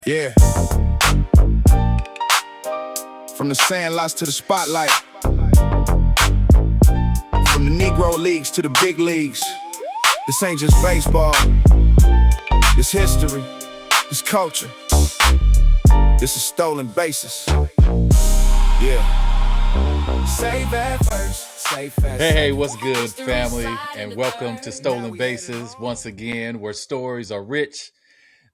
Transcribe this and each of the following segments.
Yeah. From the sandlots to the spotlight. From the Negro leagues to the big leagues. This ain't just baseball. This history. This culture. This is stolen bases. Yeah. Save that first. Hey, what's good, family? And welcome to Stolen Bases once again, where stories are rich,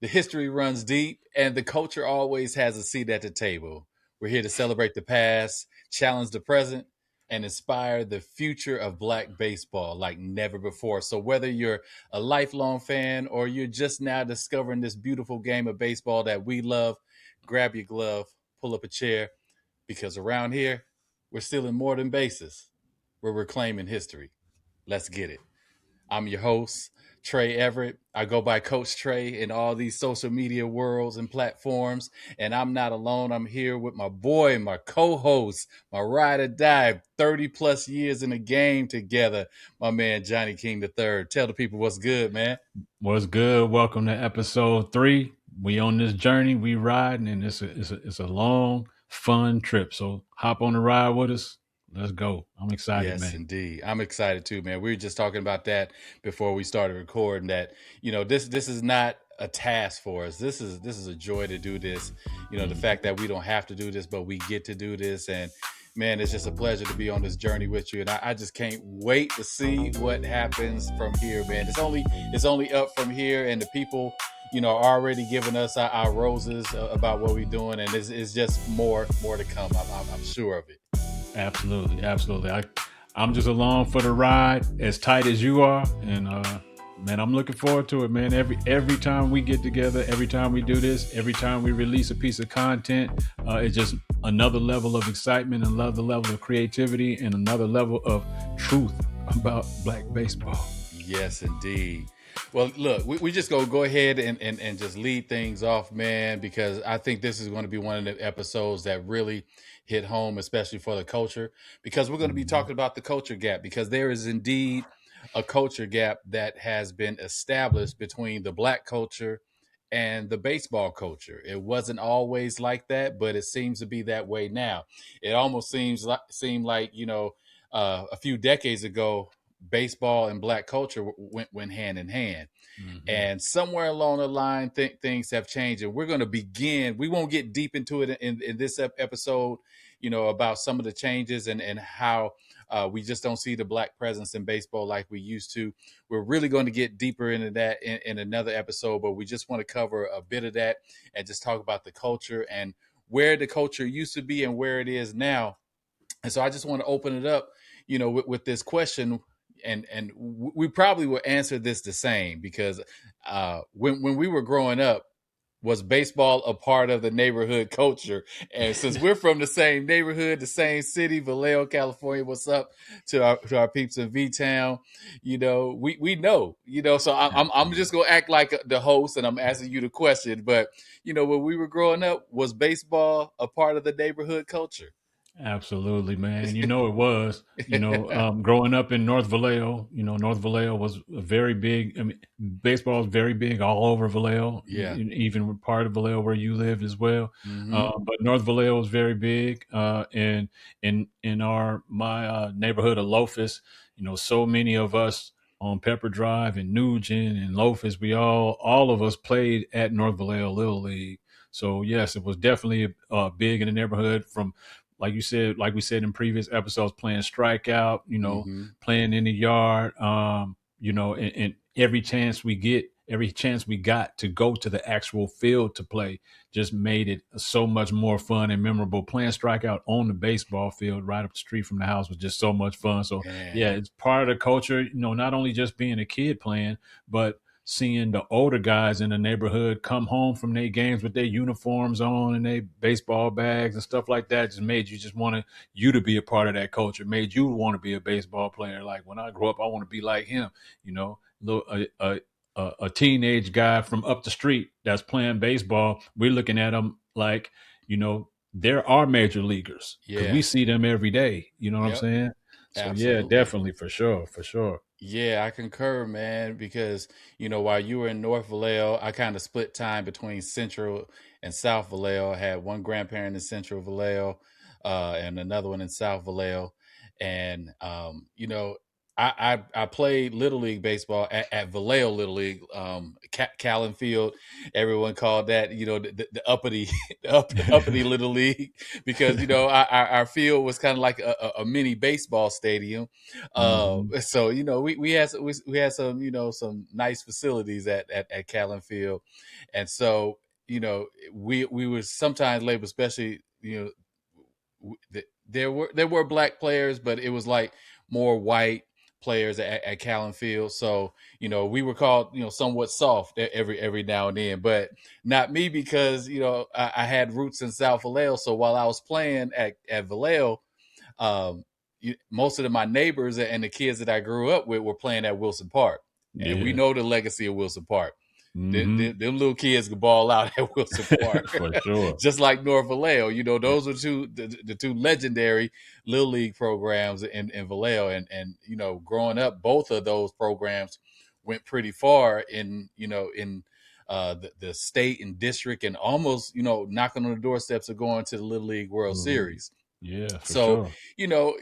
the history runs deep, and the culture always has a seat at the table. We're here to celebrate the past, challenge the present, and inspire the future of Black baseball like never before. So whether you're a lifelong fan or you're just now discovering this beautiful game of baseball that we love, grab your glove, pull up a chair, because around here, we're stealing more than bases. We're reclaiming history. Let's get it. I'm your host, Tre Everett. I go by Coach Tre in all these social media worlds and platforms. And I'm not alone. I'm here with my boy, my co-host, my ride or die, 30 plus years in the game together, my man Johnnie King III. Tell the people what's good, man. What's good? Welcome to episode 3. We on this journey, we riding, and it's a long, fun trip. So hop on the ride with us. Let's go. I'm excited, Yes, man. indeed. I'm excited too, man. We were just talking about that before we started recording. That this is not a task for us. This is a joy to do this. The fact that we don't have to do this, but we get to do this, and man, it's just a pleasure to be on this journey with you. And I just can't wait to see what happens from here, man. It's only up from here, and the people, are already giving us our roses about what we're doing, and it's just more to come. I'm sure of it. Absolutely. I'm just along for the ride, as tight as you are, and man, I'm looking forward to it, man. Every time we get together, every time we do this, every time we release a piece of content, it's just another level of excitement, another level of creativity, and another level of truth about Black baseball. Yes, indeed. Well, look, we just go ahead and just lead things off, man, because I think this is going to be one of the episodes that really hit home, especially for the culture, because we're going to be talking about the culture gap, because there is indeed a culture gap that has been established between the Black culture and the baseball culture. It wasn't always like that, but it seems to be that way now. It almost seemed like a few decades ago, baseball and Black culture went hand in hand. And somewhere along the line, things have changed. And we're going to begin. We won't get deep into it in this episode, about some of the changes and how we just don't see the Black presence in baseball like we used to. We're really going to get deeper into that in another episode, but we just want to cover a bit of that and just talk about the culture and where the culture used to be and where it is now. And so I just want to open it up, with this question, and we probably will answer this the same, because when we were growing up, was baseball a part of the neighborhood culture? And since we're from the same neighborhood, the same city, Vallejo, California, what's up to our peeps in V-Town? We know, so I'm just gonna act like the host, and I'm asking you the question. But when we were growing up, was baseball a part of the neighborhood culture? Absolutely, man. It was, growing up in North Vallejo, North Vallejo was a very big, baseball is very big all over Vallejo, Yeah. even part of Vallejo where you lived as well. Mm-hmm. But North Vallejo was very big. And in my neighborhood of Lofus, so many of us on Pepper Drive and Nugent and Lofus, all of us played at North Vallejo Little League. So yes, it was definitely big in the neighborhood, from, like you said, like we said in previous episodes, playing strikeout, playing in the yard, and every chance we got to go to the actual field to play just made it so much more fun and memorable. Playing strikeout on the baseball field right up the street from the house was just so much fun. So yeah, it's part of the culture, not only just being a kid playing, but seeing the older guys in the neighborhood come home from their games with their uniforms on and their baseball bags and stuff like that just made you just want you to be a part of that culture, made you want to be a baseball player. Like, when I grow up, I want to be like him, a teenage guy from up the street that's playing baseball. We're looking at them like, there are major leaguers, because we see them every day. You know what I'm saying? So Absolutely. yeah, definitely, for sure. Yeah, I concur, man, because, while you were in North Vallejo, I kind of split time between Central and South Vallejo. I had one grandparent in Central Vallejo, and another one in South Vallejo. And, I played Little League baseball at Vallejo Little League, Callan Field. Everyone called that, the uppity, uppity Little League, because, our field was kind of like a mini baseball stadium. Hmm. So we had some, some nice facilities at Callan Field, and so we were sometimes labeled, especially there were black players, but it was like more white players at Callan Field. So we were called somewhat soft every now and then, but not me, because I had roots in South Vallejo. So while I was playing at Vallejo, um, most of my neighbors and the kids that I grew up with were playing at Wilson Park, and we Yeah. know the legacy of Wilson Park. Hmm. Them little kids could ball out at Wilson Park, For sure. just like North Vallejo. Those are the two legendary little league programs in Vallejo, and growing up, both of those programs went pretty far in the state and district, and almost knocking on the doorsteps of going to the Little League World Mhm. Series. Yeah, for So, sure. you know,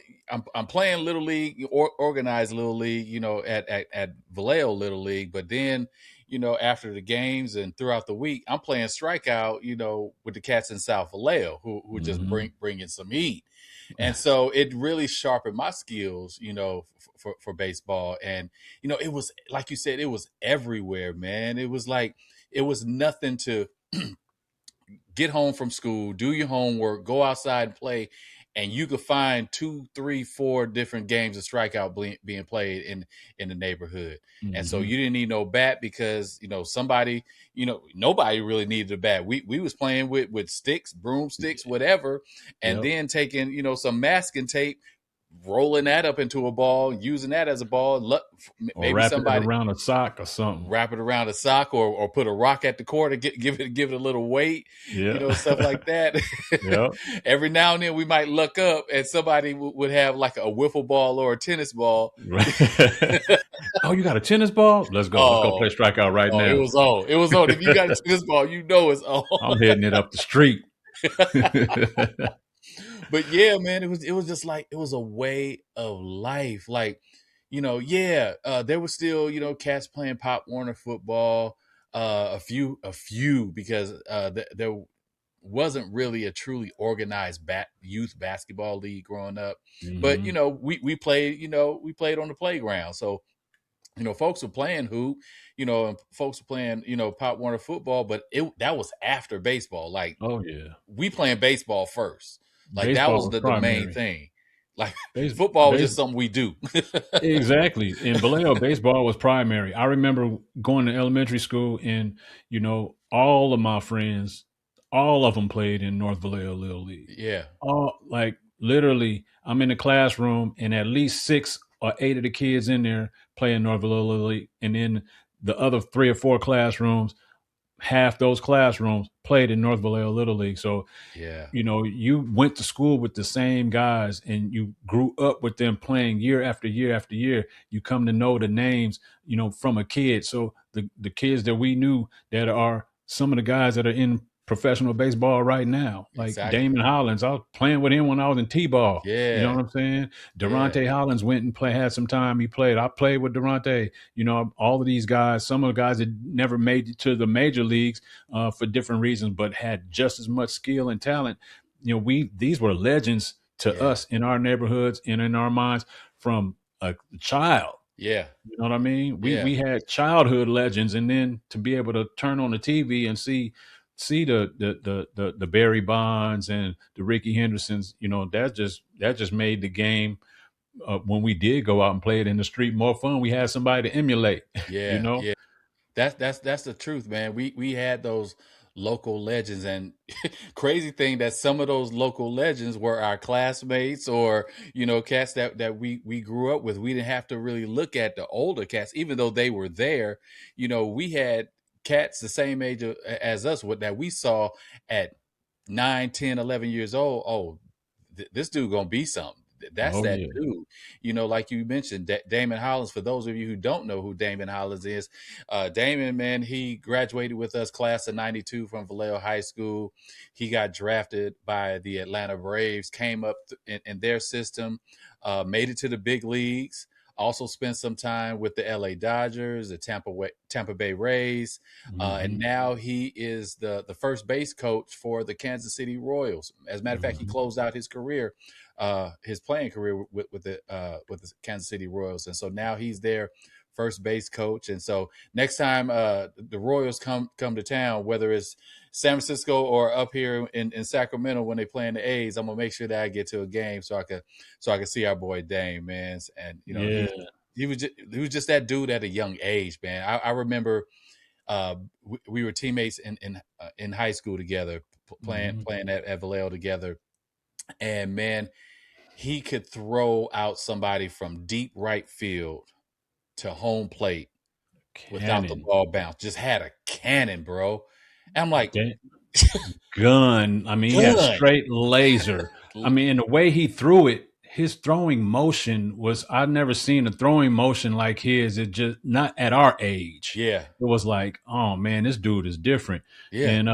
I'm playing Little League, organized Little League, at Vallejo Little League. But then, after the games and throughout the week, I'm playing strikeout, with the cats in South Vallejo, who just Hmm. bringing some heat. And so it really sharpened my skills, for baseball. And, it was, like you said, it was everywhere, man. It was like, it was nothing to get home from school, do your homework, go outside and play, and you could find 2, 3, 4 different games of strikeout being played in the neighborhood. And so Hmm. you didn't need no bat, because somebody, nobody really needed a bat. We was playing with sticks, broomsticks, whatever, and Yep. then taking some masking tape, rolling that up into a ball, using that as a ball. Or Maybe wrapping it somebody around a sock or something. wrap it around a sock, or put a rock at the core to give it a little weight, Yeah. stuff like that. Yep. Every now and then we might luck up and somebody would have like a wiffle ball or a tennis ball. Right. Oh, you got a tennis ball? Let's go. Let's go Oh, play strikeout right oh, it now. was on. It was on. If you got a tennis ball, it's I'm on. heading it up the street. But yeah, man, it was just like, it was a way of life. Like, there was still, cats playing Pop Warner football, a few, because there wasn't really a truly organized youth basketball league growing up. But Hmm. we played, we played on the playground. So folks were playing hoop, and folks were playing, Pop Warner football, but that was after baseball. Like, Oh yeah. we playing baseball first. Like, that Baseball was was the main primary. thing. Like, Base, football was base, just something we do. exactly. In Vallejo, baseball was primary. I remember going to elementary school, and all of my friends, all of them played in North Vallejo Little League. Yeah, All like literally, I'm in the classroom, and at least 6 or 8 of the kids in there playing North Vallejo Little League, and then the other 3 or 4 classrooms, half those classrooms played in North Vallejo Little League. So yeah, you went to school with the same guys, and you grew up with them playing year after year after year. You come to know the names, from a kid. So the kids that we knew, that are some of the guys that are in professional baseball right now, like exactly. Damon Hollins. I was playing with him when I was in T-ball. You know Yeah, what I'm saying? yeah, Durante Hollins went and had some time. He played. I played with Durante. All of these guys, some of the guys that never made it to the major leagues, for different reasons, but had just as much skill and talent. These were legends to yeah, us in our neighborhoods and in our minds from a child. yeah, You know what I mean? We yeah, we had childhood legends, and then to be able to turn on the TV and see the Barry Bonds and the Rickey Hendersons, that just made the game, when we did go out and play it in the street, more fun. We had somebody to emulate. you yeah, know. yeah. That's the truth, man. We had those local legends, and crazy thing that some of those local legends were our classmates, or cats that we grew up with. We didn't have to really look at the older cats, even though they were there. We had cats the same age as us, that we saw at 9, 10, 11 years old. Oh, this dude gonna be something. that's Oh that yeah. dude. Like you mentioned, Damon Hollins. For those of you who don't know who Damon Hollins is, Damon, man, he graduated with us, class of '92 from Vallejo High School. He got drafted by the Atlanta Braves, came up in their system, made it to the big leagues. Also spent some time with the LA Dodgers, the Tampa Bay Rays, and Mm-hmm. now he is the first base coach for the Kansas City Royals. As a matter of fact, he Mm-hmm. closed out his career, his playing career with the Kansas City Royals, and so now he's their first base coach. And so next time the Royals come to town, whether it's San Francisco or up here in Sacramento when they play in the A's, I'm gonna make sure that I get to a game so I can see our boy Dame, man. And Yeah. he was just that dude at a young age, man. I remember we were teammates in high school together, Mm-hmm. playing at Vallejo together, and man, he could throw out somebody from deep right field to home plate without the Cannon. ball bounce. Just had a cannon, bro. And I'm like, That gun. I mean, he had gun. straight laser. I mean, and the way he threw it, his throwing motion was, I've never seen a throwing motion like his. It just, not at our age. Yeah, It was like, oh man, this dude is different. yeah. And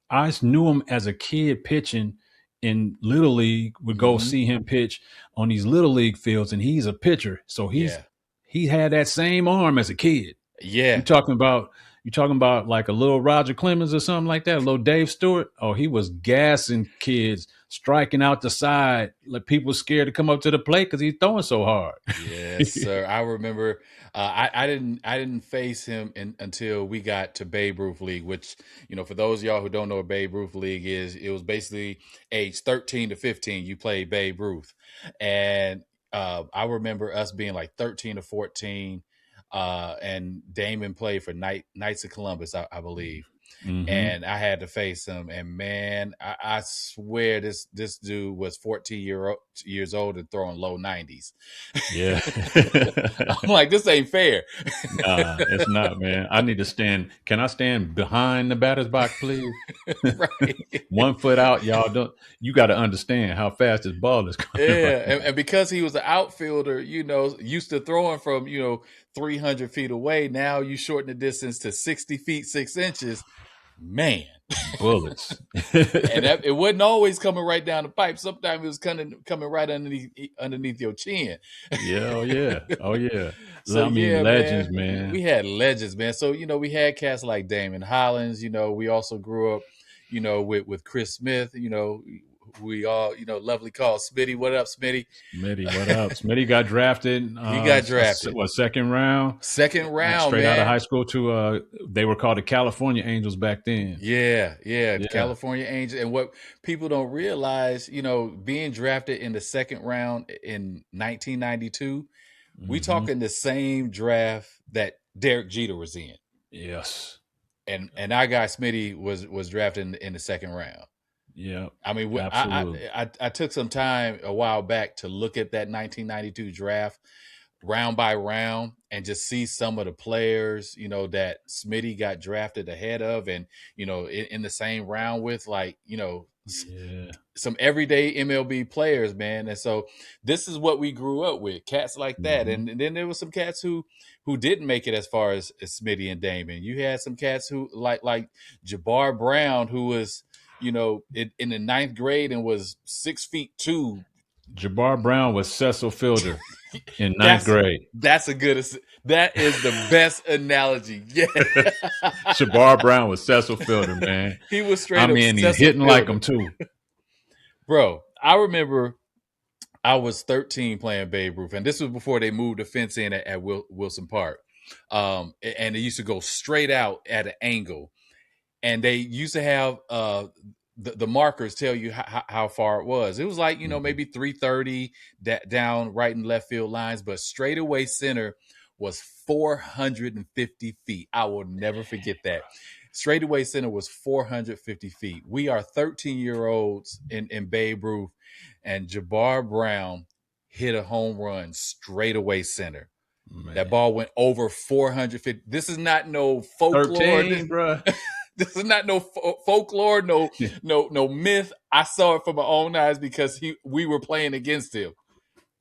I knew him as a kid pitching in Little League, would go Hmm. see him pitch on these Little League fields, and he's a pitcher. So Yeah, he had that same arm as a kid. You yeah. talking about like a little Roger Clemens or something like that, a little Dave Stewart? Oh, he was gassing kids, striking out the side, like people scared to come up to the plate because he's throwing so hard. Yes, sir. I remember. I didn't face him until we got to Babe Ruth League, which for those of y'all who don't know what Babe Ruth League is, it was basically age 13 to 15. You played Babe Ruth, and I remember us being like 13 to 14, and Damon played for Knights of Columbus, I believe. Mm-hmm. And I had to face him. And man, I swear this dude was 14 years old and throwing low 90s. Yeah. I'm like, this ain't fair. Nah, it's not, man. I need to stand. Can I stand behind the batter's box, please? Right. 1 foot out, y'all. Don't. You got to understand how fast this ball is coming right Yeah, now. and because he was an outfielder, used to throwing from 300 feet away. Now you shorten the distance to 60 feet 6 inches, man. Bullets. And it wasn't always coming right down the pipe. Sometimes it was coming right underneath your chin. Yeah, oh yeah, oh yeah. So I mean, yeah, legends, man, we man. had legends, man. So we had cats like Damon Hollins. We also grew up, with Chris Smith. We all lovely call Smitty. What up, Smitty? Smitty, what up? Smitty got drafted. He got drafted Second round, second round, straight out of high man. school to. They were called the California Angels back then. Yeah, Yeah. California Angels. And what people don't realize, being drafted in the second round in 1992, we Mm-hmm. talking the same draft that Derek Jeter was in. Yes. And our guy Smitty was drafted in the second round. Yeah. I mean, Absolutely. I took some time a while back to look at that 1992 draft round by round and just see some of the players, that Smitty got drafted ahead of, and in the same round with, like, Yeah. some everyday MLB players, man. And so this is what we grew up with, cats like that. Mm-hmm. And then there was some cats who didn't make it as far as Smitty and Damon. You had some cats who like Jabbar Brown, who was in the ninth grade and was 6'2". Jabbar Brown was Cecil Fielder in ninth That's grade. that's a good. That is the best analogy. Yeah, Jabbar Brown was Cecil Fielder, man. he was I straight up mean, he's Cecil hitting like Fielder, him too. bro. I remember I was 13 playing Babe Ruth, and this was before they moved the fence in at Wilson Park, and they used to go straight out at an angle, and they used to have the markers tell you how far it was. It was like Mm-hmm. maybe 330 down right and left field lines, but straightaway center was 450 feet. I will never forget that. Straightaway center was 450 feet. We are 13-year-olds in Babe Ruth, and Jabbar Brown hit a home run straightaway center. Man. That ball went over 450. This is not no folklore. 13, bro. This is not no folklore, no myth. I saw it from my own eyes because we were playing against him,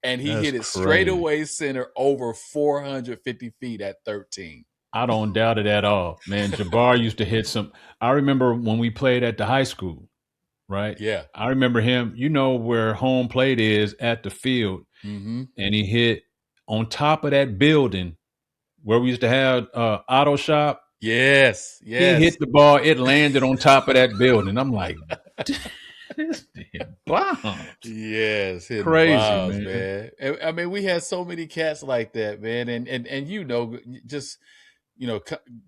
and he That's hit it straight crazy. away center over 450 feet at 13. I don't doubt it at all, man. Jabbar used to hit some. I remember when we played at the high school, right? Yeah. I remember him. You know where home plate is at the field, Mm-hmm. and he hit on top of that building where we used to have auto shop. Yes. He Yes. hit the ball. It landed on top of that building. I'm like, this damn bombs. Yes, hitting Crazy, bombs, man. man. I mean, we had so many cats like that, man. And just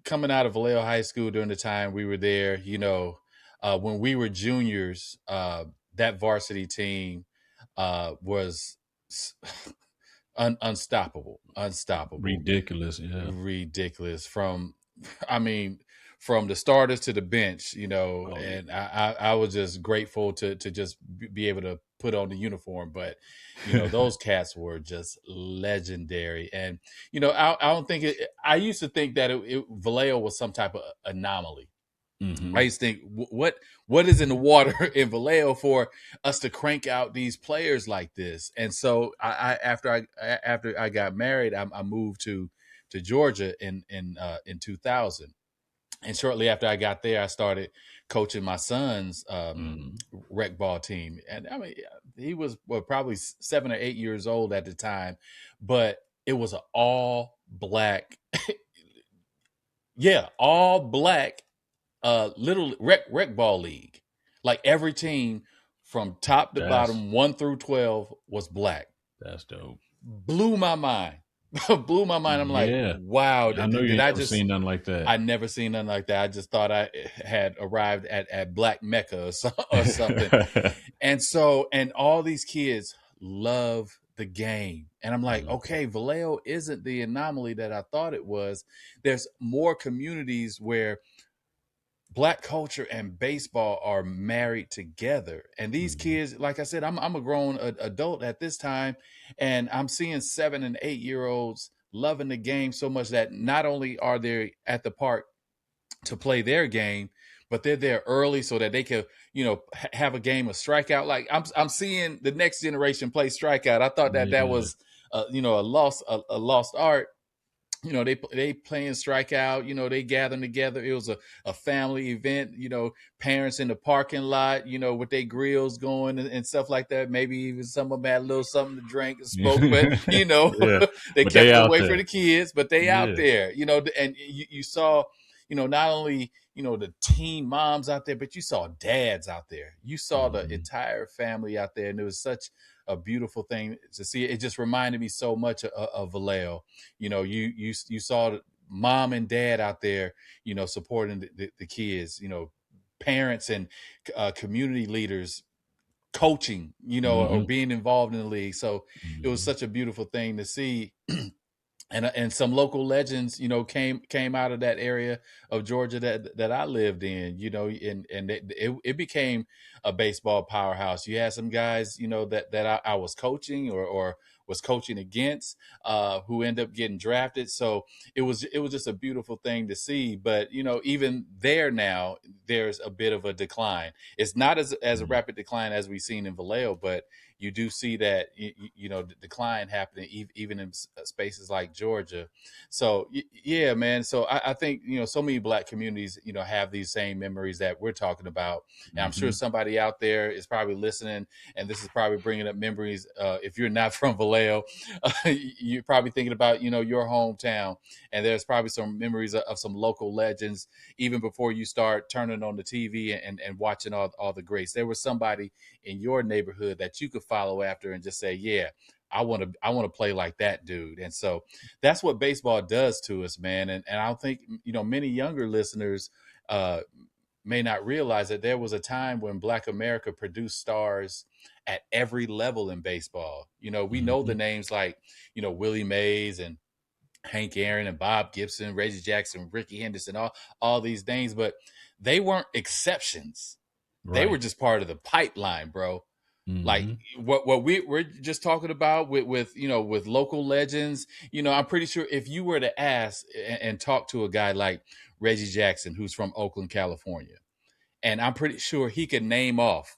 coming out of Vallejo High School during the time we were there, when we were juniors, that varsity team was unstoppable, Ridiculous. Yeah. ridiculous. I mean, from the starters to the bench, Oh yeah. and I was just grateful to just be able to put on the uniform. But those cats were just legendary, and I don't think I used to think that Vallejo was some type of anomaly. I hmm used to think, what is in the water in Vallejo for us to crank out these players like this? And so after I got married, I moved to Georgia in 2000, and shortly after I got there, I started coaching my son's hmm rec ball team. And I mean, he was probably 7 or 8 years old at the time, but it was an all black, yeah, all black little rec ball league. Like every team from top to That's bottom, 1 through 12 was black. that's dope. Blew my mind. Blew my mind. I'm like, Yeah. wow, I know you did ain't I never just seen nothing like that. I never seen nothing like that. I just thought I had arrived at Black Mecca or something. And so, and all these kids love the game. And I'm like, okay, Vallejo isn't the anomaly that I thought it was. There's more communities where Black culture and baseball are married together. And these Mhm. kids, like I said, I'm a grown adult at this time, and I'm seeing 7 and 8 year olds loving the game so much that not only are they at the park to play their game, but they're there early so that they can, have a game of strikeout. Like I'm seeing the next generation play strikeout. I thought that Yeah. was, a lost art. They playing strikeout. They gathering together. It was a family event. Parents in the parking lot, with their grills going and stuff like that. Maybe even some of them had a little something to drink and smoke, but Yeah. they But they kept it out away for there. the kids. But they out Yeah. there. And you saw, not only the teen moms out there, but you saw dads out there. You saw the Mhm. entire family out there, and it was such a beautiful thing to see. It just reminded me so much of Vallejo. You saw mom and dad out there, supporting the kids, parents and community leaders coaching, or Mhm. being involved in the league. So it was Mhm. such a beautiful thing to see. And some local legends, came out of that area of Georgia that I lived in, and it became a baseball powerhouse. You had some guys, that I was coaching or was coaching against, who end up getting drafted. So it was just a beautiful thing to see. But even there now, there's a bit of a decline. It's not as a Mhm. rapid decline as we've seen in Vallejo, but you do see that the decline happening even in spaces like Georgia. So yeah, man. So I think so many Black communities have these same memories that we're talking about, and I'm sure Mhm. somebody out there is probably listening, and this is probably bringing up memories. If you're not from Vallejo, you're probably thinking about your hometown, and there's probably some memories of some local legends even before you start turning on the TV and watching all the greats. There was somebody in your neighborhood that you could follow after and just say, yeah, I want to play like that dude. And so that's what baseball does to us, man. And I think, many younger listeners uh, may not realize that there was a time when Black America produced stars at every level in baseball. We know the Mhm. names like, Willie Mays and Hank Aaron and Bob Gibson, Reggie Jackson, Rickey Henderson, all these names, but they weren't exceptions. They were Right. just part of the pipeline, bro. Like Mm-hmm. what we're just talking about with with local legends. I'm pretty sure if you were to ask and talk to a guy like Reggie Jackson, who's from Oakland, California, and I'm pretty sure he could name off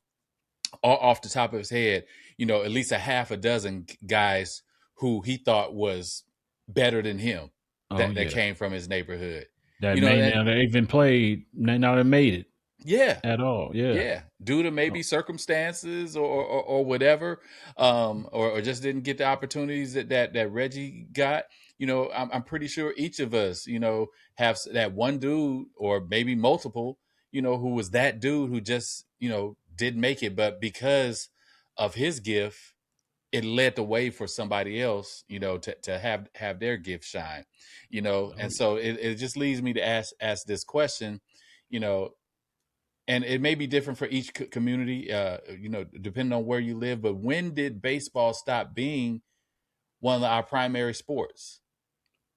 the top of his head, at least a half a dozen guys who he thought was better than him Oh that yeah, came from his neighborhood. that may And now they even played, may not have made it yeah, at all. Yeah. yeah, due to Oh, maybe circumstances or whatever, or just didn't get the opportunities that Reggie got. I'm pretty sure each of us, have that one dude or maybe multiple, who was that dude who just, didn't make it, but because of his gift, it led the way for somebody else, to have their gift shine, oh and yeah. so it just leads me to ask this question, you know, and it may be different for each community, depending on where you live. But when did baseball stop being one of our primary sports?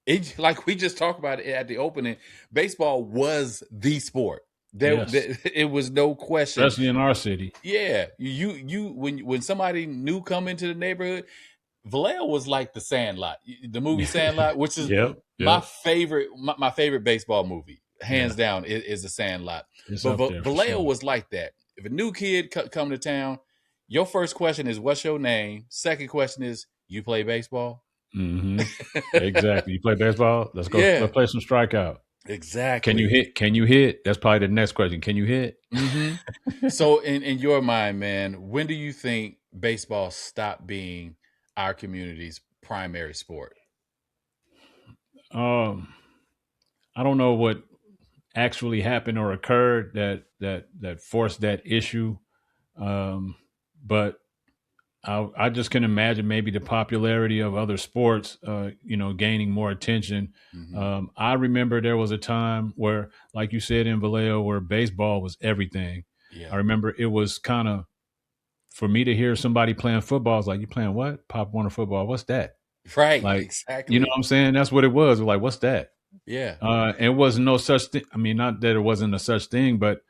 It, like we just talked about it at the opening, baseball was the sport. Yes, It was no question. especially in our city. Yeah, you when somebody new come into the neighborhood, Vallejo was like the Sandlot, the movie Sandlot, which is Yep. my Yep. favorite, my favorite baseball movie, hands Yeah. down, is the Sandlot. It's But up there for Vallejo sure. was like that. If a new kid come to town, your first question is, "What's your name?" Second question is, "You play baseball?" Hmm. Exactly. You play baseball? Let's go. Yeah, Let's play some strikeout. Can you exactly. hit? Can you hit? That's probably the next question. Can you hit? hmm So, in your mind, man, when do you think baseball stopped being our community's primary sport? um, I don't know what actually happened or occurred that forced that issue. Um, but I just can imagine maybe the popularity of other sports, gaining more attention. hmm I remember there was a time where, like you said in Vallejo, where baseball was everything. I Yeah. remember it was kind of, for me to hear somebody playing football, it's like, you playing what? Pop Warner football? What's that? Right. Like, you know Exactly. what I'm saying? That's what it was. Like, what's that? Yeah. It wasn't no such thing. I mean, not that it wasn't a such thing, but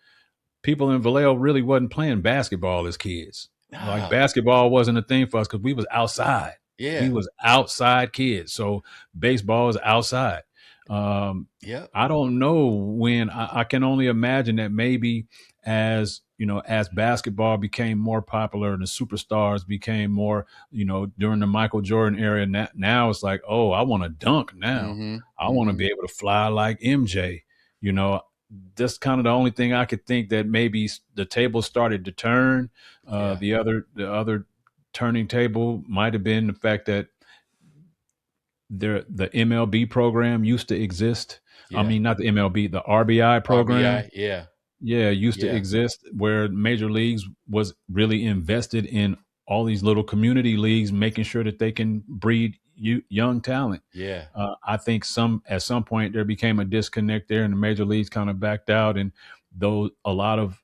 people in Vallejo really wasn't playing basketball as kids. Like Ah. basketball wasn't a thing for us because we was outside. We Yeah. was outside kids. So baseball is outside. Um, Yep. I don't know when. I can only imagine that maybe as as basketball became more popular and the superstars became more, during the Michael Jordan era. Now it's like, oh, I want to dunk now. hmm I want to hmm be able to fly like MJ. You know, that's kind of the only thing I could think that maybe the table started to turn. Yeah. The other turning table might have been the fact that the MLB program used to exist. I Yeah. mean, not the MLB, the RBI program. RBI. Yeah. Yeah, used to Yeah. exist where major leagues was really invested in all these little community leagues, making sure that they can breed young talent. Yeah. I think at some point there became a disconnect there, and the major leagues kind of backed out, and though a lot of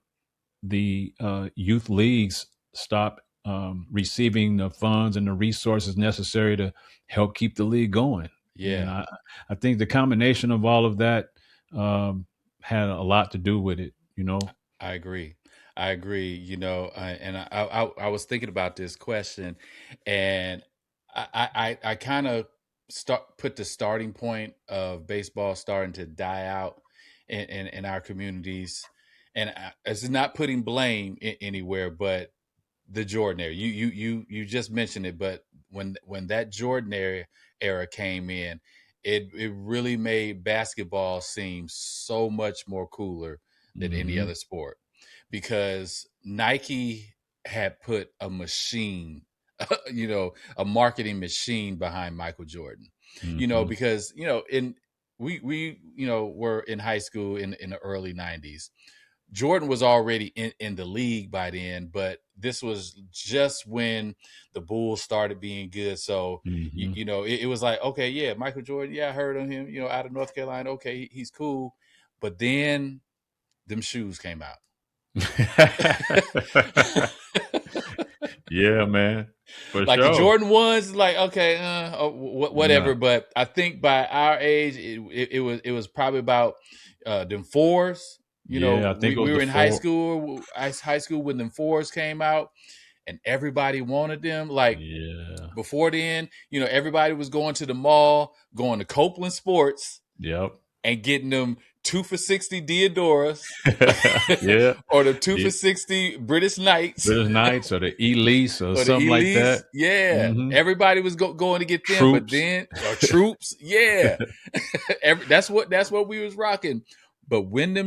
the youth leagues stopped receiving the funds and the resources necessary to help keep the league going. And Yeah. I think the combination of all of that um, had a lot to do with it. You know. I agree. I agree. And I was thinking about this question, and I kind of put the starting point of baseball starting to die out in our communities, and it's not putting blame anywhere, but the Jordan era. You just mentioned it, but when that Jordan era came in, it really made basketball seem so much more cooler than any Hmm. other sport, because Nike had put a machine, a marketing machine behind Michael Jordan. Hmm. Because in we were in high school in the early 90s. Jordan was already in the league by then, but this was just when the Bulls started being good. So, Hmm. it was like, okay, yeah, Michael Jordan, yeah, I heard of him, out of North Carolina. Okay, he's cool. But then them shoes came out. Yeah, man, for Like the sure. Jordan ones, like, okay, Yeah, whatever. But I think by our age, it was probably about them fours. yeah. I think it was We the were in high four. school. High school when them fours came out, and everybody wanted them. Like Yeah. before then, everybody was going to the mall, going to Copeland Sports, Yep. and getting them 2 for $60 Deodoras, Yeah. or the 2 for Yeah. $60 British Knights, British Knights or the Elise or or the something like Elites. that. Yeah, Mm-hmm. everybody was going to get them, but Troops. then or Troops. Yeah, that's what we was rocking. But when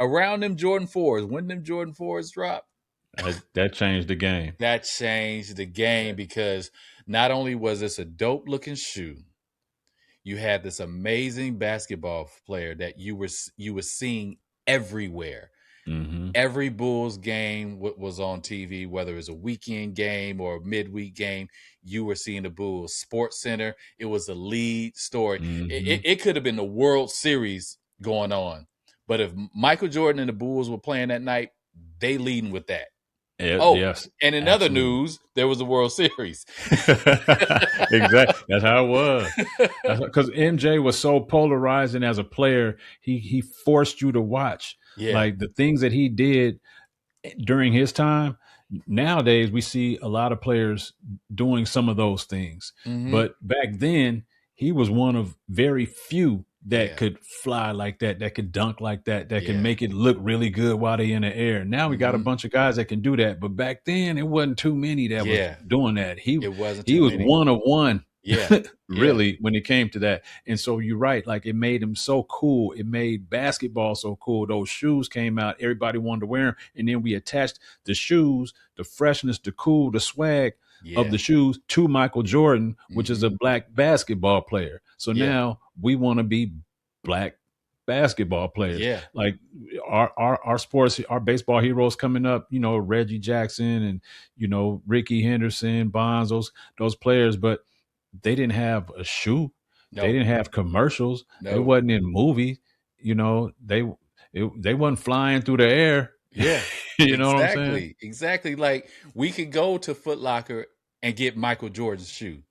around them Jordan 4s, when them Jordan 4s dropped, That changed the game. that changed the game, because not only was this a dope looking shoe, you had this amazing basketball player that you were seeing everywhere. Mm-hmm. Every Bulls game was on TV, whether it was a weekend game or a midweek game. You were seeing the Bulls. Sports Center, it was a lead story. Mm-hmm. It could have been the World Series going on, but if Michael Jordan and the Bulls were playing that night, they leading with that. Oh, Yes, and in other absolutely. news, there was a World Series. Exactly. That's how it was. Because MJ was so polarizing as a player. He forced you to watch. Yeah. Like the things that he did during his time. Nowadays, we see a lot of players doing some of those things. Mm-hmm. But back then, he was one of very few that Yeah. could fly like that could dunk like that Yeah. can make it look really good while they're in the air. Now we got a Mhm. bunch of guys that can do that. But back then, it wasn't too many that was doing that. It wasn't He too was many. one of one. Yeah. Really, when it came to that. And so you're right. Like it made him so cool. It made basketball so cool. Those shoes came out. Everybody wanted to wear them. And then we attached the shoes, the freshness, the cool, the swag of the shoes to Michael Jordan, which is a black basketball player. So now we want to be black basketball players. Yeah. Like our sports, our baseball heroes coming up, Reggie Jackson and, Rickey, Henderson, Bonds, those players, but they didn't have a shoe. No. They didn't have commercials. No. They wasn't in movies. They wasn't flying through the air. Yeah. You know what I'm saying? Exactly. Like we could go to Foot Locker and get Michael Jordan's shoe.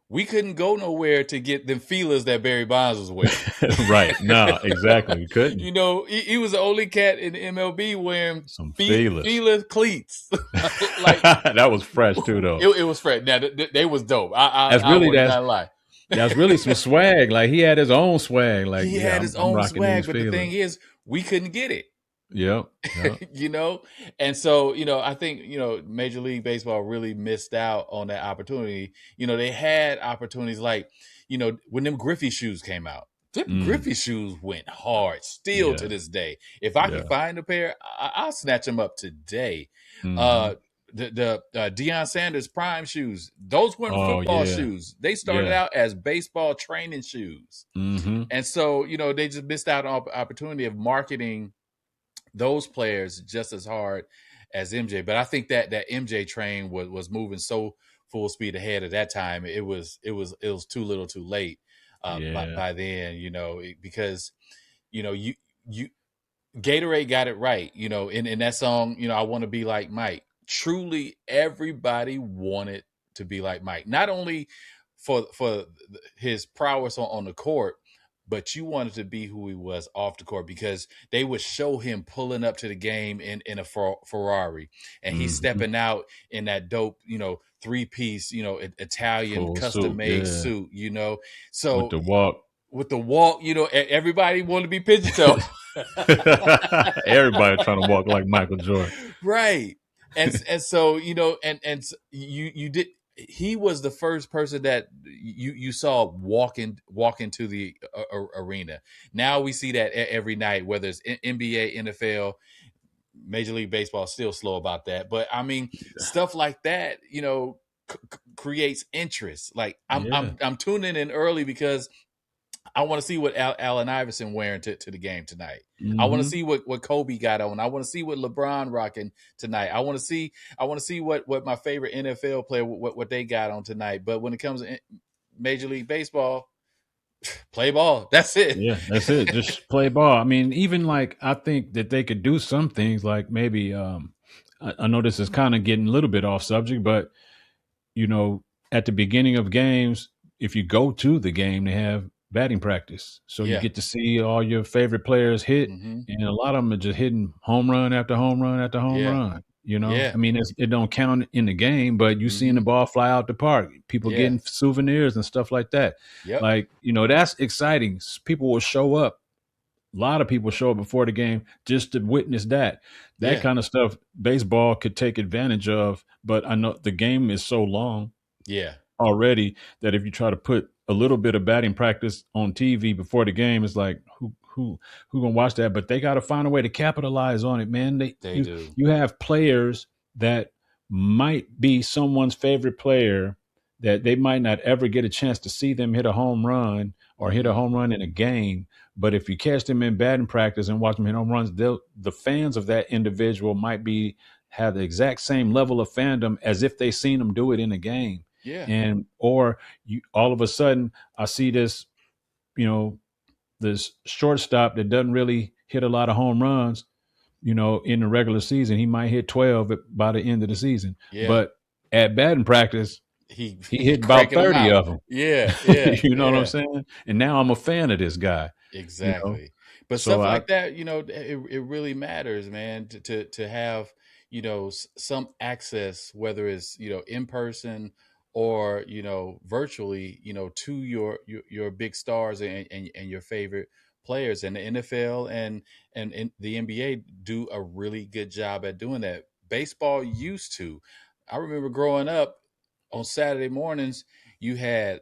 We couldn't go nowhere to get them feelers that Barry Bonds was wearing. Right. No, exactly. We couldn't. He was the only cat in the MLB wearing some feelers cleats. Like that was fresh too, though. It was fresh. Now they was dope. I would not lie. That's really some swag. Like he had his own swag. Like he had his own swag, but feelers. the thing is, we couldn't get it. Yep. And so, I think, Major League Baseball really missed out on that opportunity. They had opportunities like, when them Griffey shoes came out, Griffey shoes went hard still to this day. If I can find a pair, I'll snatch them up today. The Deion Sanders Prime shoes, those weren't football shoes. They started out as baseball training shoes. And so, they just missed out on opportunity of marketing those players just as hard as MJ. But I think that MJ train was moving so full speed ahead at that time. It was too little too late by then, because, you Gatorade got it right, in that song, I want to be like Mike. Truly everybody wanted to be like Mike, not only for his prowess on the court, but you wanted to be who he was off the court, because they would show him pulling up to the game in a Ferrari, and he's stepping out in that dope, 3-piece, Italian custom-made suit, So with the walk, everybody wanted to be pigeon toe. Everybody trying to walk like Michael Jordan, right? And so you did. He was the first person that you saw walk into the arena. Now we see that every night, whether it's NBA, NFL, Major League Baseball, still slow about that. But I mean, stuff like that, creates interest. Like I'm tuning in early because I want to see what Allen Iverson wearing to the game tonight. I want to see what Kobe got on. I want to see what LeBron rocking tonight. I want to see what my favorite NFL player, what they got on tonight. But when it comes to Major League Baseball, play ball. That's it. Yeah, that's it. Just play ball. I mean, even like I think that they could do some things like maybe I know this is kind of getting a little bit off subject, but at the beginning of games, if you go to the game, they have batting practice. So you get to see all your favorite players hit, and a lot of them are just hitting home run after home run after home run. You know, Yeah. I mean, it don't count in the game, but you seeing the Mm-hmm. ball fly out the park, people Yeah. getting souvenirs and stuff like that. Yep. Like, you know, that's exciting. People will show up. A lot of people show up before the game just to witness that. That Yeah. kind of stuff baseball could take advantage of, but I know the game is so long Yeah. already that if you try to put a little bit of batting practice on TV before the game, it's like who gonna watch that? But they got to find a way to capitalize on it, man. They do. You have players that might be someone's favorite player that they might not ever get a chance to see them hit a home run or hit a Mm-hmm. home run in a game. But if you catch them in batting practice and watch them hit home runs, the fans of that individual might be have the exact same level of fandom as if they seen them do it in a game. Yeah. And or you all of a sudden I see this, you know, this shortstop that doesn't really hit a lot of home runs, you know, in the regular season. He might hit 12 by the end of the season. Yeah. But at batting practice, He he he hit about cranking them 30 out. of them. Yeah. Yeah. You know what I'm Yeah. saying? And now I'm a fan of this guy, you know. Exactly. But So stuff I like that, it really matters, man, to have, some access, whether it's, in person or, virtually, to your big stars and your favorite players. And the NFL and the NBA do a really good job at doing that. Baseball used to. I remember growing up on Saturday mornings, you had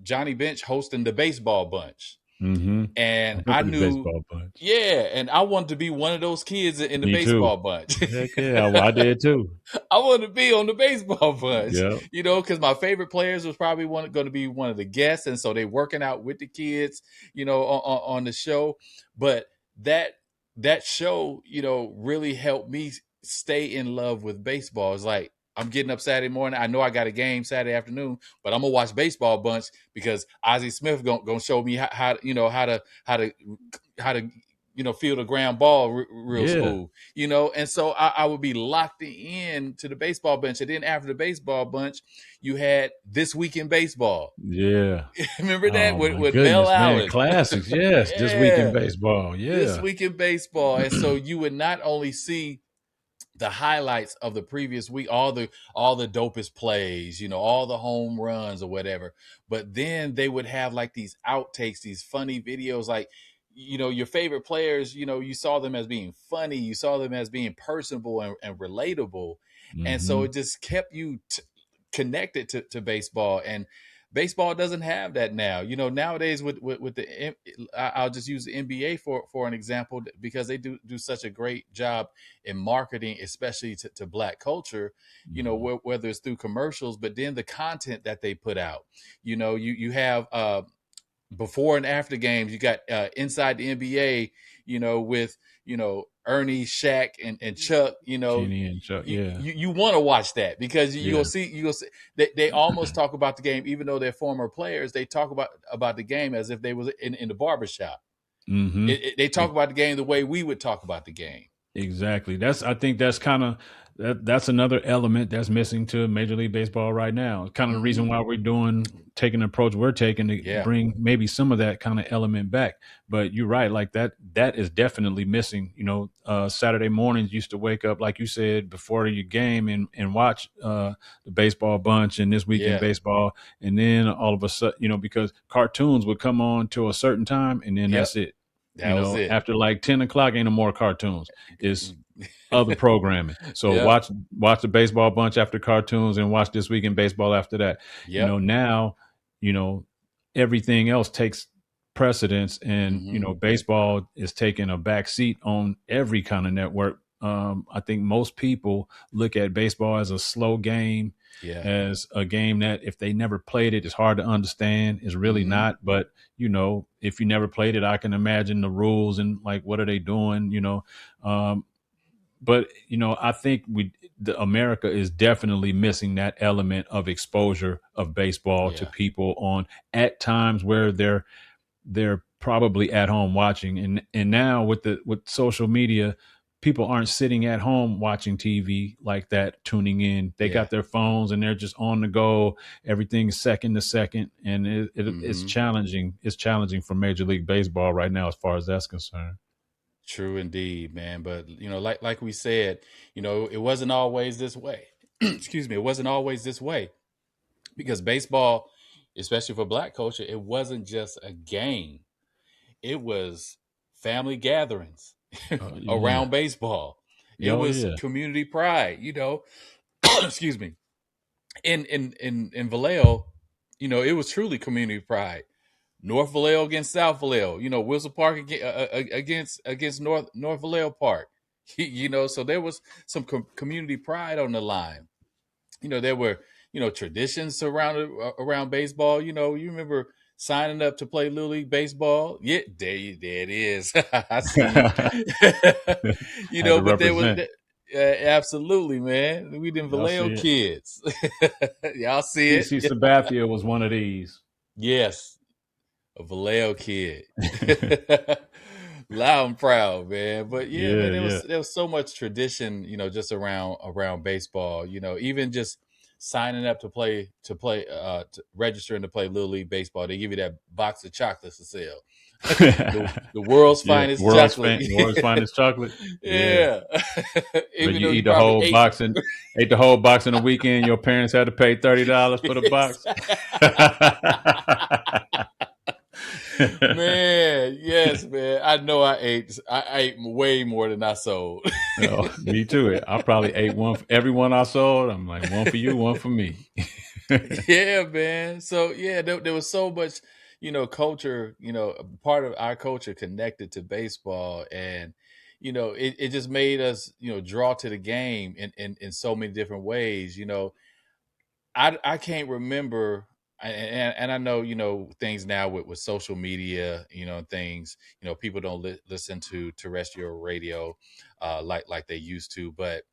Johnny Bench hosting the baseball bunch. mm-hmm. I And I remember the knew, baseball bunch. yeah, and I wanted to be one of those kids in the Me too. baseball bunch. Heck yeah, I did too. I wanted to be on the baseball bunch, Yeah. because my favorite players was probably going to be one of the guests, and so they working out with the kids, on the show. But that that show, really helped me stay in love with baseball. It's like I'm getting up Saturday morning. I know I got a game Saturday afternoon, but I'm gonna watch baseball bunch because Ozzie Smith gonna show me how to feel the ground ball real Yeah. smooth, and so I would be locked in to the baseball bench. And then after the baseball bunch, you had This Week in Baseball. Yeah. Remember that Oh my with Mel goodness, man. Allen? Classics. Yes. This week in Yeah, baseball. This Yeah. Week in Baseball. And so you would not only see the highlights of the previous week, all the dopest plays, all the home runs or whatever. But then they would have like these outtakes, these funny videos, like, your favorite players, you saw them as being funny, you saw them as being personable and relatable. And so Mm-hmm. it just kept you connected to baseball. And baseball doesn't have that now. Nowadays with the I'll just use the NBA for an example, because they do such a great job in marketing, especially to Black culture. Whether it's through commercials, but then the content that they put out. You have before and after games. You got Inside the NBA, with Ernie, Shaq, and Chuck. Genie and Chuck. Yeah. You want to watch that because Yeah. you'll see they almost talk about the game, even though they're former players. They talk about the game as if they was in the barbershop. Mm-hmm. They talk about the game the way we would talk about the game. Exactly. I think that's kind of that's another element that's missing to Major League Baseball right now. Kind of the reason why we're taking the approach we're taking to bring maybe some of that kind of element back. But you're right, like that is definitely missing. Saturday mornings used to wake up, like you said, before your game and watch the baseball bunch and This Week in Baseball, and then all of a sudden, because cartoons would come on to a certain time, and then that's it. That was it. After like 10 o'clock, ain't no more cartoons. It's other programming. So watch the baseball bunch after cartoons and watch This Week in Baseball after that. Now, everything else takes precedence, and baseball is taking a back seat on every kind of network. I think most people look at baseball as a slow game, as a game that if they never played it, it's hard to understand. It's really not. But, if you never played it, I can imagine the rules and like, what are they doing, but, I think America is definitely missing that element of exposure of baseball to people at times where they're probably at home watching. And now with social media, people aren't sitting at home watching TV like that, tuning in. They got their phones and they're just on the go. Everything's second to second. And it's challenging. It's challenging for Major League Baseball right now, as far as that's concerned. True indeed, man. But like we said, it wasn't always this way. Excuse me, it wasn't always this way because baseball, especially for Black culture, it wasn't just a game. It was family gatherings Yeah. around baseball. It Oh was yeah. community pride. Excuse me. In Vallejo, it was truly community pride. North Vallejo against South Vallejo. Wilson Park against North Vallejo Park. So there was some community pride on the line. There were traditions surrounded around baseball. You remember signing up to play Little League baseball. Yeah, there it is. I see you. Had to But there was represent. absolutely, man. We didn't Y'all Vallejo see it. kids. Y'all see CC it. Sabathia was one of these. Yes, a Vallejo kid. Loud and proud, man. But yeah, man, Yeah, there yeah. was so much tradition, just around baseball. Even just signing up to registering to play Little League baseball. They give you that box of chocolates to sell. The world's Yeah, finest chocolate. world's finest chocolate. Yeah. Yeah. But Even you though you eat the probably whole box and ate the whole box in a weekend. Your parents had to pay $30 for the ate. box. Man, yes, man. I know I ate way more than I sold. Oh, me too. I probably ate one for every one I sold. I'm like, one for you, one for me. Yeah, man. So yeah, there was so much, culture, part of our culture connected to baseball, and it just made us, draw to the game in so many different ways. I can't remember, and I know things now with social media, things, people don't listen to terrestrial radio like they used to, but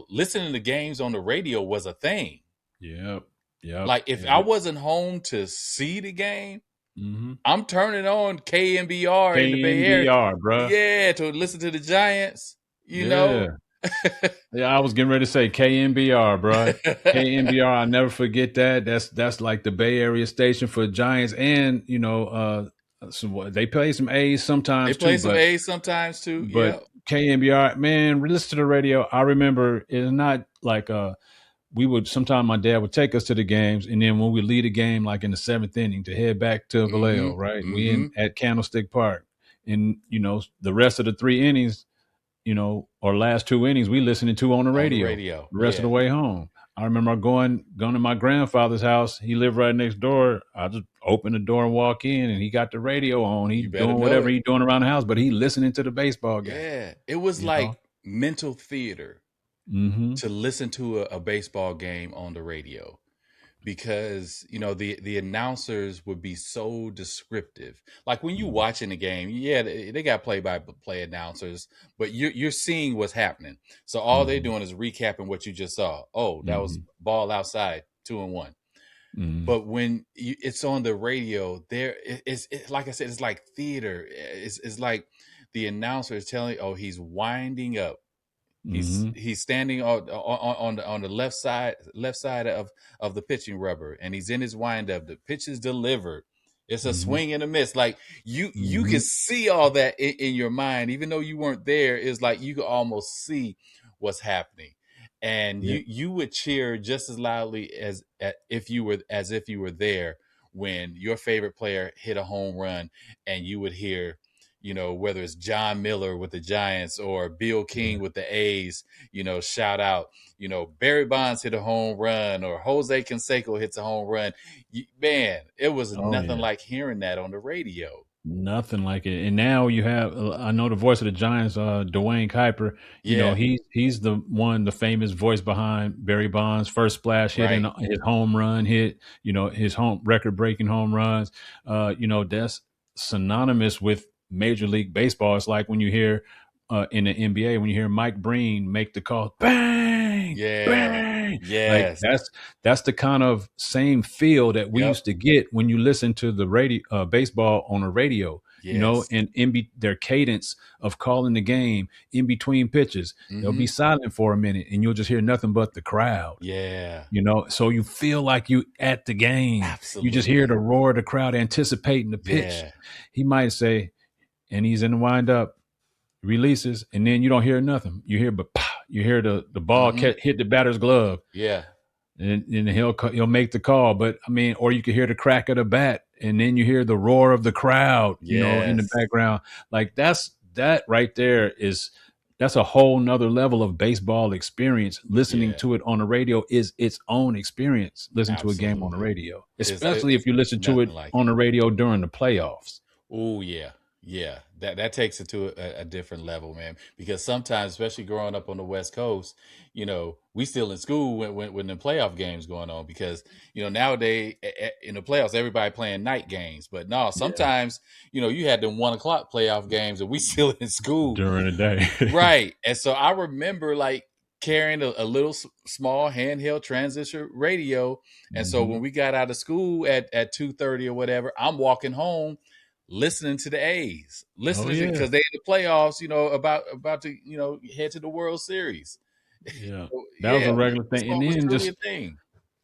listening to games on the radio was a thing. Yep. Yep. Like if I wasn't home to see the game, Mm-hmm. I'm turning on KMBR in the Bay Area, KNBR, bruh. yeah, to listen to the Giants. You know, Yeah. Yeah, I was getting ready to say KNBR, bro. KNBR, I'll never forget that. That's like the Bay Area station for Giants, and they play some A's they sometimes play too. some But A's sometimes too. but Yep. KNBR, man, listen to the radio. I remember it's not like we would sometimes my dad would take us to the games, and then when we leave the game, like in the seventh inning, to head back to Mm-hmm. Vallejo, right? We Mm-hmm. in at Candlestick Park, and the rest of the three innings or last two innings we listening to on the On the radio radio. the rest of the Yeah. way home. I remember going to my grandfather's house. He lived right next door. I just opened the door and walk in, and he got the radio on. He You better doing know whatever it. he doing around the house, but he listening to the baseball game. Yeah. It was You know. like mental theater Mm-hmm. to listen to a baseball game on the radio, because the announcers would be so descriptive. Like when you watching the game, yeah, they got play by play announcers, but you're seeing what's happening. So all they're Mm-hmm. doing is recapping what you just saw. Oh, that was Mm-hmm. ball outside, 2-1. Mm-hmm. But when it's on the radio, it's like I said, it's like theater. It's like the announcer is telling, oh, he's winding up. Mm-hmm. He's standing on the left side of the pitching rubber, and he's in his windup. The pitch is delivered. It's a Mm-hmm. swing and a miss. Like you Mm-hmm. can see all that in your mind, even though you weren't there. It's like you could almost see what's happening, and Yeah. you would cheer just as loudly as if you were there when your favorite player hit a home run, and you would hear, whether it's John Miller with the Giants or Bill Yeah. King with the A's, shout out, Barry Bonds hit a home run or Jose Canseco hits a home run. Man, it was Oh nothing yeah. like hearing that on the radio. Nothing like it. And now you have, I know the voice of the Giants, Dwayne Kuiper. Yeah, He's the famous voice behind Barry Bonds' first splash hit and right. his home run hit. His home record breaking home runs. That's synonymous with Major League Baseball. It's like when you hear in the NBA, when you hear Mike Breen make the call, bang, Yeah. bang. Like Yes. that's the kind of same feel that we Yep. used to get when you listen to the radio baseball on the radio, Yes. and their cadence of calling the game in between pitches. They'll Mm-hmm. be silent for a minute and you'll just hear nothing but the crowd. Yeah. So you feel like you at the game. You just hear Absolutely. the roar of the crowd anticipating the pitch. Yeah. He might say, and he's in the windup, releases, and then you don't hear nothing. You hear you hear the ball hit the batter's glove. Yeah. And he'll make the call. But I mean, or you could hear the crack of the bat, and then you hear the roar of the crowd, in the background. Like that right there that's a whole nother level of baseball experience. Listening to it on the radio is its own experience. Listen to a game on the radio, especially if you listen to it on the radio during the playoffs. Oh yeah. Yeah, that takes it to a different level, man. Because sometimes, especially growing up on the West Coast, we still in school when the playoff games going on. Because nowadays in the playoffs, everybody playing night games. But no, sometimes you had them 1:00 playoff games, and we still in school during the day, right? And so I remember like carrying a little small handheld transistor radio, and so when we got out of school at 2:30 or whatever, I'm walking home, listening to the A's, listening because they in the playoffs, about to head to the World Series. Yeah, that was a regular thing, and then really just a thing.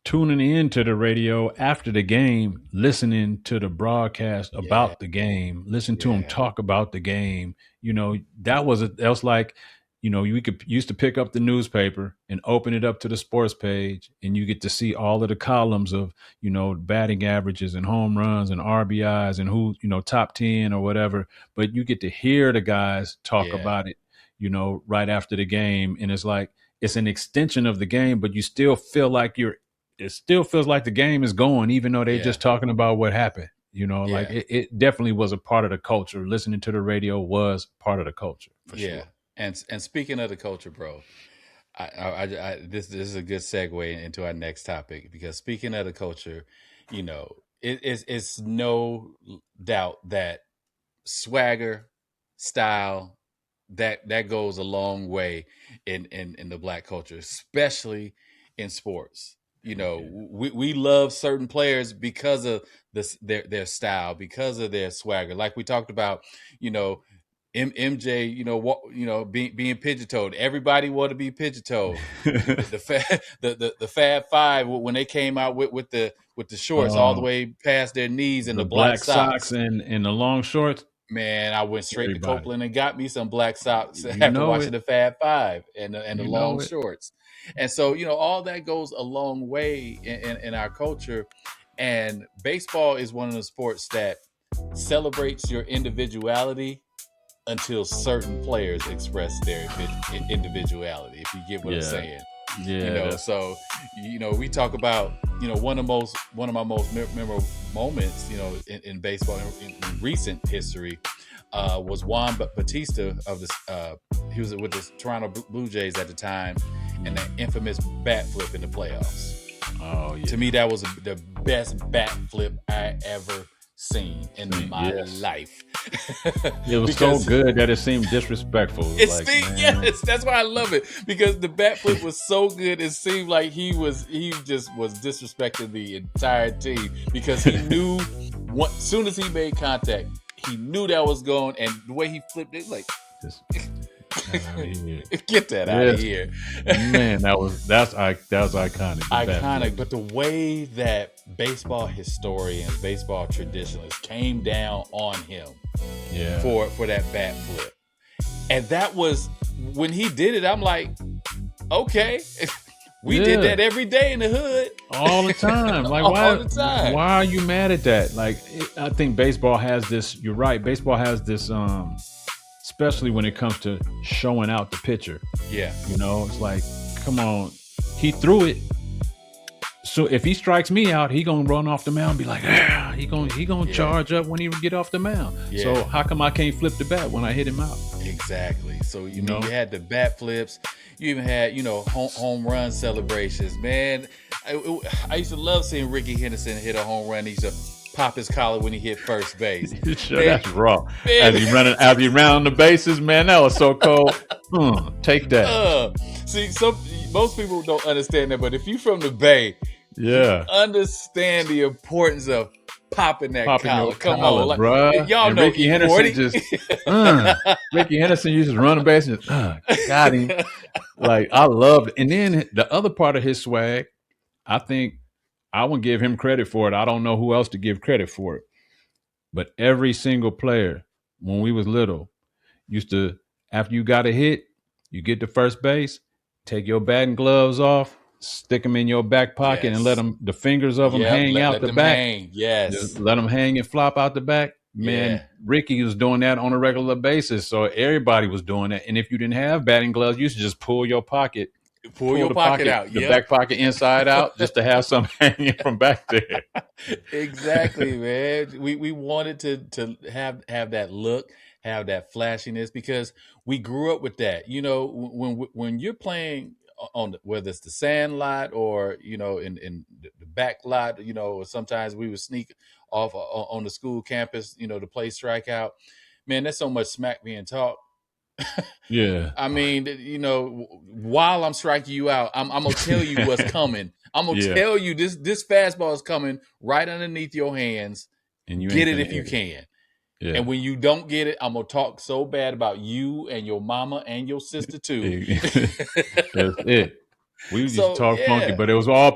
Tuning into the radio after the game, listening to the broadcast about the game, listen to them talk about the game. That was like, you used to pick up the newspaper and open it up to the sports page, and you get to see all of the columns of, batting averages and home runs and RBIs and who, top 10 or whatever. But you get to hear the guys talk about it, right after the game. And it's like, it's an extension of the game, but you still feel like it still feels like the game is going, even though they're just talking about what happened. Like it definitely was a part of the culture. Listening to the radio was part of the culture for sure. And speaking of the culture, bro, this is a good segue into our next topic, because speaking of the culture, it's no doubt that swagger, style, that goes a long way in the Black culture, especially in sports. We love certain players because of their style, because of their swagger. Like we talked about, MJ, being pigeon-toed. Everybody wanted to be pigeon-toed. the Fab Five, when they came out with the shorts all the way past their knees and the black socks and the long shorts. Man, I went straight to Copeland and got me some black socks after watching the Fab Five and the long shorts. And so, all that goes a long way in our culture. And baseball is one of the sports that celebrates your individuality until certain players express their individuality, if you get what I'm saying. So we talk about one of my most memorable moments in baseball in recent history was Juan Bautista of this. He was with the Toronto Blue Jays at the time, and that infamous bat flip in the playoffs. Oh yeah! To me, that was the best bat flip I ever seen in my life. It was so good that it seemed disrespectful. Yes, that's why I love it, because the bat flip was so good. It seemed like he just was disrespecting the entire team, because he knew as soon as he made contact, he knew that was going, and the way he flipped it, like, get that out of here, man. That's iconic. Iconic. But the way that baseball historians, baseball traditionalists came down on him, for that bat flip, and that was when he did it. I'm like, okay, we did that every day in the hood, all the time. Like, all the time. Why are you mad at that? Like, I think baseball has this. You're right. Baseball has this. Especially when it comes to showing out the pitcher. Yeah. It's like, come on. He threw it. So if he strikes me out, he gonna run off the mound and be like, he gonna charge up when he get off the mound. Yeah. So how come I can't flip the bat when I hit him out? Exactly. So you had the bat flips. You even had home run celebrations. Man, I used to love seeing Rickey Henderson hit a home run. He used to pop his collar when he hit first base. Sure, that's raw. As he round the bases, man, that was so cold. Take that. See, most people don't understand that, but if you from the Bay, you understand the importance of popping that collar. Come on, bro. Y'all know Rickey Henderson Rickey Henderson used to run the base and just got him. Like, I loved it. And then the other part of his swag, I think I wouldn't give him credit for it. I don't know who else to give credit for it. But every single player, when we was little, used to after you got a hit, you get to first base, take your batting gloves off, stick them in your back pocket, and let Yes. them the fingers of them Yep. hang out Let the them back. hang. Just Yes. let them hang and flop out the back. Yeah. Man, Rickey was doing that on a regular basis, so everybody was doing that. And if you didn't have batting gloves, you used to just Pull pull your the pocket pocket, out. the Yep. back pocket inside out, just to have something hanging from back there. Exactly, man. We wanted to have that look, have that flashiness because we grew up with that. You know, when you're playing on whether it's the sand lot or in the back lot, or sometimes we would sneak off on the school campus, to play strikeout. Man, there's so much smack being talked. Yeah, I mean, while I'm striking you out, I'm gonna tell you what's coming. I'm gonna yeah, tell you this fastball is coming right underneath your hands. and you Get ain't it finna if you hit it. can. Yeah, And when you don't get it, I'm gonna talk so bad about you and your mama and your sister too. that's it. We used to So talk funky, yeah, but it was all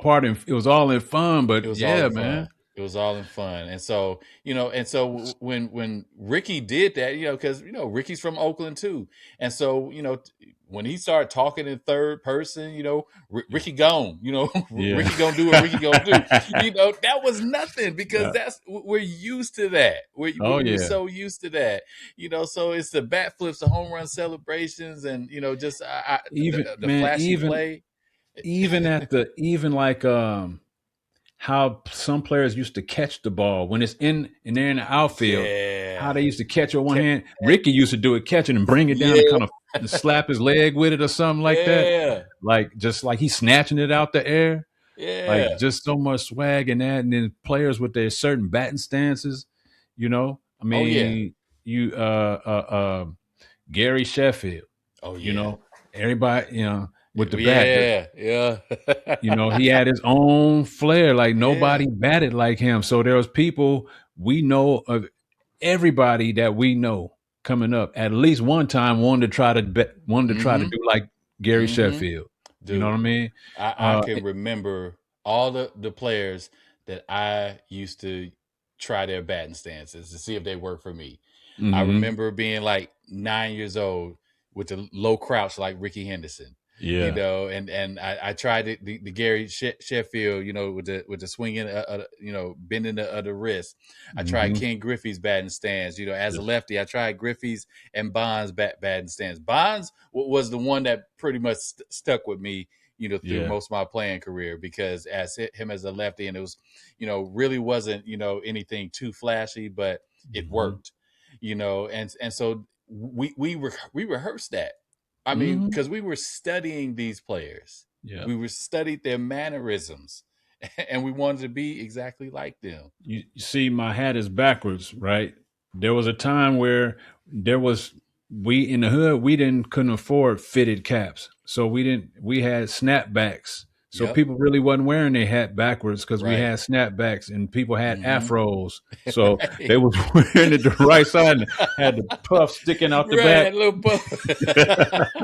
in fun. it But was all yeah, in fun. man. It was all in fun. And so, when Rickey did that, because Rickey's from Oakland too. And so, when he started talking in third person, Yeah, Rickey gone, yeah, Rickey gonna do what Rickey gonna do. That was nothing because yeah. we're used to that. Oh We're yeah. so used to that. So it's the bat flips, the home run celebrations, and just Even the man, flashy play. even like how some players used to catch the ball when it's in and they're in the outfield. How Yeah. they used to catch with one hand. Rickey used to do it catching and bring it down and Yeah. kind of slap his leg with it or something like that. Yeah. Like just like he's snatching it out the air. Like Yeah. just so much swag in that. And then players with their certain batting stances, I Oh yeah. mean, you Gary Sheffield, Oh you yeah. know, everybody, with the bat. Yeah. Yeah. He had his own flair. Like Yeah. nobody batted like him. So there was people we know of everybody that we know coming up at least one time wanted to try to Mm-hmm. do like Gary Mm-hmm. Sheffield. You know what Dude, I mean? I Uh, can remember all the players that I used to try their batting stances to see if they work for me. I mhm. remember being like 9 years old with the low crouch like Rickey Henderson, Yeah. and I tried the Gary Sheffield, with the swinging, bending the wrist. I tried Hmm. Ken Griffey's batting stance. As a Yes. lefty, I tried Griffey's and Bonds batting stance. Bonds was the one that pretty much stuck with me, through Yeah. most of my playing career because him as a lefty, and it was, really wasn't, anything too flashy, but it Hmm. worked, and so we rehearsed that. I mean, Hmm. because we were studying these players, Yeah. we were studied their mannerisms, and we wanted to be exactly like them. You see, my hat is backwards, right? There was a time where there was we in the hood we didn't couldn't afford fitted caps, so we had snapbacks. So Yep. people really wasn't wearing their hat backwards because we Right. had snapbacks and people had Mm-hmm. afros. So they Right. was wearing it the right side and had the puff sticking out the Right. back. Had a little puff.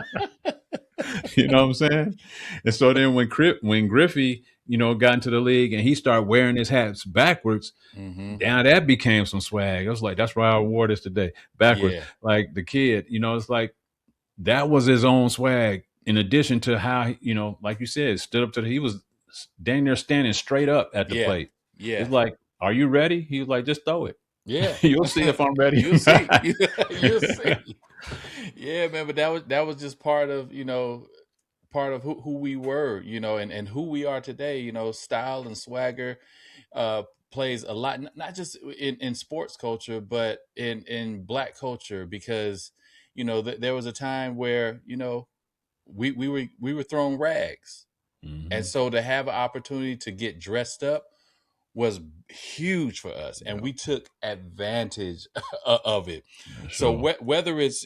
You know what I'm saying? And so then when Griffey, got into the league and he started wearing his hats backwards, Mm-hmm. now that became some swag. I was like, that's why I wore this today, backwards. Yeah. Like the kid, it's like that was his own swag. In addition to how, like you said, stood up he was dang near standing straight up at the Yeah. plate. Yeah. It's like, are you ready? He was like, just throw it. Yeah. You'll see if I'm ready. You'll see. You'll see. Yeah, man. But that was just part of who we were, and who we are today. Style and swagger uh, plays a lot, not just in sports culture, but in Black culture, because there was a time where we were throwing rags, and Hmm. so to have an opportunity to get dressed up was huge for us, and Yeah, we took advantage of it. for So sure. whether it's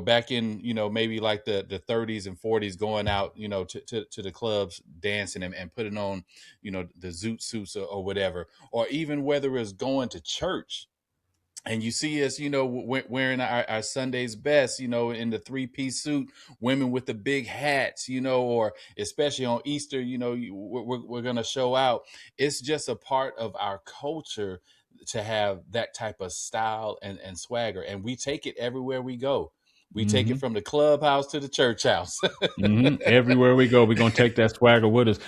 back in maybe like the 30s and 40s, going out to the clubs dancing and putting on the zoot suits or whatever, or even whether it's going to church and you see us, wearing our Sunday's best, in the three-piece suit, women with the big hats, or especially on Easter, we're going to show out. It's just a part of our culture to have that type of style and swagger. And we take it everywhere we go. We take it from the clubhouse to the church house. Everywhere we go, we're gonna take that swagger with us.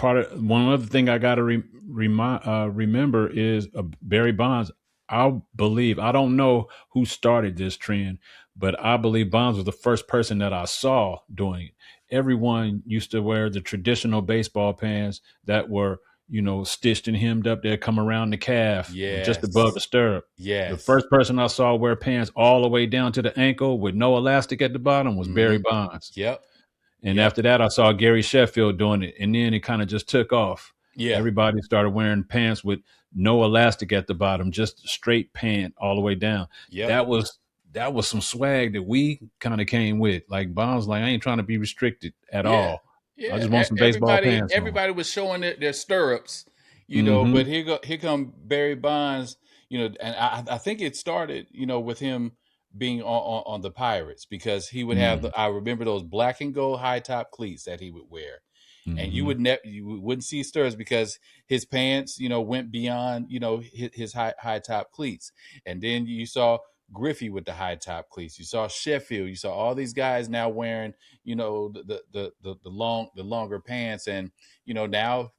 One other thing I gotta remember is Barry Bonds. I don't know who started this trend, but I believe Bonds was the first person that I saw doing it. Everyone used to wear the traditional baseball pants that were, stitched and hemmed up. They come around the calf, just above the Yes. stirrup. The Yes. first person I saw wear pants all the way down to the ankle with no elastic at the bottom was Barry Bonds. Yep. And after that, I saw Gary Sheffield doing it. And then it kind of just took off. Yeah. Everybody started wearing pants with no elastic at the bottom, just a straight pant all the way down. Yep. That was some swag that we kind of came with. Like Bonds, like, I ain't trying to be restricted at all. Yeah. I just want some baseball pants. Everybody was showing their stirrups, but here come Barry Bonds, and I think it started, with him being on the Pirates, because he would have I remember those black and gold high top cleats that he would wear. And you wouldn't see stirrups because his pants, went beyond, his high top cleats. And then you saw Griffey with the high top cleats. You saw Sheffield. You saw all these guys now wearing, the longer pants. And, now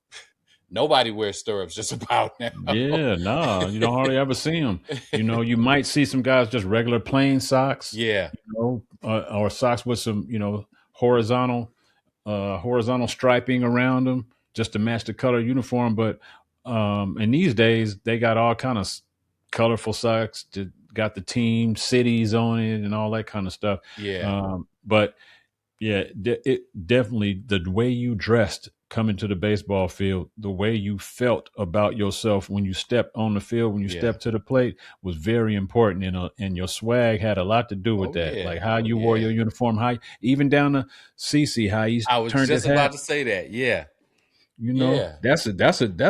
nobody wears stirrups just about now. Yeah, no, you don't hardly ever see them. You might see some guys just regular plain socks. Yeah. Or socks with some, horizontal striping around them just to match the color uniform. But and these days they got all kind of colorful socks that got the team cities on it and all that kind of stuff. Yeah. But yeah, it definitely, the way you dressed coming to the baseball field, the way you felt about yourself when you stepped on the field, when you stepped to the plate, was very important. And your swag had a lot to do with that. Yeah. Like how you wore your uniform, how even down to CC, how he I was turned just his about hat. to say that. Yeah. That's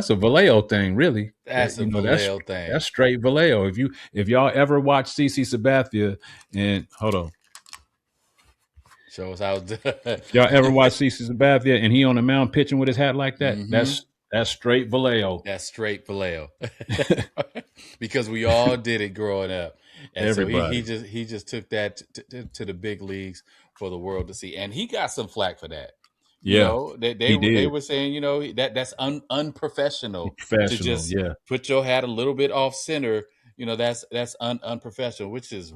a Vallejo thing, really. That's a Vallejo thing. That's straight Vallejo. If y'all ever watch CC Sabathia, and hold on. Show us how. If y'all ever watch CC Sabathia and he on the mound pitching with his hat like that, that's straight Vallejo. That's straight Vallejo. Because we all did it growing up. And everybody. So he just took that to the big leagues for the world to see. And he got some flack for that. They were saying, that's unprofessional to just put your hat a little bit off center. That's unprofessional, which is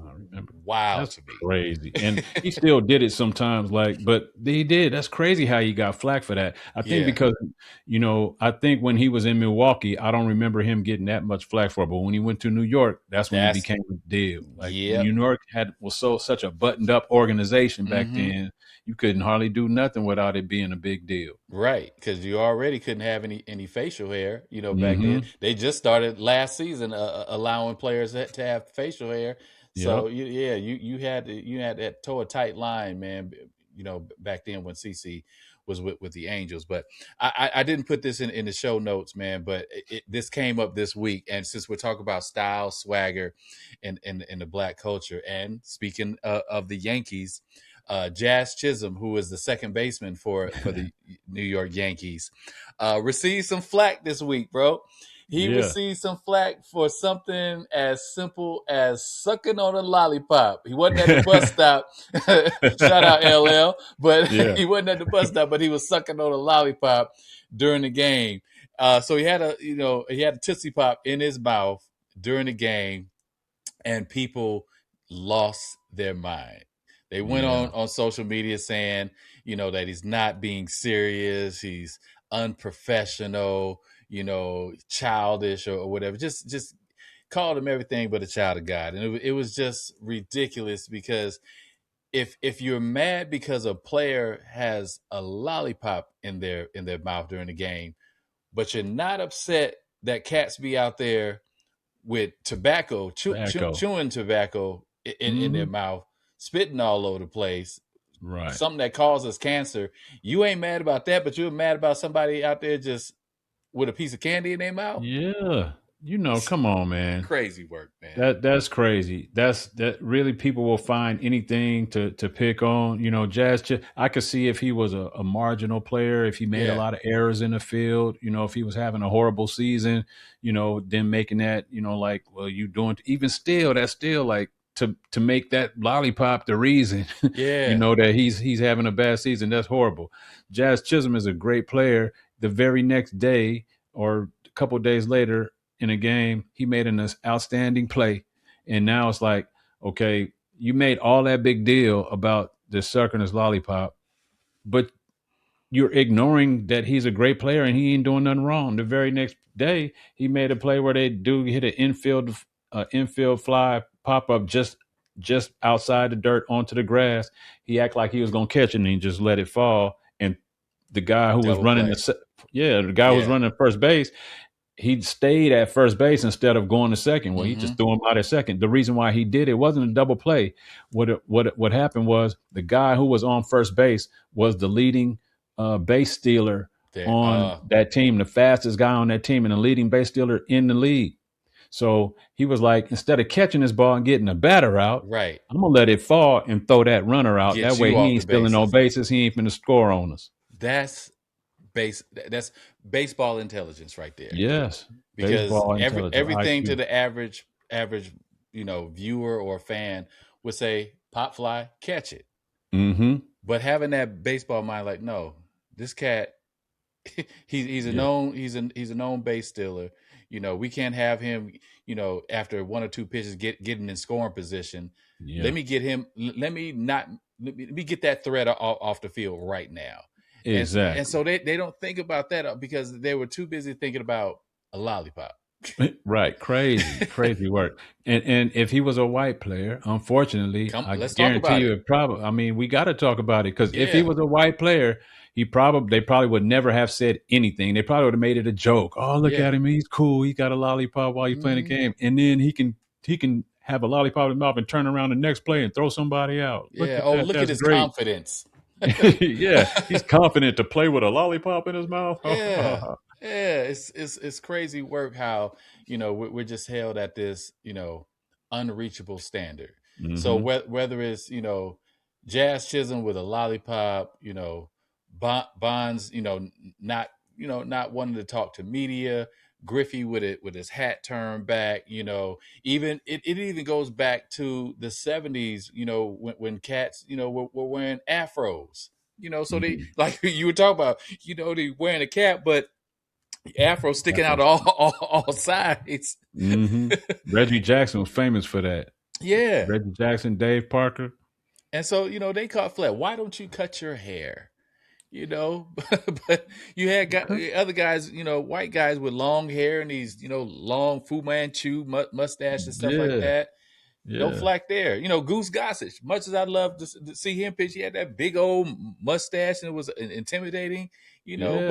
wild. That's to me. Crazy. And he still did it sometimes, but he did. That's crazy how he got flack for that. I think because, I think when he was in Milwaukee, I don't remember him getting that much flack for it. But when he went to New York, that's when he became a deal. New York was such a buttoned up organization back then. You couldn't hardly do nothing without it being a big deal. Right, because you already couldn't have any facial hair, back then. They just started last season allowing players to have facial hair. So you had to toe a tight line, man. Back then when CC was with the Angels. But I didn't put this in the show notes, man. But this came up this week, and since we're talking about style, swagger, in the black culture, and speaking of the Yankees. Jazz Chisolm, who is the second baseman for the New York Yankees, received some flack this week, bro. He received some flack for something as simple as sucking on a lollipop. He wasn't at the bus stop. Shout out LL, but he wasn't at the bus stop, but he was sucking on a lollipop during the game. So he had a Tootsie Pop in his mouth during the game, and people lost their mind. They went on social media saying, that he's not being serious, he's unprofessional, childish or whatever. Just called him everything but a child of God. And it was just ridiculous, because if you're mad because a player has a lollipop in their mouth during the game, but you're not upset that cats be out there with tobacco, chewing tobacco in their mouth, spitting all over the place, right? Something that causes cancer. You ain't mad about that, but you're mad about somebody out there just with a piece of candy in their mouth. Yeah, come on, man. Crazy work, man. That's crazy. That really, people will find anything to pick on. Jazz. I could see if he was a marginal player, if he made a lot of errors in the field. If he was having a horrible season. Then making that. Like, well, you doing even still. That's still like. to make that lollipop the reason, Yeah. that he's having a bad season. That's horrible. Jazz Chisholm is a great player. The very next day or a couple of days later in a game, he made an outstanding play, and now it's like, okay, you made all that big deal about this sucker and his lollipop, but you're ignoring that he's a great player and he ain't doing nothing wrong. The very next day, he made a play where they do hit an infield fly pop up just outside the dirt onto the grass. He acted like he was gonna catch it and he just let it fall. And the guy who was Double running play. the guy who was Yeah. running first base, he stayed at first base instead of going to second. Well, he Mm-hmm. just threw him out at second. The reason why he did it wasn't a double play. What happened was the guy who was on first base was the leading base stealer There. on that team, the fastest guy on that team, and the leading base stealer in the league. So he was like, instead of catching this ball and getting a batter out, Right. I'm gonna let it fall and throw that runner out. Get That way you he off ain't the stealing no bases. bases. He ain't finna score on us. That's that's baseball intelligence right there. Yes, Because baseball intelligence, everything to IQ. the average viewer or fan would say pop fly, catch it. Mm-hmm. But having that baseball mind, like, no, this cat, he's a Yeah. known base stealer. We can't have him, after one or two pitches getting in scoring position. Yeah. Let me get him. Let me get that threat off the field right now. Exactly. And so they don't think about that because they were too busy thinking about a lollipop. Right. Crazy work. And if he was a white player, unfortunately, I Let's talk guarantee about you it. it probably, I mean, we got to talk about it, because if he Yeah. was a white player, they probably would never have said anything. They probably would have made it a joke. Oh, look Yeah. at him. He's cool. He got a lollipop while he's playing the Mhm. game. And then he can have a lollipop in his mouth and turn around the next play and throw somebody out. Look Yeah. at Oh, that. look at That's his great. confidence. Yeah. He's confident to play with a lollipop in his mouth. Yeah. Yeah. It's crazy work how, we're just held at this, unreachable standard. So Mm-hmm. whether it's, Jazz Chisholm with a lollipop, Bonds, not, not wanting to talk to media, Griffey with his hat turned back, even it even goes back to the 70s, when cats, were wearing afros. So they, Mm-hmm. like you were talking about, they wearing a cap, but afro sticking out Afro. all sides. Mm-hmm. Reggie Jackson was famous for that. Yeah. Reggie Jackson, Dave Parker. And so, they caught flat. Why don't you cut your hair? But you had other guys, white guys with long hair and these, long Fu Manchu mustache and stuff like Yeah, that. No yeah, flack there. Goose Gossage, much as I'd love to see him pitch, he had that big old mustache and it was intimidating, yeah.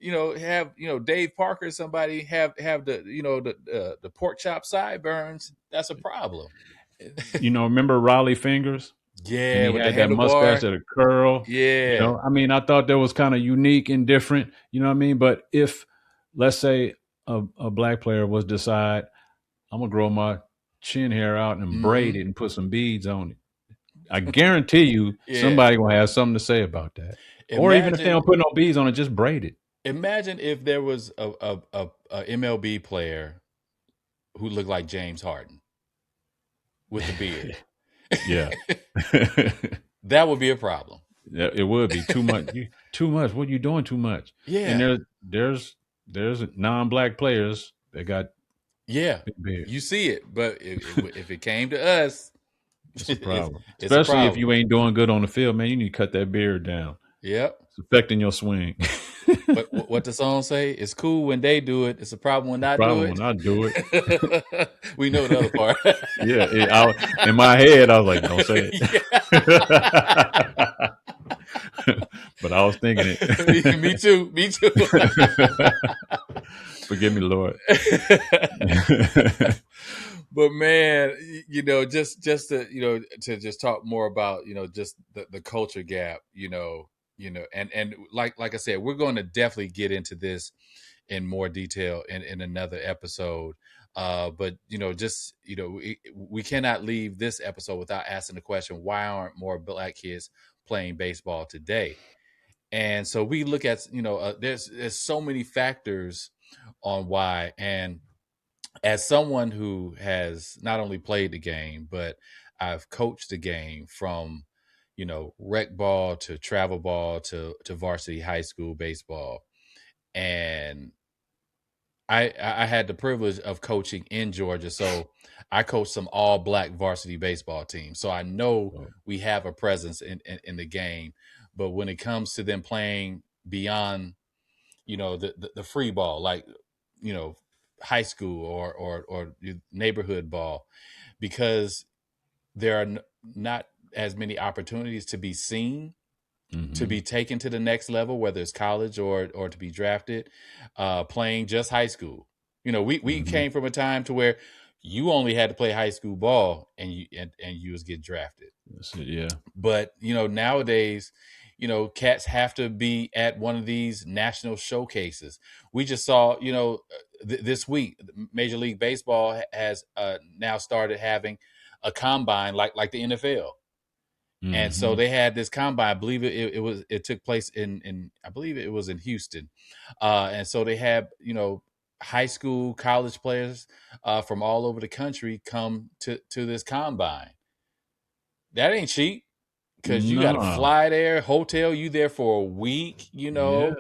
but have Dave Parker, somebody have the the pork chop sideburns. That's a problem. Remember Raleigh Fingers? And Yeah, he with the had that mustache handlebar. at a curl. Yeah. I mean, I thought that was kind of unique and different. You know what I mean? But if, let's say, a black player was decide, I'm gonna grow my chin hair out and braid Mm-hmm. it and put some beads on it, I guarantee you Yeah. somebody gonna have something to say about that. Or even if they Imagine don't put no beads on it, just braid it. imagine if there was a MLB player who looked like James Harden with the beard. Yeah. That would be a problem. Yeah, it would be too much. Too much. What are you doing too much? And Yeah. there's non-black players that got Yeah. big beards. You see it, but if it came to us, It's a problem. it's a Especially if problem. you ain't doing good on the field, man. You need to cut that beard down. Yep. It's affecting your swing. But what the song say? It's cool when they do it. It's a problem when I do Problem it. when I do it. We know the other part. Yeah. In my head, I was like, don't say it. But I was thinking it. Me too. Me too. Forgive me, Lord. But man, just to to just talk more about just the culture gap, and like I said, we're going to definitely get into this in more detail in another episode. But just we cannot leave this episode without asking the question: why aren't more black kids playing baseball today? And so we look at there's so many factors on why, and as someone who has not only played the game, but I've coached the game from, rec ball to travel ball to varsity high school baseball. And I had the privilege of coaching in Georgia. So I coached some all black varsity baseball teams. So I know Oh. we have a presence in the game. But when it comes to them playing beyond, the free ball, like, you know, high school or neighborhood ball, because there are not as many opportunities to be seen, to Mm-hmm. be taken to the next level, whether it's college or to be drafted, playing just high school. We Mm-hmm. came from a time to where you only had to play high school ball and you was getting drafted. That's it. Yeah. But nowadays, cats have to be at one of these national showcases. We just saw, this week, Major League Baseball has now started having a combine like the NFL. And so Mm-hmm. they had this combine. I believe it took place in I believe it was in Houston. And so they had, high school, college players from all over the country come to this combine. That ain't cheap, because you got to Nah. fly there, hotel, you there for a week, Yeah.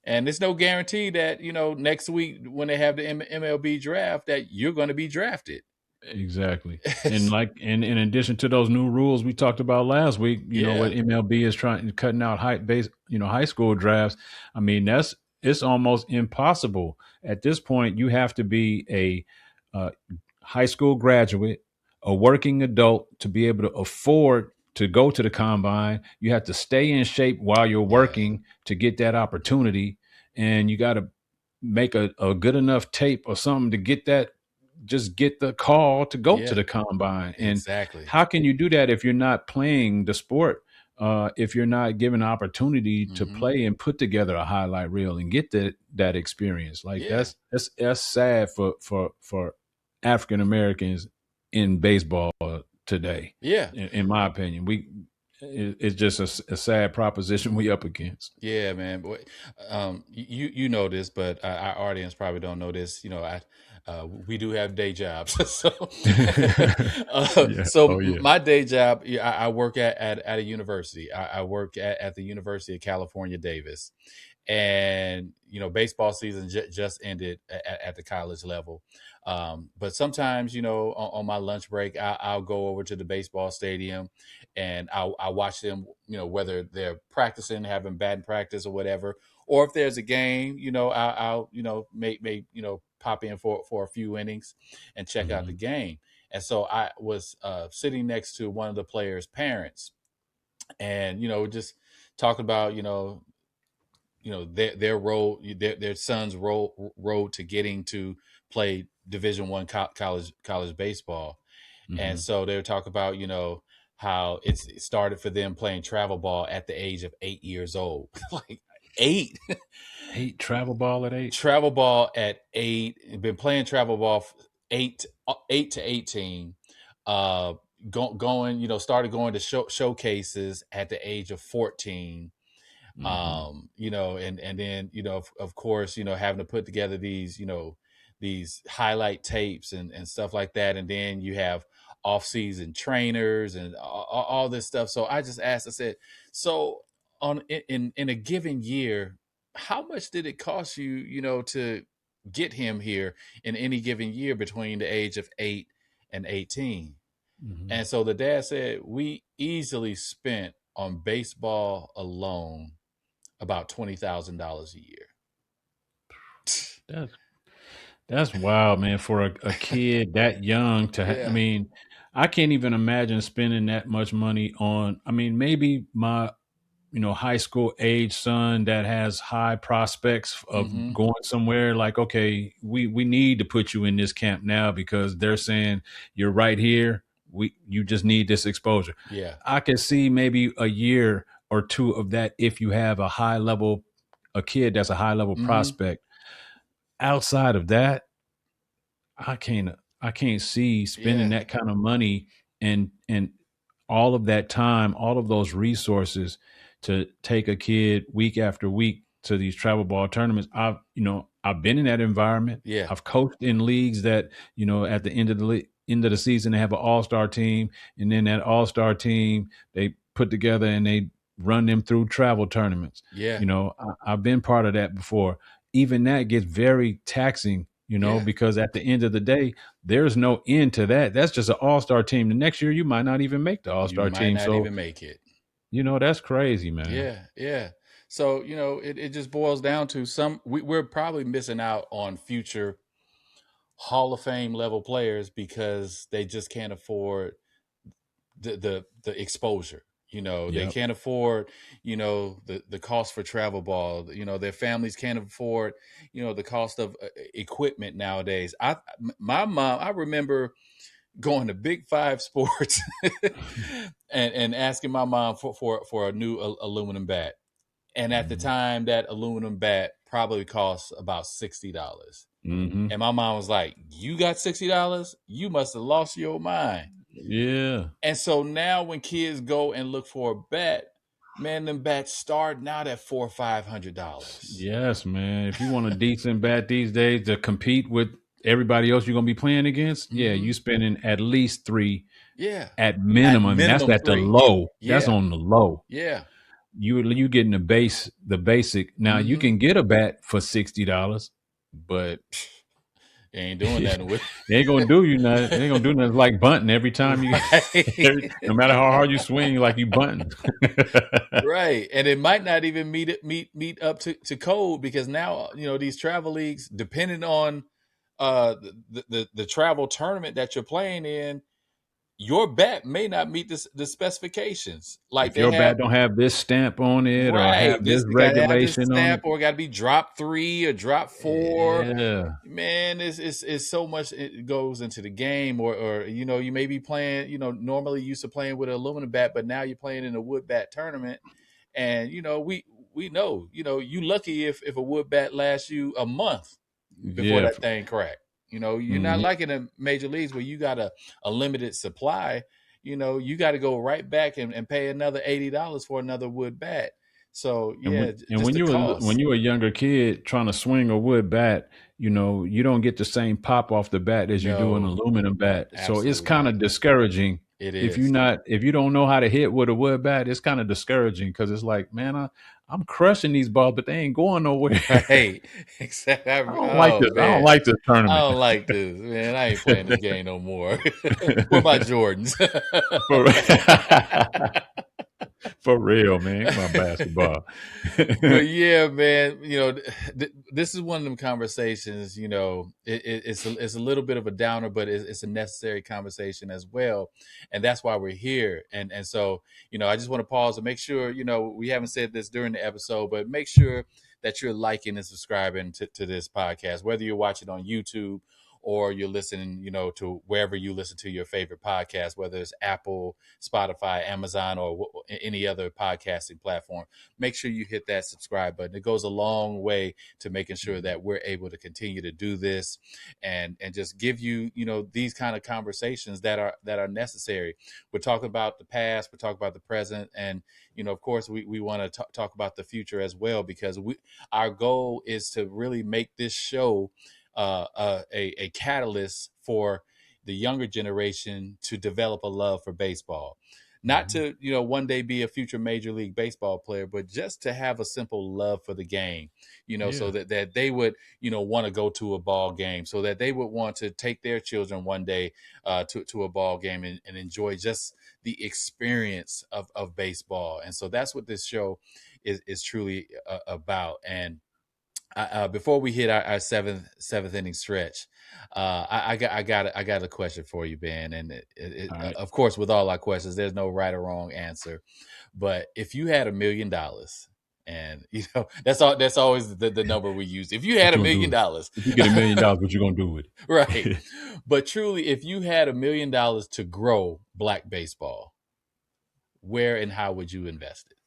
and there's no guarantee that, next week when they have the MLB draft that you're going to be drafted. Exactly. And and in addition to those new rules we talked about last week, what Yeah. MLB is trying cutting out high school drafts. I mean, it's almost impossible. At this point, you have to be a high school graduate, a working adult to be able to afford to go to the combine. You have to stay in shape while you're Yeah. working to get that opportunity. And you got to make a good enough tape or something to get that, just get the call to go to Yeah. the combine. And Exactly. how can you do that if you're not playing the sport? If you're not given an opportunity to Hmm. play and put together a highlight reel and get that experience, like Yeah. that's sad for African Americans in baseball today. Yeah. In my opinion, it's just a sad proposition we up against. Yeah, man. Boy, you know this, but our audience probably don't know this. We do have day jobs, so Yeah. Oh yeah. my day job, yeah, I work at a university. I work at the University of California, Davis, and baseball season just ended at the college level. But sometimes, on my lunch break, I'll go over to the baseball stadium and I'll watch them, whether they're practicing, having batting practice or whatever, or if there's a game, I'll may pop in for a few innings and check out the Mhm. game. And so I was sitting next to one of the players' parents, and just talking about their role, their son's road to getting to play Division I college baseball. And Mhm. so they were talking about how it started for them playing travel ball at the age of 8 years old. Like 8. 8, travel ball at 8. Travel ball at 8. Been playing travel ball 8 to 18. uh Going, started going to showcases at the age of 14. Mhm. And then of course, having to put together these, these highlight tapes and stuff like that. And then you have off-season trainers and all this stuff. So I just asked, I said, so in a given year, how much did it cost you, to get him here in any given year between the age of 8 and 18? Mhm. And so the dad said we easily spent on baseball alone about $20,000 a year. That's that's wild, man. For a kid that young to, I Yeah. mean, I can't even imagine spending that much money on. I mean, maybe my high school age son that has high prospects of Mm-hmm. going somewhere. Like, okay, we need to put you in this camp now because they're saying you're right here. You just need this exposure. Yeah. I can see maybe a year or two of that if you have a kid that's a high level Mm-hmm. prospect. Outside of that, I can't see spending Yeah. that kind of money and all of that time, all of those resources to take a kid week after week to these travel ball tournaments. I've been in that environment. Yeah. I've coached in leagues that, at the end of end of the season, they have an all-star team, and then that all-star team they put together and they run them through travel tournaments. Yeah. I've been part of that before. Even that gets very taxing, Yeah. because at the end of the day, there's no end to that. That's just an all-star team. The next year, you might not even make the You all-star might team. not So, even make it. that's crazy, man. Yeah. Yeah. So, it just boils down to we're probably missing out on future Hall of Fame level players because they just can't afford the exposure. They Yep. can't afford, the cost for travel ball. Their families can't afford, the cost of equipment nowadays. My mom, I remember going to Big Five Sports and asking my mom for a new aluminum bat. And at the time, that aluminum bat probably cost about $60. Mm-hmm. And my mom was like, "You got $60? You must have lost your mind." Yeah. And so now when kids go and look for a bat, man, them bats starting out at $400-$500. Yes, man. If you want a decent bat these days to compete with everybody else you're gonna be playing against, yeah, Mm-hmm. you spending at least three Yeah. at At minimum. That's minimum at the three. low. That's Yeah. on the low. Yeah. You getting the basic. Now you Mm-hmm. can get a bat for $60, but They ain't doing they nothing with ain't gonna do you nothing. They ain't gonna do nothing like bunting every time you. right. No matter how hard you swing, like you bunting. Right. And it might not even meet up to code because now, these travel leagues, depending on the travel tournament that you're playing in, your bat may not meet the specifications. Like If they your bat have, don't have this stamp on it or right, have this this got to have this regulation on stamp it, or got to be drop 3 or drop 4. yeah, Man, it's so much it goes into the game, or you may be playing, normally used to playing with an aluminum bat, but now you're playing in a wood bat tournament, and we know, you lucky if a wood bat lasts you a month before yeah. that thing crack. You're not Mhm. like in the major leagues where you got a limited supply. You got to go right back and pay another $80 for another wood bat. So And yeah, just when the when cost. you a younger kid trying to swing a wood bat, you don't get the same pop off the bat as you do an No, aluminum bat. So it's absolutely kind not. of discouraging It if is. if you don't know how to hit with a wood bat. It's kind of discouraging because it's like, man, I'm crushing these balls, but they ain't going nowhere. Right. Exactly. I don't like Oh this. I don't man. like this I tournament. don't like this, man. I ain't playing this game no more. Where my Jordans? For, for real, man. My basketball. But yeah, man, this is one of them conversations. It's a little bit of a downer, but it's a necessary conversation as well, and that's why we're here. And so, I just want to pause and make sure, we haven't said this during the episode, but make sure that you're liking and subscribing to this podcast, whether you're watching on YouTube or you're listening, to wherever you listen to your favorite podcast, whether it's Apple, Spotify, Amazon, or any other podcasting platform. Make sure you hit that subscribe button. It goes a long way to making sure that we're able to continue to do this and just give you, these kind of conversations that are necessary. We're talking about the past, we're talking about the present, and of course we want to talk about the future as well, because our goal is to really make this show a catalyst for the younger generation to develop a love for baseball. Not to, one day be a future Major League Baseball player, but just to have a simple love for the game, so Yeah. that they would, want to go to a ball game, so that they would want to take their children one day to a ball game and enjoy just the experience of baseball. And so that's what this show is truly about. And before we hit our seventh inning stretch, I got a question for you, Ben. And All right. of course, with all our questions, there's no right or wrong answer. But if you had $1 million, and that's always the number we use. If you had What a you gonna do million with it? dollars, If you get $1 million, what you gonna do with right? it? But truly, if you had $1 million to grow black baseball, where and how would you invest it?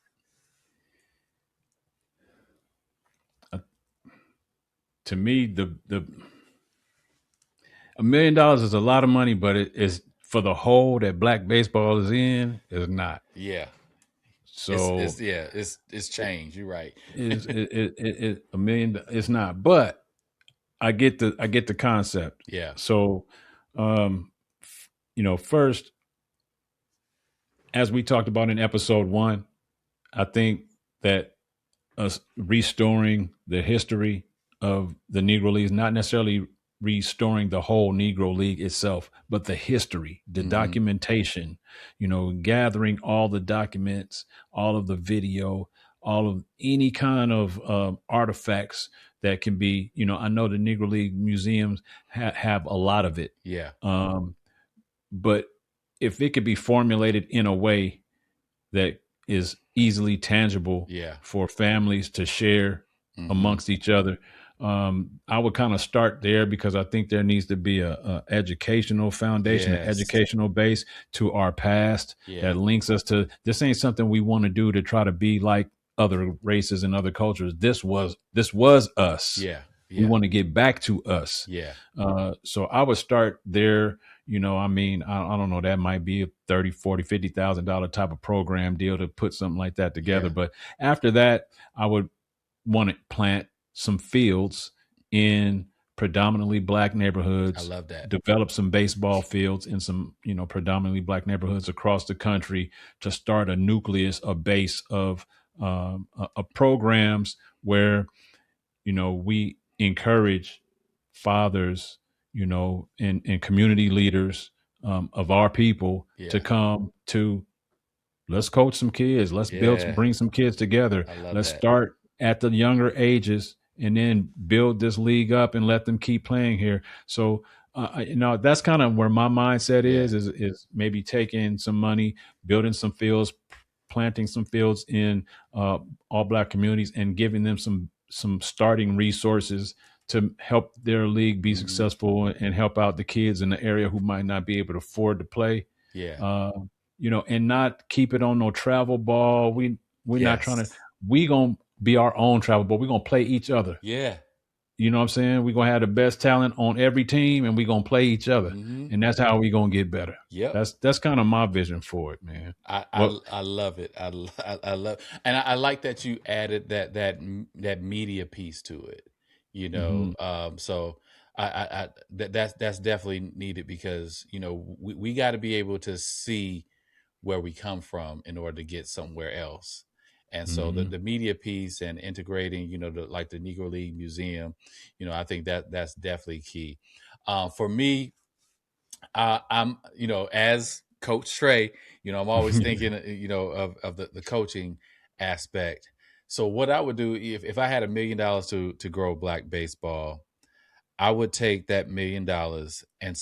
To me, the $1 million is a lot of money, but it is for the hole that black baseball is in is not. Yeah, So it's change. You're right. is $1 million? It's not, but I get the concept. Yeah. So, first, as we talked about in episode 1, I think that us restoring the history of the Negro Leagues, not necessarily restoring the whole Negro League itself, but the history, the Mm-hmm. documentation, gathering all the documents, all of the video, all of any kind of artifacts that can be, I know the Negro League museums have a lot of it. Yeah. Um, but if it could be formulated in a way that is easily tangible Yeah. for families to share Mm-hmm. amongst each other. I would kind of start there because I think there needs to be a educational foundation, an Yes. educational base to our past Yeah. that links us to this. Ain't something we want to do to try to be like other races and other cultures. This was us. Yeah. We Yeah. want to get back to us. Yeah. So I would start there. I don't know, that might be a 30, 40, $50,000 type of program deal to put something like that together. Yeah. But after that, I would want to plant some fields in predominantly black I neighborhoods, love that. develop some baseball fields in some, predominantly black neighborhoods across the country to start a nucleus, a base of programs where, we encourage fathers, and community leaders of our people Yeah. to come to, let's coach some kids, let's Yeah. bring some kids together, I love let's that. start at the younger ages and then build this league up and let them keep playing here. So that's kind of where my mindset Yeah. is maybe taking some money, building some fields, planting some fields in all black communities, and giving them some starting resources to help their league be Mm-hmm. successful and help out the kids in the area who might not be able to afford to play. Yeah. And not keep it on no travel ball. We're not trying to. Yes. We gonna be our own travel ball. We're gonna play each other. Yeah. You know what I'm saying? We're gonna have the best talent on every team, and we're gonna play each other, Mm-hmm. and that's how we gonna get better. Yep. That's kind of my vision for it, man. I love it. I love, and I like that you added that media piece to it. So that's definitely needed because we got to be able to see where we come from in order to get somewhere else. And so Mm-hmm. the media piece and integrating, like the Negro League Museum, I think that's definitely key. For me, I'm, as Coach Tre, I'm always thinking, of the coaching aspect. So what I would do if I had $1 million to grow black baseball, I would take that $1 million and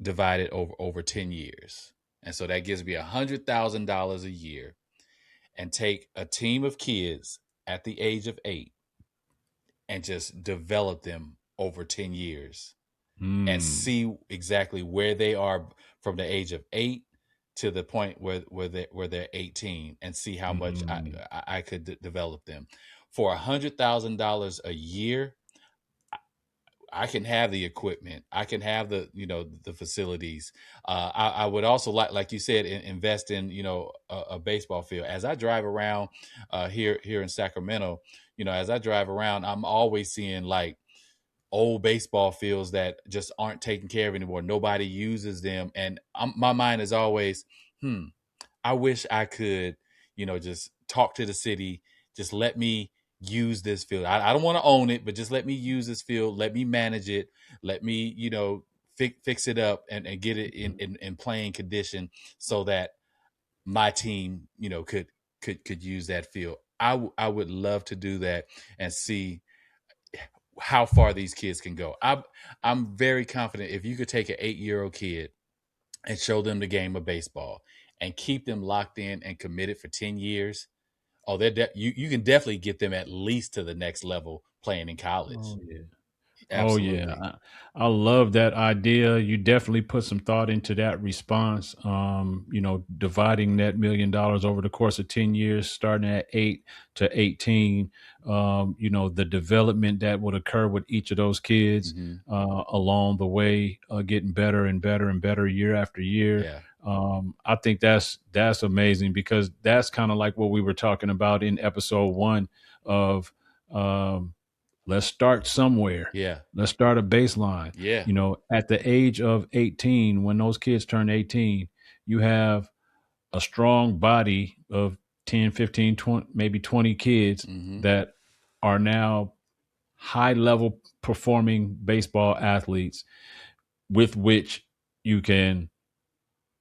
divide it over 10 years. And so that gives me $100,000 a year, and take a team of kids at the age of 8 and just develop them over 10 years and see exactly where they are from the age of 8 to the point where they're 18, and see how much I could develop them. For $100,000 a year, I can have the equipment. I can have the facilities. I would also like you said, invest in a baseball field. As I drive around here in Sacramento, as I drive around, I'm always seeing like old baseball fields that just aren't taken care of anymore. Nobody uses them, and my mind is always, I wish I could, just talk to the city, just let me use this field. I don't want to own it, but just let me use this field. Let me manage it. Let me, fix it up and get it in playing condition so that my team, could use that field. I would love to do that and see how far these kids can go. I'm very confident if you could take an 8-year-old kid and show them the game of baseball and keep them locked in and committed for 10 years. Oh, you can definitely get them at least to the next level playing in college. Oh yeah. Oh yeah, Absolutely. I love that idea. You definitely put some thought into that response. Dividing that $1 million over the course of 10 years, starting at 8 to 18. The development that would occur with each of those kids Mm-hmm. along the way, getting better and better and better year after year. Yeah. I think that's amazing because that's kind of like what we were talking about in episode 1 of let's start somewhere. Yeah. Let's start a baseline. Yeah. You know, at the age of 18, when those kids turn 18, you have a strong body of 10, 15, 20, maybe 20 kids Mm-hmm. that are now high level performing baseball athletes with which you can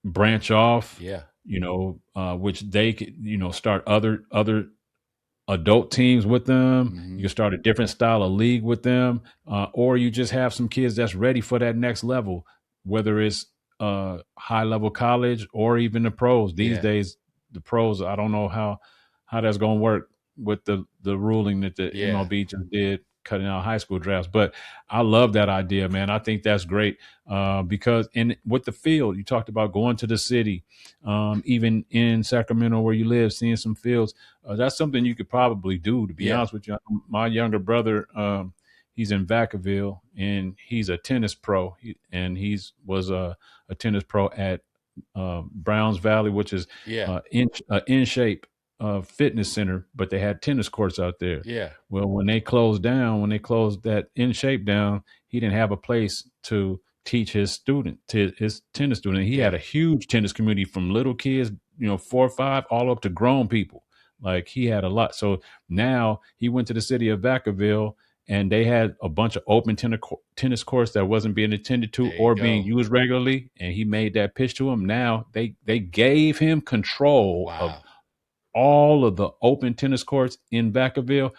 branch off, Yeah. you know, which they could, you know, start other adult teams with them. Mm-hmm. You can start a different style of league with them, or you just have some kids that's ready for that next level, whether it's high level college or even the pros. These Yeah. days, the pros, I don't know how that's going to work with the ruling that the Yeah. MLB just did, cutting out high school drafts. But I love that idea, man. I think that's great because with the field, you talked about going to the city, even in Sacramento where you live, seeing some fields. That's something you could probably do, to be Yeah. honest with you. My younger brother, he's in Vacaville, and he's a tennis pro. Was a tennis pro at Browns Valley, which is Yeah. in shape fitness center, but they had tennis courts out there. Yeah. Well, when they closed that in shape down, he didn't have a place to teach his tennis student. He had Yeah. a huge tennis community from little kids, 4 or 5, all up to grown people. Like, he had a lot. So now he went to the city of Vacaville, and they had a bunch of open tennis courts that wasn't being attended to There you or being go. used regularly. And he made that pitch to him. Now they gave him control of Wow. all of the open tennis courts in Vacaville.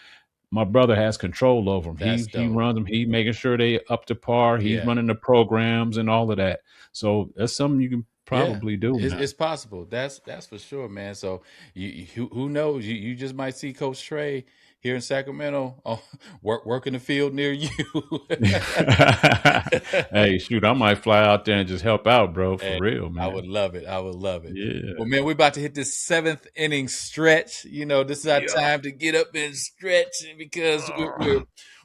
My brother has control over them. That's He dope. runs them. He making sure they up to par. He's Yeah. running the programs and all of that. So that's something you can Yeah. probably do, man. It's possible. That's for sure, man. So who knows? You just might see Coach Tre here in Sacramento, working the field near you. Hey, shoot, I might fly out there and just help out, bro. For Hey, real, I would man. love it. I would love it. Yeah. Well, man, we're about to hit this 7th inning stretch. This is our Yeah. time to get up and stretch because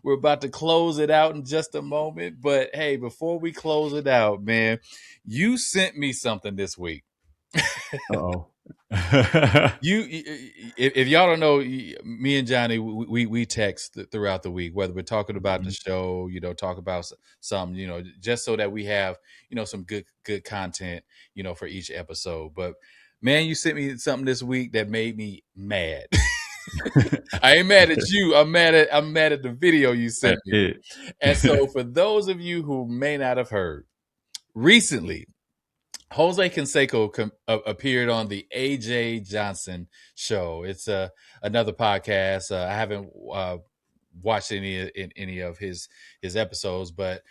we're about to close it out in just a moment. But hey, before we close it out, man, you sent me something this week. Uh-oh. If y'all don't know, me and Johnny, we text throughout the week, whether we're talking about the show, talk about something, just so that we have, some good content, for each episode. But man, you sent me something this week that made me mad. I ain't mad at you. I'm mad at the video you sent me. And so for those of you who may not have heard, recently, Jose Canseco appeared on the A.J. Johnson show. It's another podcast. I haven't watched any of his episodes, but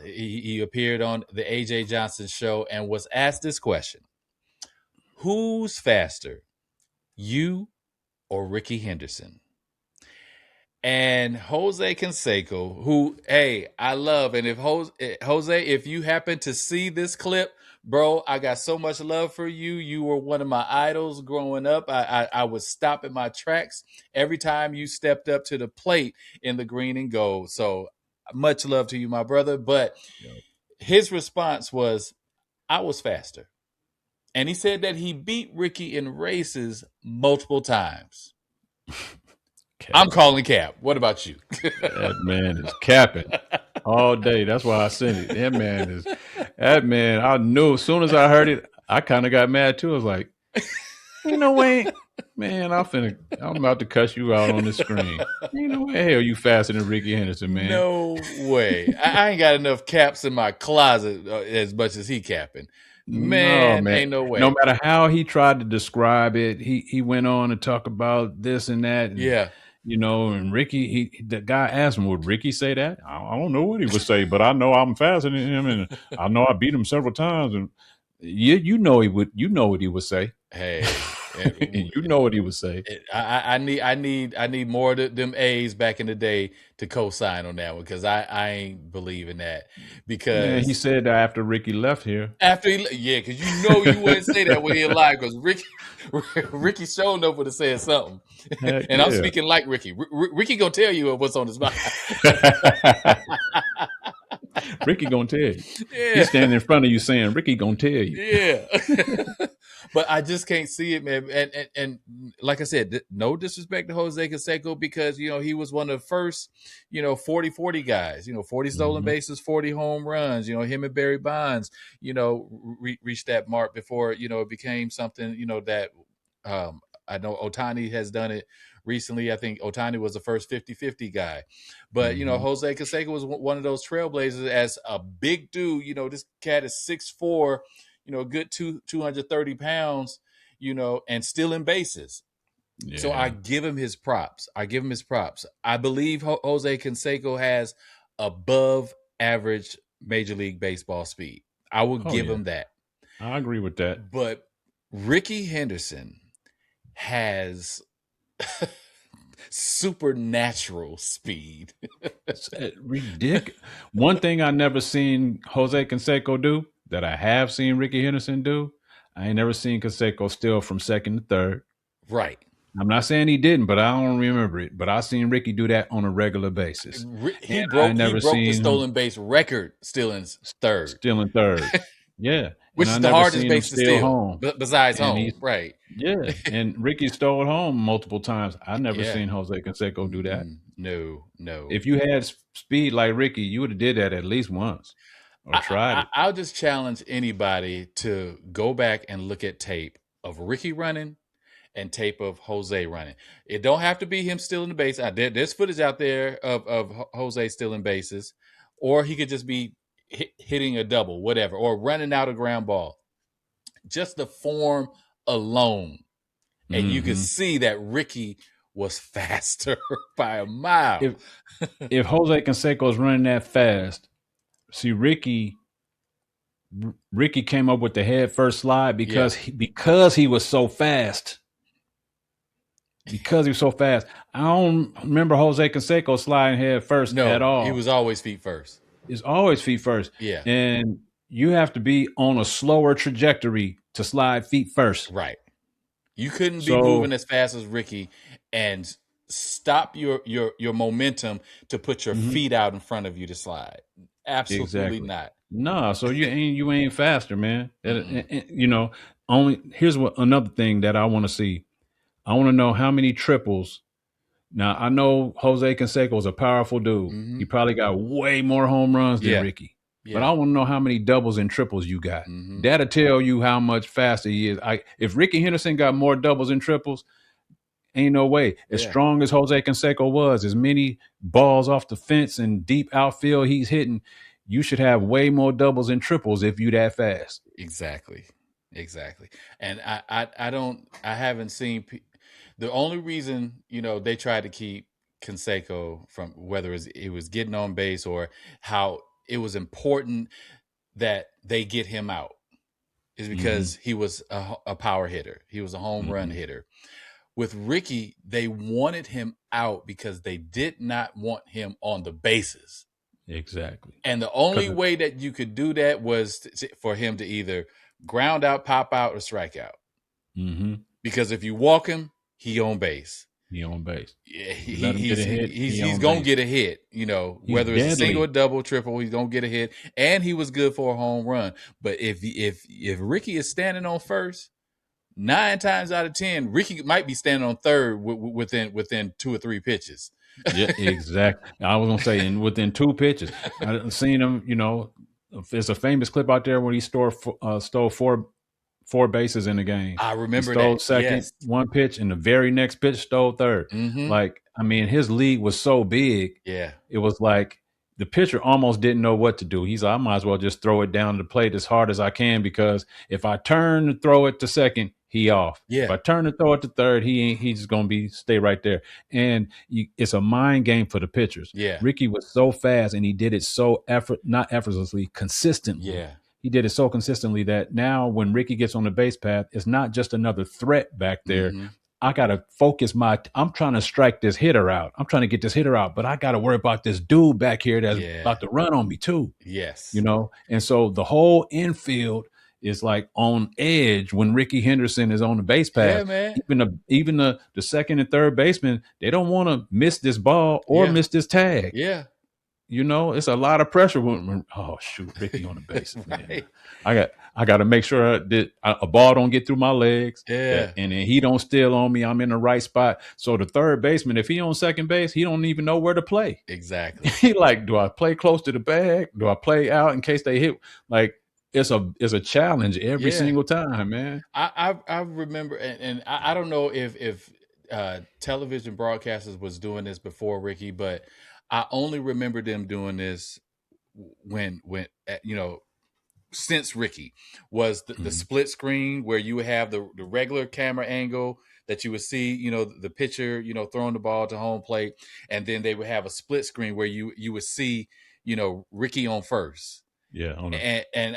he appeared on the A.J. Johnson show and was asked this question: who's faster, you or Rickey Henderson? And Jose Canseco, who, hey, I love, and if Jose, if you happen to see this clip, bro, I got so much love for you. You were one of my idols growing up. I would stop in my tracks every time you stepped up to the plate in the green and gold. So much love to you, my brother. But his response was, I was faster. And he said that he beat Rickey in races multiple times. Cap. I'm calling cap. What about you? That man is capping all day. That's why I sent it. That man, I knew as soon as I heard it, I kind of got mad too. I was like, ain't no way, man, I'm about to cuss you out on the screen. Ain't no way hell you faster than Rickey Henderson, man. No way. I ain't got enough caps in my closet as much as he capping. Man, ain't no way. No matter how he tried to describe it, he went on to talk about this and that. And, yeah. And Rickey, the guy asked him, would Rickey say that? I don't know what he would say, but I know I'm faster than him, and I know I beat him several times. And you know what he would say. Hey, you know what he would say. I need more of them A's back in the day to co-sign on that one, because I ain't believing that. Because he said that after Rickey left here. Because you wouldn't say that when he alive, because Rickey showed up would have said something. And I'm speaking like Rickey. Rickey gonna tell you what's on his mind. Rickey gonna tell you. Yeah. He's standing in front of you saying, Rickey gonna tell you. Yeah. But I just can't see it, man. And like I said, no disrespect to Jose Canseco, because he was one of the first 40-40 guys. 40 stolen bases, 40 home runs. Him and Barry Bonds reached that mark before it became something that I know Ohtani has done it recently. I think Ohtani was the first 50-50 guy. But, Jose Canseco was one of those trailblazers as a big dude. This cat is 6'4", a good 230 pounds, and stealing bases. Yeah. So I give him his props. I believe Jose Canseco has above average Major League Baseball speed. I will give him that. I agree with that. But Rickey Henderson has supernatural speed. Ridiculous. One thing I never seen Jose Canseco do that I have seen Rickey Henderson do, I ain't never seen Canseco steal from second to third. Right. I'm not saying he didn't, but I don't remember it. But I seen Rickey do that on a regular basis. He broke the stolen base record stealing third. Yeah. Which is the hardest base to steal home. Besides home, right. Yeah, and Rickey stole home multiple times. I never seen Jose Canseco do that. No. If you had speed like Rickey, you would have did that at least once or tried it. I'll just challenge anybody to go back and look at tape of Rickey running and tape of Jose running. It don't have to be him stealing the base. There's footage out there of Jose stealing bases, or he could just be hitting a double, whatever, or running out a ground ball. Just the form alone. And you could see that Rickey was faster by a mile. If Jose Canseco is running that fast, see Rickey came up with the head first slide because he was so fast. Because he was so fast. I don't remember Jose Canseco sliding head first at all. He was always feet first. It's always feet first. Yeah. And you have to be on a slower trajectory to slide feet first. Right. You couldn't be moving as fast as Rickey and stop your momentum to put your feet out in front of you to slide. Absolutely not. No, so you ain't faster, man. Here's another thing that I want to see. I want to know how many triples. Now, I know Jose Canseco is a powerful dude. He probably got way more home runs than Rickey. Yeah. But I want to know how many doubles and triples you got. That'll tell you how much faster he is. If Rickey Henderson got more doubles and triples, ain't no way. As strong as Jose Canseco was, as many balls off the fence and deep outfield he's hitting, you should have way more doubles and triples if you that fast. Exactly. And I haven't seen. The only reason, they tried to keep Canseco from whether it was getting on base or how it was important that they get him out is because he was a power hitter. He was a home run hitter. With Rickey, they wanted him out because they did not want him on the bases. Exactly. And the only way that you could do that was for him to either ground out, pop out, or strike out. Because if you walk him, he on base. Yeah, he's gonna get a hit. Whether it's a single or double, triple, he's gonna get a hit, and he was good for a home run. But if Rickey is standing on first, 9 times out of 10, Rickey might be standing on third within 2 or 3 pitches. Yeah, exactly. I was gonna say, and within 2 pitches, I've seen him. There's a famous clip out there where he stole 4 bases in the game. I remember he stole that. Second, 1 pitch, and the very next pitch stole third. His lead was so big. Yeah, it was like the pitcher almost didn't know what to do. He's like, I might as well just throw it down the plate as hard as I can, because if I turn to throw it to second, he off. Yeah. If I turn to throw it to third, he's just gonna stay right there. And it's a mind game for the pitchers. Yeah. Rickey was so fast, and he did it so not effortlessly, consistently. Yeah. He did it so consistently that now when Rickey gets on the base path, it's not just another threat back there. I got to focus I'm trying to strike this hitter out. I'm trying to get this hitter out, but I got to worry about this dude back here that's about to run on me too. Yes. And so the whole infield is like on edge when Rickey Henderson is on the base path. Yeah, man. Even the second and third baseman, they don't want to miss this ball or miss this tag. Yeah. It's a lot of pressure when oh shoot, Rickey on the base. Right. Man. I got to make sure that a ball don't get through my legs. Yeah, And then he don't steal on me. I'm in the right spot. So the third baseman, if he on second base, he don't even know where to play. exactly. He like, do I play close to the bag? Do I play out in case they hit? Like it's a challenge every Yeah, single time, man. I remember, and I don't know if television broadcasters was doing this before Rickey, but I only remember them doing this when since Rickey was the Mm-hmm. split screen where you would have the regular camera angle that you would see, the pitcher, throwing the ball to home plate, and then they would have a split screen where you would see, Rickey on first. Yeah, on a, And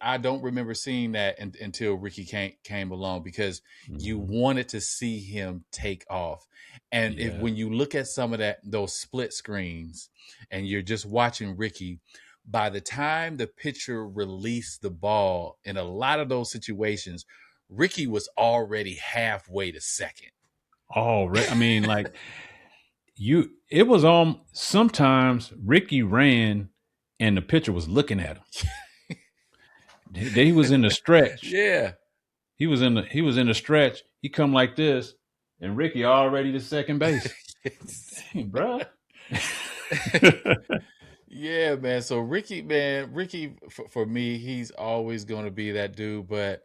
I don't remember seeing that until Rickey came along, because you mm-hmm. wanted to see him take off. And Yeah. when you look at some of those split screens and you're just watching Rickey, by the time the pitcher released the ball in a lot of those situations, Rickey was already halfway to second. I mean, like it was on sometimes Rickey ran and the pitcher was looking at him. He was in the stretch. Yeah. He was in the stretch. He come like this, and Rickey already to second base. Dang, bro. Yeah, man. So Rickey, for me, he's always going to be that dude. But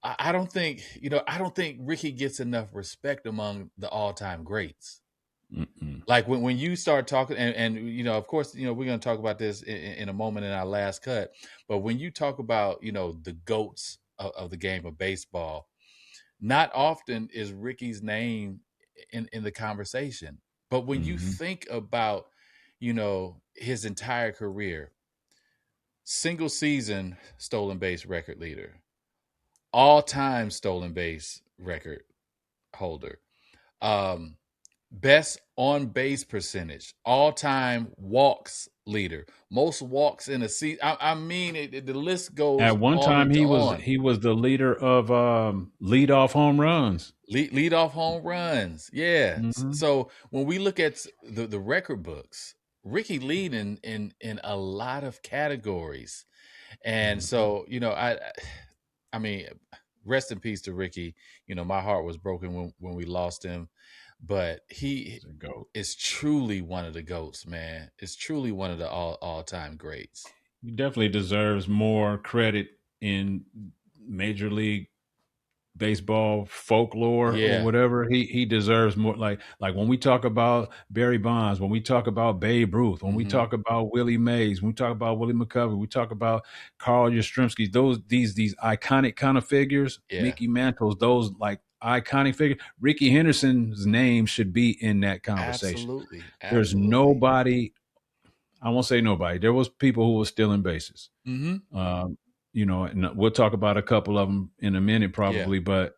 I don't think, I don't think Rickey gets enough respect among the all-time greats. Mm-mm. Like when you start talking, and of course, we're going to talk about this in a moment in our last cut. But when you talk about, the GOATs of the game of baseball, not often is Rickey's name in the conversation. But when you Mm-hmm. think about, his entire career, single season stolen base record leader, all time stolen base record holder, um, best on base percentage, all time walks leader, most walks in a season. I mean, the list goes At one on time, and on. he was the leader of leadoff home runs. Lead off home runs. Yeah. Mm-hmm. So when we look at the record books, Rickey lead in a lot of categories. And Mm-hmm. so, I mean, rest in peace to Rickey. My heart was broken when we lost him, but he He's a goat. is truly one of the GOATs, man. It's truly one of the all-time greats. He definitely deserves more credit in Major League Baseball folklore or Yeah. whatever. He deserves more. Like when we talk about Barry Bonds, when we talk about Babe Ruth, when we Mm-hmm. talk about Willie Mays, when we talk about Willie McCovey, we talk about Carl Yastrzemski. These iconic kind of figures, Yeah. Mickey Mantles, those like iconic figures. Rickey Henderson's name should be in that conversation. Absolutely. There's Absolutely. nobody. I won't say nobody. There was people who were stealing bases. Mm-hmm. And we'll talk about a couple of them in a minute, Yeah. probably. But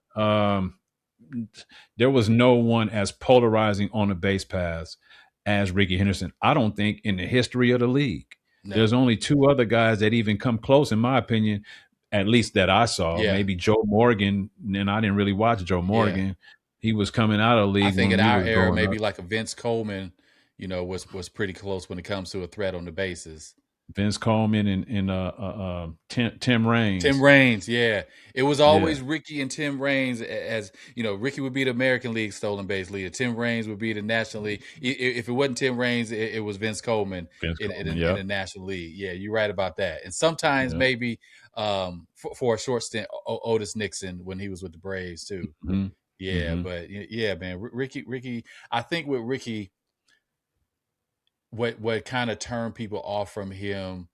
there was no one as polarizing on the base paths as Rickey Henderson. I don't think in the history of the league. No. There's only two other guys that even come close, in my opinion, at least that I saw. Yeah. Maybe Joe Morgan, and I didn't really watch Joe Morgan. Yeah. He was coming out of the I league think when in we our was era, growing maybe up. like a Vince Coleman, was pretty close when it comes to a threat on the bases. Vince Coleman and Tim Raines. Tim Raines, yeah. It was always Yeah. Rickey and Tim Raines, as Rickey would be the American League stolen base leader. Tim Raines would be the National League. If it wasn't Tim Raines, it was Vince Coleman Vince in Coleman, the National League. Yeah, you're right about that. And sometimes yeah. maybe for a short stint, Otis Nixon when he was with the Braves too. Mm-hmm. Yeah, Mm-hmm. but yeah, man, Rickey. I think with Rickey, what kind of turned people off from him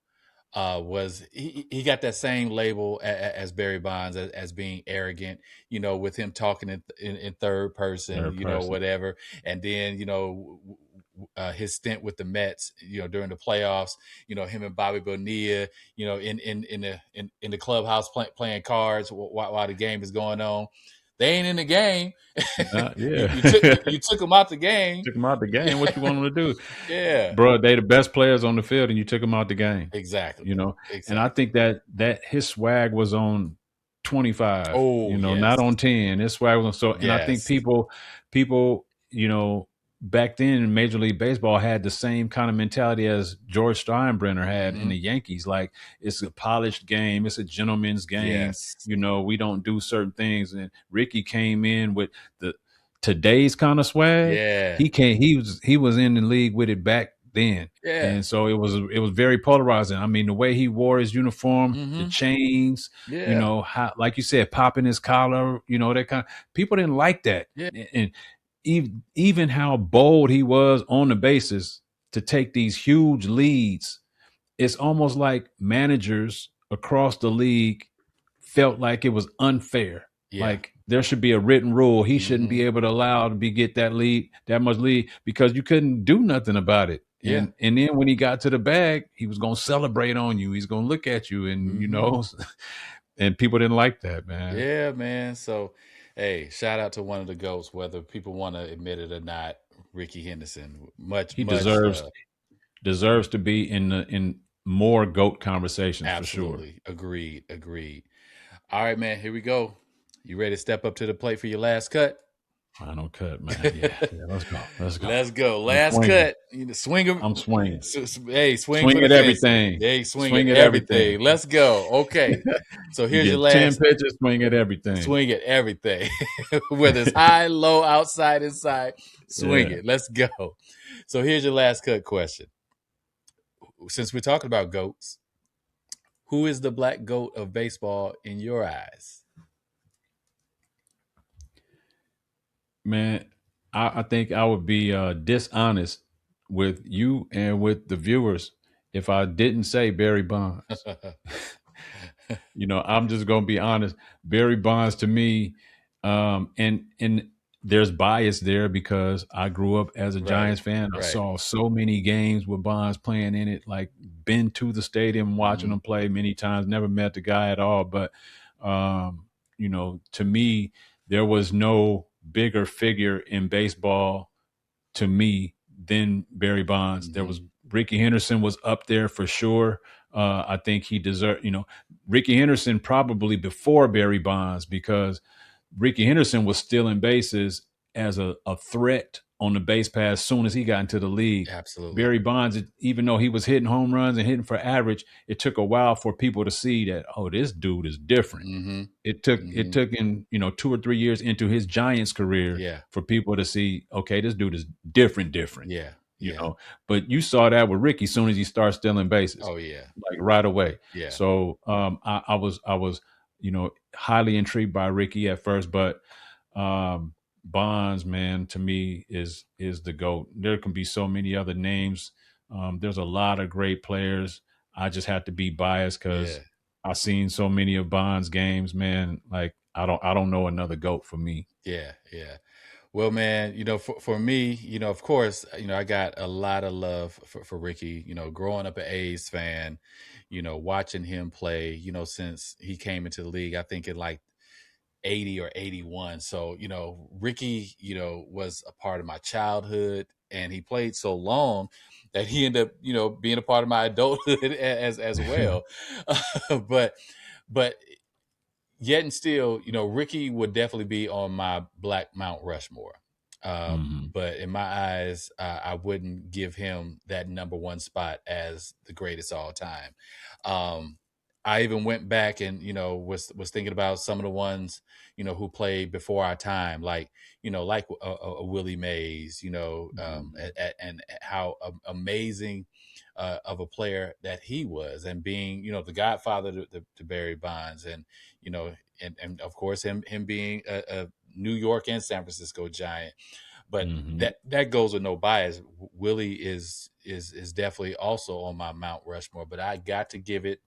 was he got that same label as Barry Bonds as being arrogant, with him talking in third person, whatever. And then, his stint with the Mets, during the playoffs, him and Bobby Bonilla, in the clubhouse playing cards while the game is going on. They ain't in the game. Yeah. you took them out the game. Took them out the game. What you want them to do? Yeah. Bro, they the best players on the field and you took them out the game. Exactly. And I think that his swag was on 25, Oh, yes. not on 10. His swag was on and I think people, back then Major League Baseball had the same kind of mentality as George Steinbrenner had in Mm-hmm. the Yankees. Like, it's a polished game, it's a gentleman's game. Yes. You know, we don't do certain things. And Rickey came in with the today's kind of swag. Yeah. He was in the league with it back then. Yeah. And so it was very polarizing. I mean, the way he wore his uniform, the Mm-hmm. chains, you Yeah. know, how, like you said, popping his collar, you know, that kind of, people didn't like that. Yeah. And even how bold he was on the bases to take these huge leads, it's almost like managers across the league felt like it was unfair. Yeah. Like, there should be a written rule. He shouldn't Mm-hmm. be able to allow to be get that lead, that much lead, because you couldn't do nothing about it. Yeah. And then when he got to the bag, he was gonna celebrate on you. He's gonna look at you, and you Mm-hmm. know, and people didn't like that, man. Yeah, man. So, hey, shout out to one of the GOATs, whether people want to admit it or not. Rickey Henderson, much He love. deserves to be in more GOAT conversations for sure. Absolutely. Agreed. All right, man, here we go. You ready to step up to the plate for your last cut? Final cut, man. Yeah, let's go. Let's go. I'm Last swinging. cut. You know, swing 'em. I'm swinging. Hey, swing Swing for the at fences. everything. Hey, swing Swing at at everything. everything. Let's go. Okay. So You here's your get 10 last pitches, swing at everything. swing at everything. Whether it's high, low, outside, inside, swing Yeah. it. Let's go. So here's your last cut question. Since we're talking about GOATs, who is the black GOAT of baseball in your eyes? Man, I think I would be dishonest with you and with the viewers if I didn't say Barry Bonds. You know, I'm just gonna be honest. Barry Bonds to me, and there's bias there because I grew up as a Right. Giants fan. I Right. saw so many games with Bonds playing in it. Like, been to the stadium watching Mhm. him play many times. Never met the guy at all, but you know, to me, there was no bigger figure in baseball to me than Barry Bonds. There was Rickey Henderson was up there for sure. I think he deserved, you know, Rickey Henderson probably before Barry Bonds, because Rickey Henderson was stealing bases as a threat on the base pass as soon as he got into the league. Absolutely. Barry Bonds, even though he was hitting home runs and hitting for average, it took a while for people to see that, oh, this dude is different. Mm-hmm. It took in, you know, 2 or 3 years into his Giants career Yeah. for people to see, okay, this dude is different, Yeah. you Yeah. know. But you saw that with Rickey as soon as he started stealing bases, Oh yeah. like right away. Yeah. So I was, you know, highly intrigued by Rickey at first, but Bonds, man, to me is the GOAT. There can be so many other names. There's a lot of great players. I just have to be biased because Yeah. I've seen so many of Bonds games, man. Like, I don't know another GOAT for me. Yeah. Yeah. Well, man, you know, for me, you know, of course, you know, I got a lot of love for Rickey, you know, growing up an A's fan, you know, watching him play, you know, since he came into the league, I think in like 80 or 81. So, you know, Rickey, you know, was a part of my childhood, and he played so long that he ended up, you know, being a part of my adulthood as well. but but yet and still, you know, Rickey would definitely be on my Black Mount Rushmore. Mm-hmm. But in my eyes, I wouldn't give him that number one spot as the greatest all time. I even went back and, you know, was thinking about some of the ones, you know, who played before our time, like, you know, like a Willie Mays, you know, and how amazing of a player that he was, and being, you know, the godfather to Barry Bonds, and, you know, and of course him being a New York and San Francisco Giant. But Mm-hmm. that goes with no bias. Willie is definitely also on my Mount Rushmore, but I got to give it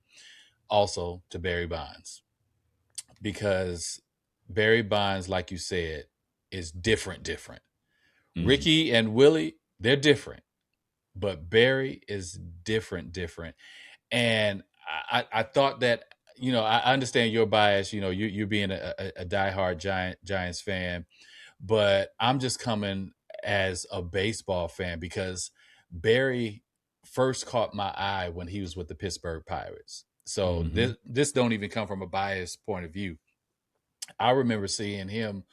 also to Barry Bonds, because Barry Bonds, like you said, is different. Mm-hmm. Rickey and Willie, they're different, but Barry is different. And I thought that, you know, I understand your bias, you know, you being a diehard Giants fan, but I'm just coming as a baseball fan, because Barry first caught my eye when he was with the Pittsburgh Pirates. So Mm-hmm. this don't even come from a biased point of view. I remember seeing him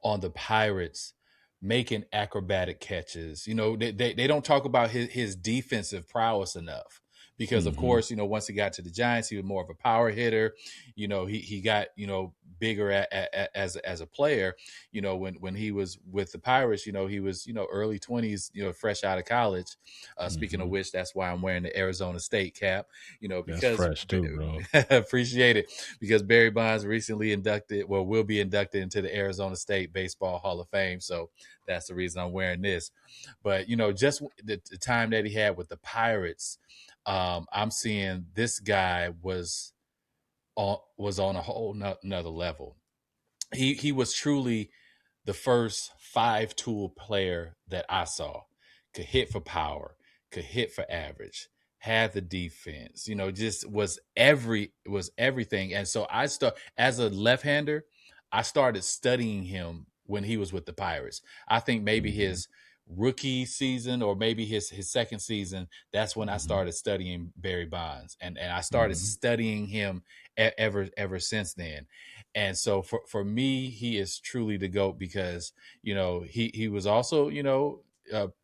on the Pirates making acrobatic catches. They don't talk about his defensive prowess enough. Because of course, once he got to the Giants, he was more of a power hitter. He got bigger as a player. When he was with the Pirates, he was early 20s, fresh out of college. Speaking of which, that's why I'm wearing the Arizona State cap. That's Because fresh too, bro. appreciate it. Because Barry Bonds recently will be inducted into the Arizona State Baseball Hall of Fame. So that's the reason I'm wearing this. But just the time that he had with the Pirates. I'm seeing this guy was on a whole another level. He was truly the first 5-tool player that I saw. Could hit for power, could hit for average, had the defense, just was everything. And so I as a left-hander, I started studying him when he was with the Pirates. I think maybe his rookie season or maybe his second season, that's when I started studying Barry Bonds. And I started studying him ever since then. And so for me, he is truly the GOAT because, he was also,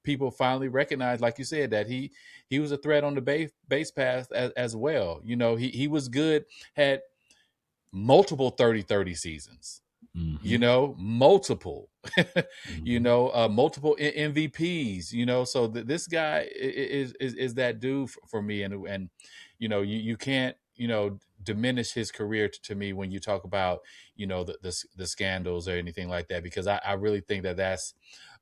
people finally recognized, like you said, that he was a threat on the base path as well. He was good, had multiple 30-30 seasons. Multiple, multiple MVPs, so this guy is that dude for me. And you can't, diminish his career to me when you talk about, the scandals or anything like that, because I really think that that's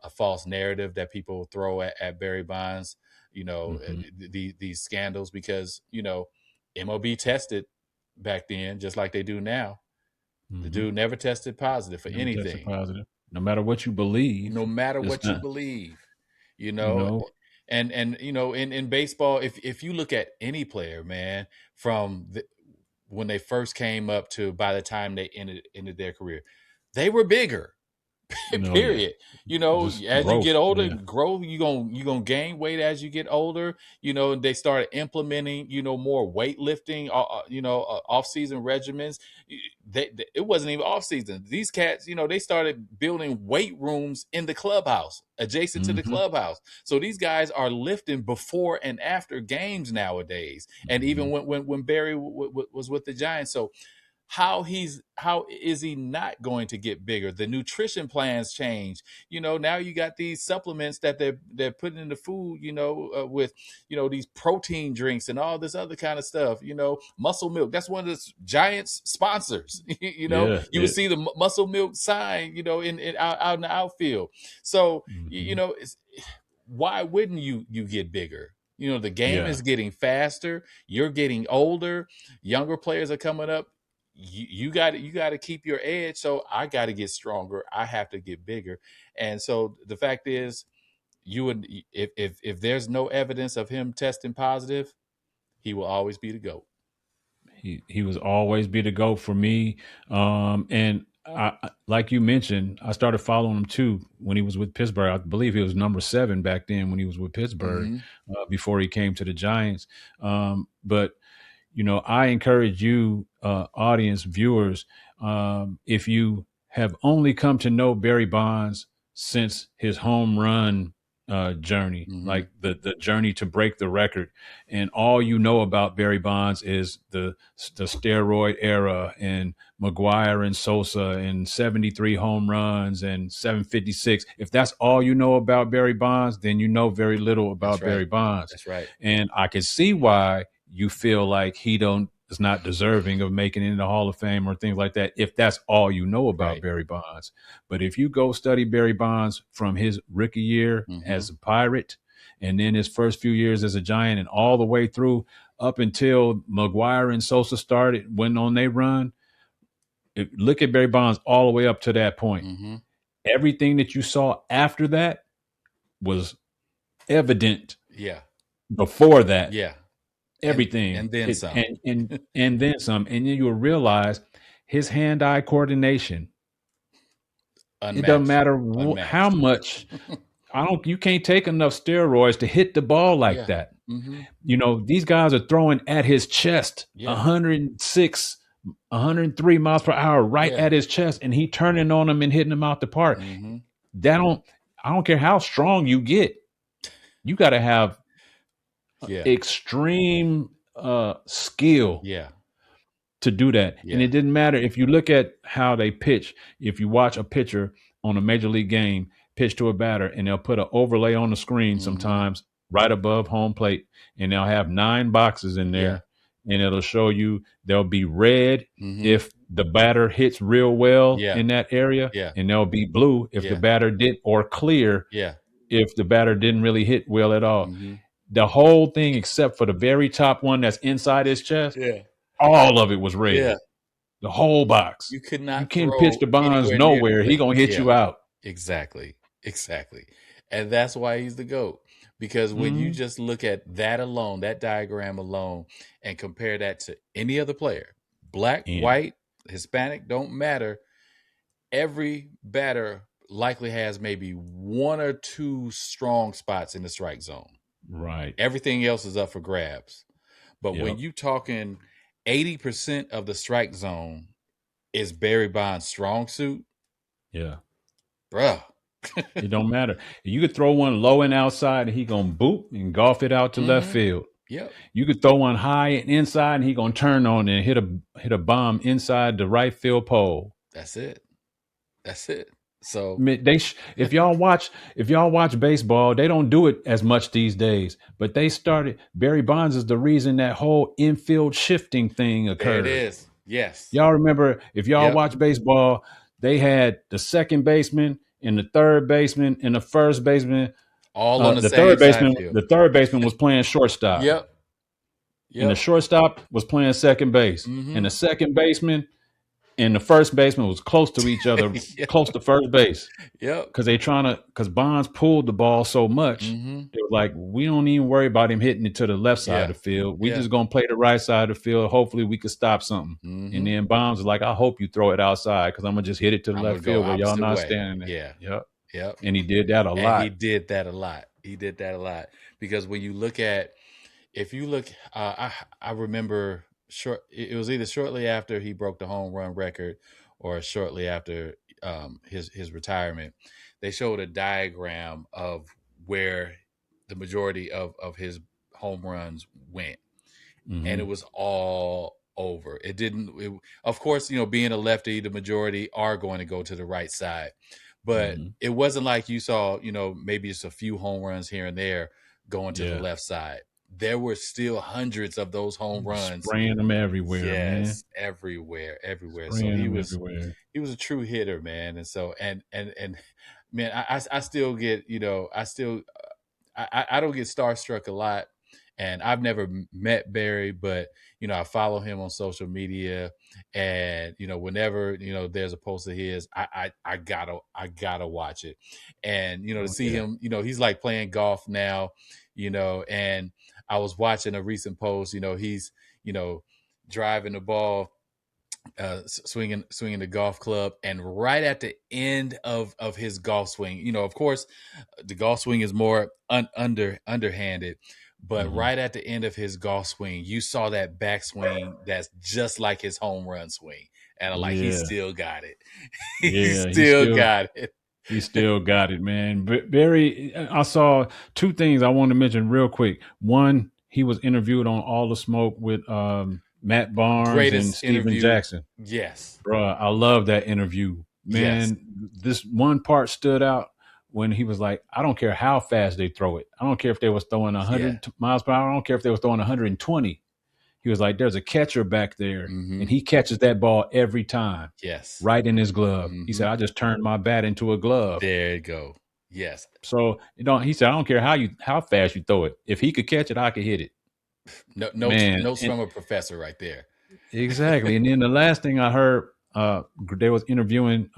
a false narrative that people throw at Barry Bonds, these scandals, because, MLB tested back then, just like they do now. The dude never tested positive for anything. Tested positive. No matter what you believe. No matter what you believe, And in baseball, if you look at any player, man, from when they first came up to by the time they ended their career, they were bigger. Period. Just As growth, you get older, grow, you're gonna gain weight as you get older. They started implementing, more weightlifting, off-season regimens. It wasn't even off-season. These cats, they started building weight rooms in the clubhouse, adjacent to the clubhouse. So these guys are lifting before and after games nowadays. And even when Barry was with the Giants. So how is he not going to get bigger? The nutrition plans change. Now you got these supplements that they're putting in the food, with, these protein drinks and all this other kind of stuff, Muscle Milk. That's one of the Giants sponsors. You would see the Muscle Milk sign, out in the outfield. So, why wouldn't you get bigger? The game is getting faster. You're getting older. Younger players are coming up. You got to keep your edge. So I got to get stronger. I have to get bigger. And so the fact is, if there's no evidence of him testing positive, he will always be the GOAT. He was always be the GOAT for me. And I, like you mentioned, I started following him too when he was with Pittsburgh. I believe he was number 7 back then when he was with Pittsburgh, before he came to the Giants. But I encourage you, audience viewers, if you have only come to know Barry Bonds since his home run journey, like the journey to break the record, and all you know about Barry Bonds is the steroid era and McGwire and Sosa and 73 home runs and 756. If that's all you know about Barry Bonds, then you know very little about Barry Bonds. That's right. And I can see why you feel like he is not deserving of making it in the Hall of Fame or things like that, if that's all you know about Barry Bonds. But if you go study Barry Bonds from his rookie year as a Pirate, and then his first few years as a Giant, and all the way through up until McGwire and Sosa went on their run, look at Barry Bonds all the way up to that point. Everything that you saw after that was evident before that. Everything and then some, and then some, and then you'll realize his hand-eye coordination. Unmatched. It doesn't matter how much. You can't take enough steroids to hit the ball like that. These guys are throwing at his chest, 106, 103 miles per hour, right at his chest, and he turning on them and hitting them out the park. I don't care how strong you get, you got to have Yeah. extreme skill Yeah. to do that. And Yeah. it didn't matter if you look at how they pitch. If you watch a pitcher on a major league game pitch to a batter, and they'll put an overlay on the screen Mm-hmm. sometimes right above home plate, and they'll have 9 boxes in Yeah. there, and it'll show you there'll be red Mm-hmm. if the batter hits real well Yeah. in that area, Yeah. and there'll be blue if the Yeah. batter did, or clear Yeah. if the batter didn't really hit well at all. Mm-hmm. The whole thing, except for the very top one that's inside his chest, Yeah. all of it was red. Yeah. The whole box. You could You not can't pitch throw the Bonds anywhere near the nowhere. He plate. gonna hit Yeah. you out. Exactly. Exactly. And that's why he's the GOAT. Because when you Mm, just look at that alone, that diagram alone, and compare that to any other player, black, any white, Hispanic, don't matter. Every batter likely has maybe 1 or 2 strong spots in the strike zone. right. Everything else is up for grabs. But when Yep. you talking 80% of the strike zone is Barry Bonds' strong suit, Yeah. bruh. It don't matter. You could throw one low and outside, and he gonna boop and golf it out to left Mm-hmm. field. Yep. You could throw one high and inside, and he gonna turn on and hit a bomb inside the right field pole. That's it. That's it. So If y'all watch baseball, they don't do it as much these days. But they started. Barry Bonds is the reason that whole infield shifting thing there it occurred. is. Yes. Y'all remember, if y'all Yep. watch baseball, they had the second baseman and the third baseman and the first baseman. All on the same side field. The third baseman was playing shortstop, Yep. and the Yep. shortstop was playing second base, Mm-hmm. and the second baseman and the first baseman was close to each other, Yep. close to first base, Yep. because Bonds pulled the ball so much. Mm-hmm. It was like, we don't even worry about him hitting it to the left side Yeah. of the field. We Yeah. just gonna play the right side of the field. Hopefully, we could stop something. Mm-hmm. And then Bonds was like, I hope you throw it outside, because I'm gonna just hit it to the I'm left gonna go field where y'all opposite not way. standing there. Yeah. Yep. Yep. And he did that a And lot. he did that a lot. He did that a lot. Because when you look at, if you look, I remember it was either shortly after he broke the home run record or shortly after his retirement. They showed a diagram of where the majority of his home runs went. Mhm. And it was all over. It didn't, of course, being a lefty, the majority are going to go to the right side. But Mhm. it wasn't like you saw, maybe just a few home runs here and there going to the Yeah. left side. There were still hundreds of those home runs. Spraying them everywhere, man. Yes, everywhere. So Spraying he them was everywhere. a true hitter, man. And so and man, I still get, I still I don't get starstruck a lot, and I've never met Barry, but I follow him on social media, and whenever there's a post of his, I gotta watch it, and to see Yeah. him, he's like playing golf now, and I was watching a recent post, he's driving the ball, swinging the golf club, and right at the end of his golf swing, of course the golf swing is more underhanded, but Mhm. right at the end of his golf swing, you saw that backswing that's just like his home run swing, and I'm like, he Yeah. still got it. Yeah, he still got it. He still got it, man. Barry, I saw 2 things I want to mention real quick. One, he was interviewed on All the Smoke with Matt Barnes and Greatest Steven interview. Jackson. Yes. Bruh, I love that interview. Man, This one part stood out when he was like, I don't care how fast they throw it. I don't care if they was throwing 100 miles per hour. I don't care if they was throwing 120. He was like, there's a catcher back there, and he catches that ball every time. Yes. Right in his glove. He said, I just turned my bat into a glove. There you go. Yes. So he said, I don't care how fast you throw it. If he could catch it, I could hit it. Notes from a professor right there. Exactly. And then the last thing I heard, they was interviewing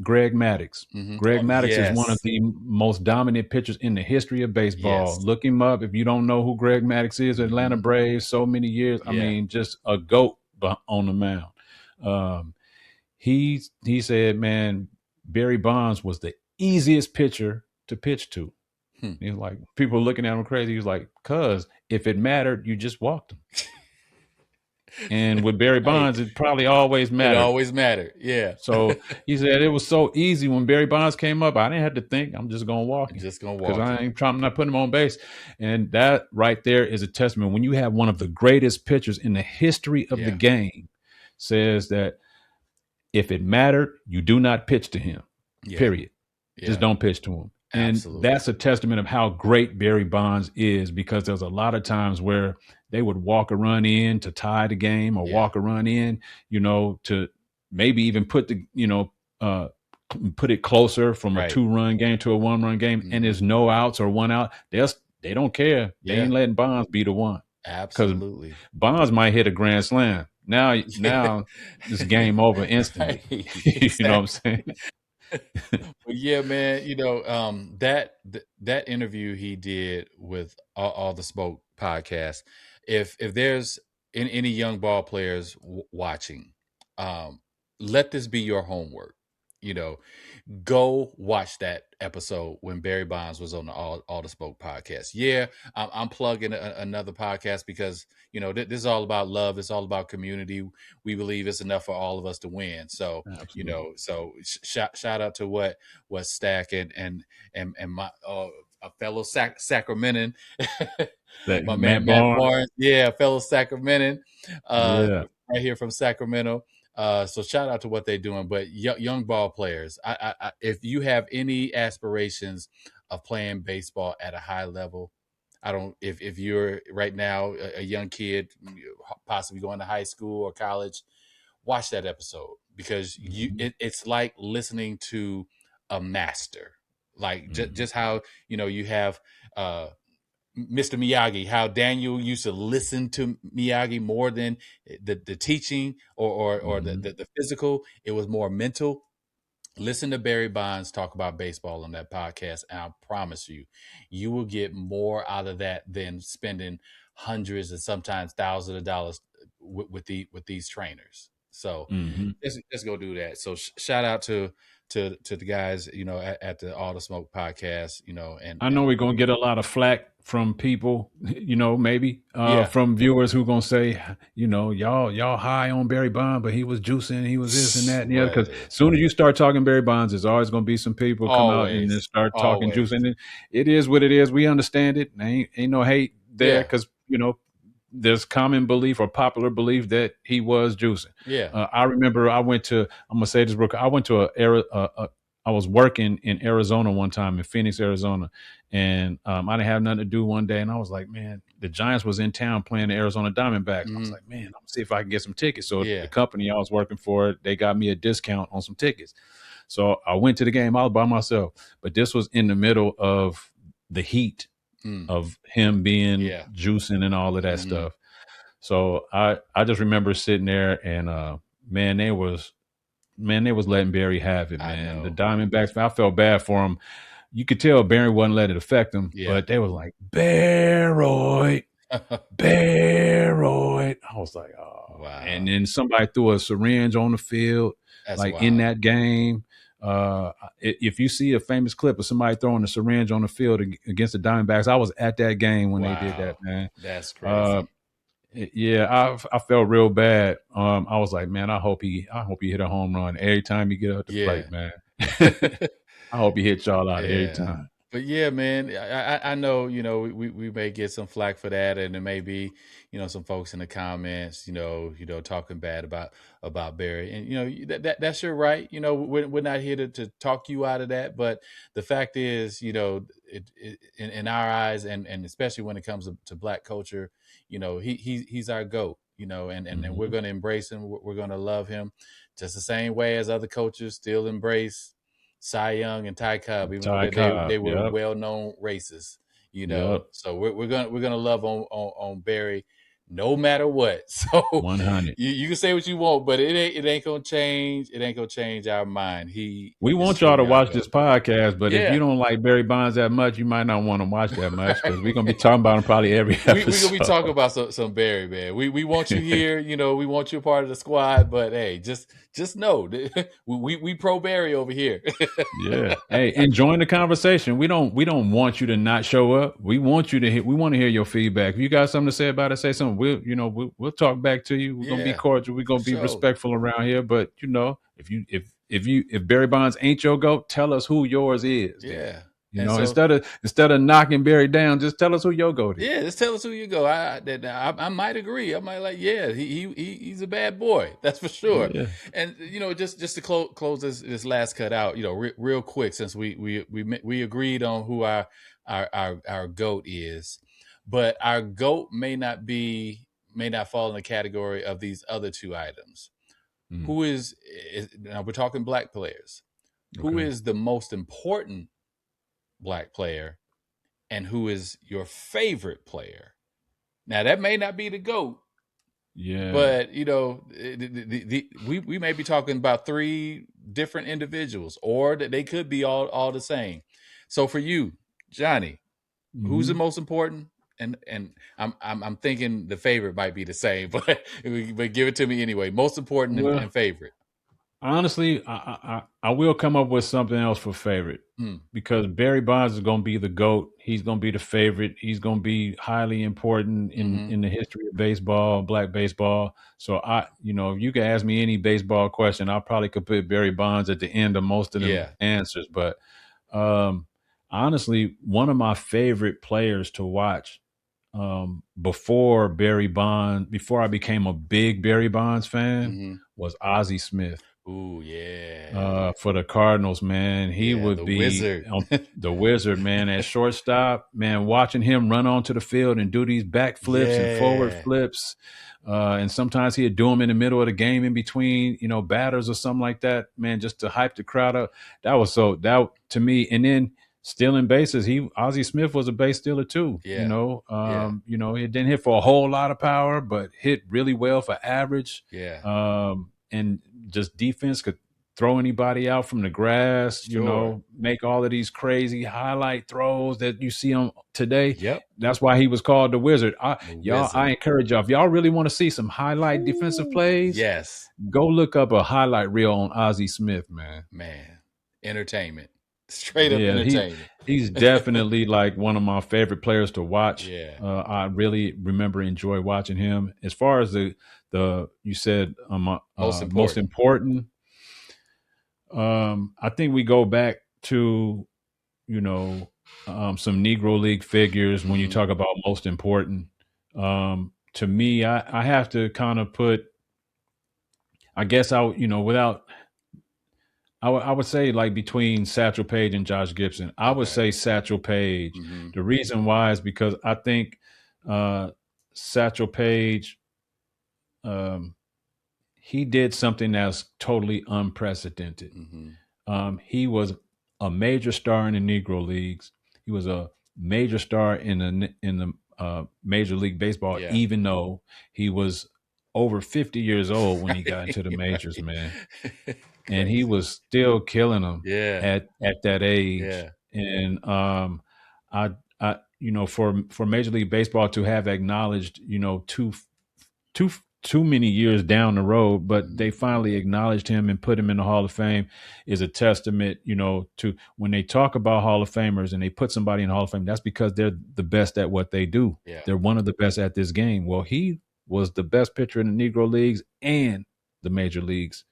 Greg Maddux. Mm-hmm. Greg Maddux is one of the most dominant pitchers in the history of baseball. Yes. Look him up if you don't know who Greg Maddux is. Atlanta Braves, so many years. I mean, just a GOAT on the mound. He said, man, Barry Bonds was the easiest pitcher to pitch to. He was like, people looking at him crazy. He was like, cuz if it mattered, you just walked him. And with Barry Hey, Bonds, it probably always it mattered. always mattered. Yeah. So he said it was so easy when Barry Bonds came up. I didn't have to think. I'm just gonna walk I'm him just gonna because walk I him. ain't trying. I'm not putting him on base. And that right there is a testament. When you have one of the greatest pitchers in the history of the Yeah. game, says that if it mattered, you do not pitch to him. Yeah. Period. Just Yeah. don't pitch to him. And Absolutely. that's a testament of how great Barry Bonds is, because there's a lot of times where they would walk a run in to tie the game, or Yeah. walk a run in, to maybe even put put it closer from a Right. 2-run game to a 1-run game, and Mhm. there's no outs or 1 out. They don't care. They Yeah. ain't letting Bonds be the one, because Absolutely. Bonds might hit a grand slam. Now, Yeah. it's game over instantly. Right. You know what I'm Exactly. saying? But yeah, man, that interview he did with all the Smoke podcast. If there's any young ball players watching, um, let this be your homework. You know, go watch that episode when Barry Bonds was on the All the Smoke podcast. Yeah, I'm plugging another podcast because this is all about love. It's all about community. We believe it's enough for all of us to win. So Absolutely. shout out to what Stack and my a fellow Sacramentan, That my man Matt Matt Barnes. Barnes, yeah, fellow Sacramentan, Yeah. right here from Sacramento. So shout out to what they're doing. But young ball players, if you have any aspirations of playing baseball at a high level, I don't. If you're right now a young kid, possibly going to high school or college, watch that episode because Mm-hmm. it's like listening to a master. Like Mm-hmm. just how you have uh, Mr. Miyagi, how Daniel used to listen to Miyagi more than the teaching or Mm-hmm. the physical. It was more mental. Listen to Barry Bonds talk about baseball on that podcast, and I promise you, you will get more out of that than spending hundreds and sometimes thousands of dollars with these trainers. So Mm-hmm. let's go do that. So shout out to the guys, at the All the Smoke podcast, I know and we're gonna get a lot of flack from people, maybe yeah, from viewers who gonna say, y'all high on Barry Bonds, but he was juicing, he was this and that and the other. Because well, as soon as you start talking Barry Bonds, there's always gonna be some people come out and then always, start talking juice. always, And it is what it is. We understand it. Ain't no hate there, yeah, because there's common belief or popular belief that he was juicing. yeah, I remember I'm gonna say this real quick. I went to I was working in Arizona one time, in Phoenix, Arizona, and I didn't have nothing to do one day, and I was like, man, the Giants was in town playing the Arizona Diamondbacks. I was mhm, like, man, I'm gonna see if I can get some tickets. So the yeah, company I was working for, they got me a discount on some tickets. So I went to the game. I was by myself, but this was in the middle of the heat mm, of him being yeah, juicing and all of that mhm, stuff. So I just remember sitting there, and man, they was letting Barry have it, I man. The know, Diamondbacks, I felt bad for him. You could tell Barry wasn't letting it affect him, yeah, but they was like, Barroyd, Barroyd. I was like, oh. And wow, then somebody threw a syringe on the field, that's like in wild, that game. If you see a famous clip of somebody throwing a syringe on the field against the Diamondbacks, I was at that game when they did that, wow, man. that's Uh, crazy, yeah, I felt real bad. I was like, man, I hope he hit a home run every time he get up the yeah. plate, man. I hope he hits y'all out every Yeah. time. But yeah, man, I know, we may get some flack for that, and there may be, some folks in the comments, talking bad about Barry. And that's your right. We're not here to talk you out of that, but the fact is, in our eyes, and especially when it comes to black culture, he's our GOAT, and we're Mhm. gonna embrace him, we're gonna love him just the same way as other coaches still embrace Cy Young and Ty Cobb, even though Ty they Cobb, were yep, well known racists, yep, So we're gonna love on Barry, no matter what. So 100. you can say what you want, but it ain't gonna change. It ain't gonna change our mind. He We is want still y'all to be our watch this goat. podcast, but if you Yeah, don't like Barry Bonds that much, you might not want to watch that much, because we're gonna be right. talking about him probably every We gonna be episode. talking about some Barry, man. We want you here. We want you a part of the squad. But hey, just know we pro Barry over here. Yeah. Hey, and join the conversation. We don't want you to not show up. We want you to we want to hear your feedback. If you got something to say about it, say something. we'll talk back to you. We're gonna be Yeah, cordial. We're for gonna be sure. respectful around here. But if Barry Bonds ain't your GOAT, tell us who yours is. Then Yeah. And so, instead of knocking Barry down, just tell us who your GOAT is. yeah, just tell us who you go. I might agree. I might like, yeah, he's a bad boy. That's for sure. Yeah. And just to close this last cut out, real quick, since we agreed on who our goat is, but our goat may not fall in the category of these other two items. Mm. Who is now we're talking black players. Who Okay. is the most important black player, and who is your favorite player? Now that may not be the GOAT, Yeah. but we may be talking about three different individuals, or that they could be all the same. So for you, Johnny, who's the Mm-hmm. most important? And I'm thinking the favorite might be the same, but give it to me anyway. Most important Well, and favorite. honestly, I will come up with something else for favorite because Barry Bonds is going to be the GOAT. He's going to be the favorite. He's going to be highly important in the history of baseball, black baseball. So if you can ask me any baseball question, I probably could put Barry Bonds at the end of most of them answers. But honestly, one of my favorite players to watch before I became a big Barry Bonds fan was Ozzie Smith. Ooh, yeah. For the Cardinals, man, he Yeah, would the be wizard. the wizard, man, at shortstop, man, watching him run onto the field and do these back flips and forward Yeah. flips. And sometimes he'd do them in the middle of the game in between, batters or something like that, man, just to hype the crowd up. That to me. And then stealing bases, Ozzie Smith was a base stealer too. Yeah. He didn't hit for a whole lot of power, but hit really well for average. Yeah. And just defense could throw anybody out from the grass, Sure. make all of these crazy highlight throws that you see on today. Yep. That's why he was called the wizard. I Wizard. encourage y'all, if y'all really want to see some highlight defensive plays, Yes. go look up a highlight reel on Ozzie Smith, man. Entertainment. Straight up Yeah, entertainment. he's definitely like one of my favorite players to watch. Yeah. I really enjoy watching him. As far as the you said most important. I think we go back to some Negro League figures when you talk about most important. To me, I have to kind of put. I guess I would say like between Satchel Paige and Josh Gibson. I would say Satchel Paige. The reason why is because I think Satchel Paige, he did something that's totally unprecedented. He was a major star in the Negro Leagues. He was a major star in the Major League Baseball, even though he was over 50 years old when he got into the majors, man. And he was still killing them at that age. And for Major League Baseball to have acknowledged, too many years down the road, but they finally acknowledged him and put him in the Hall of Fame is a testament, to when they talk about Hall of Famers and they put somebody in the Hall of Fame, that's because they're the best at what they do. Yeah. They're one of the best at this game. Well, he was the best pitcher in the Negro Leagues and the Major Leagues.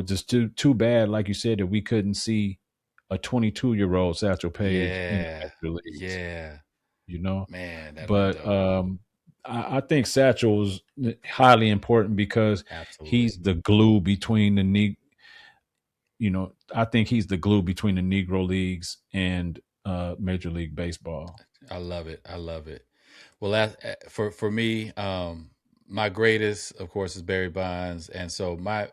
Just too bad, like you said, that we couldn't see a 22-year-old Satchel Paige in the Major Leagues. Yeah. Man, but I think Satchel is highly important because he's the glue between I think he's the glue between the Negro Leagues and Major League Baseball. I love it. Well, that for me, my greatest, of course, is Barry Bonds, and so my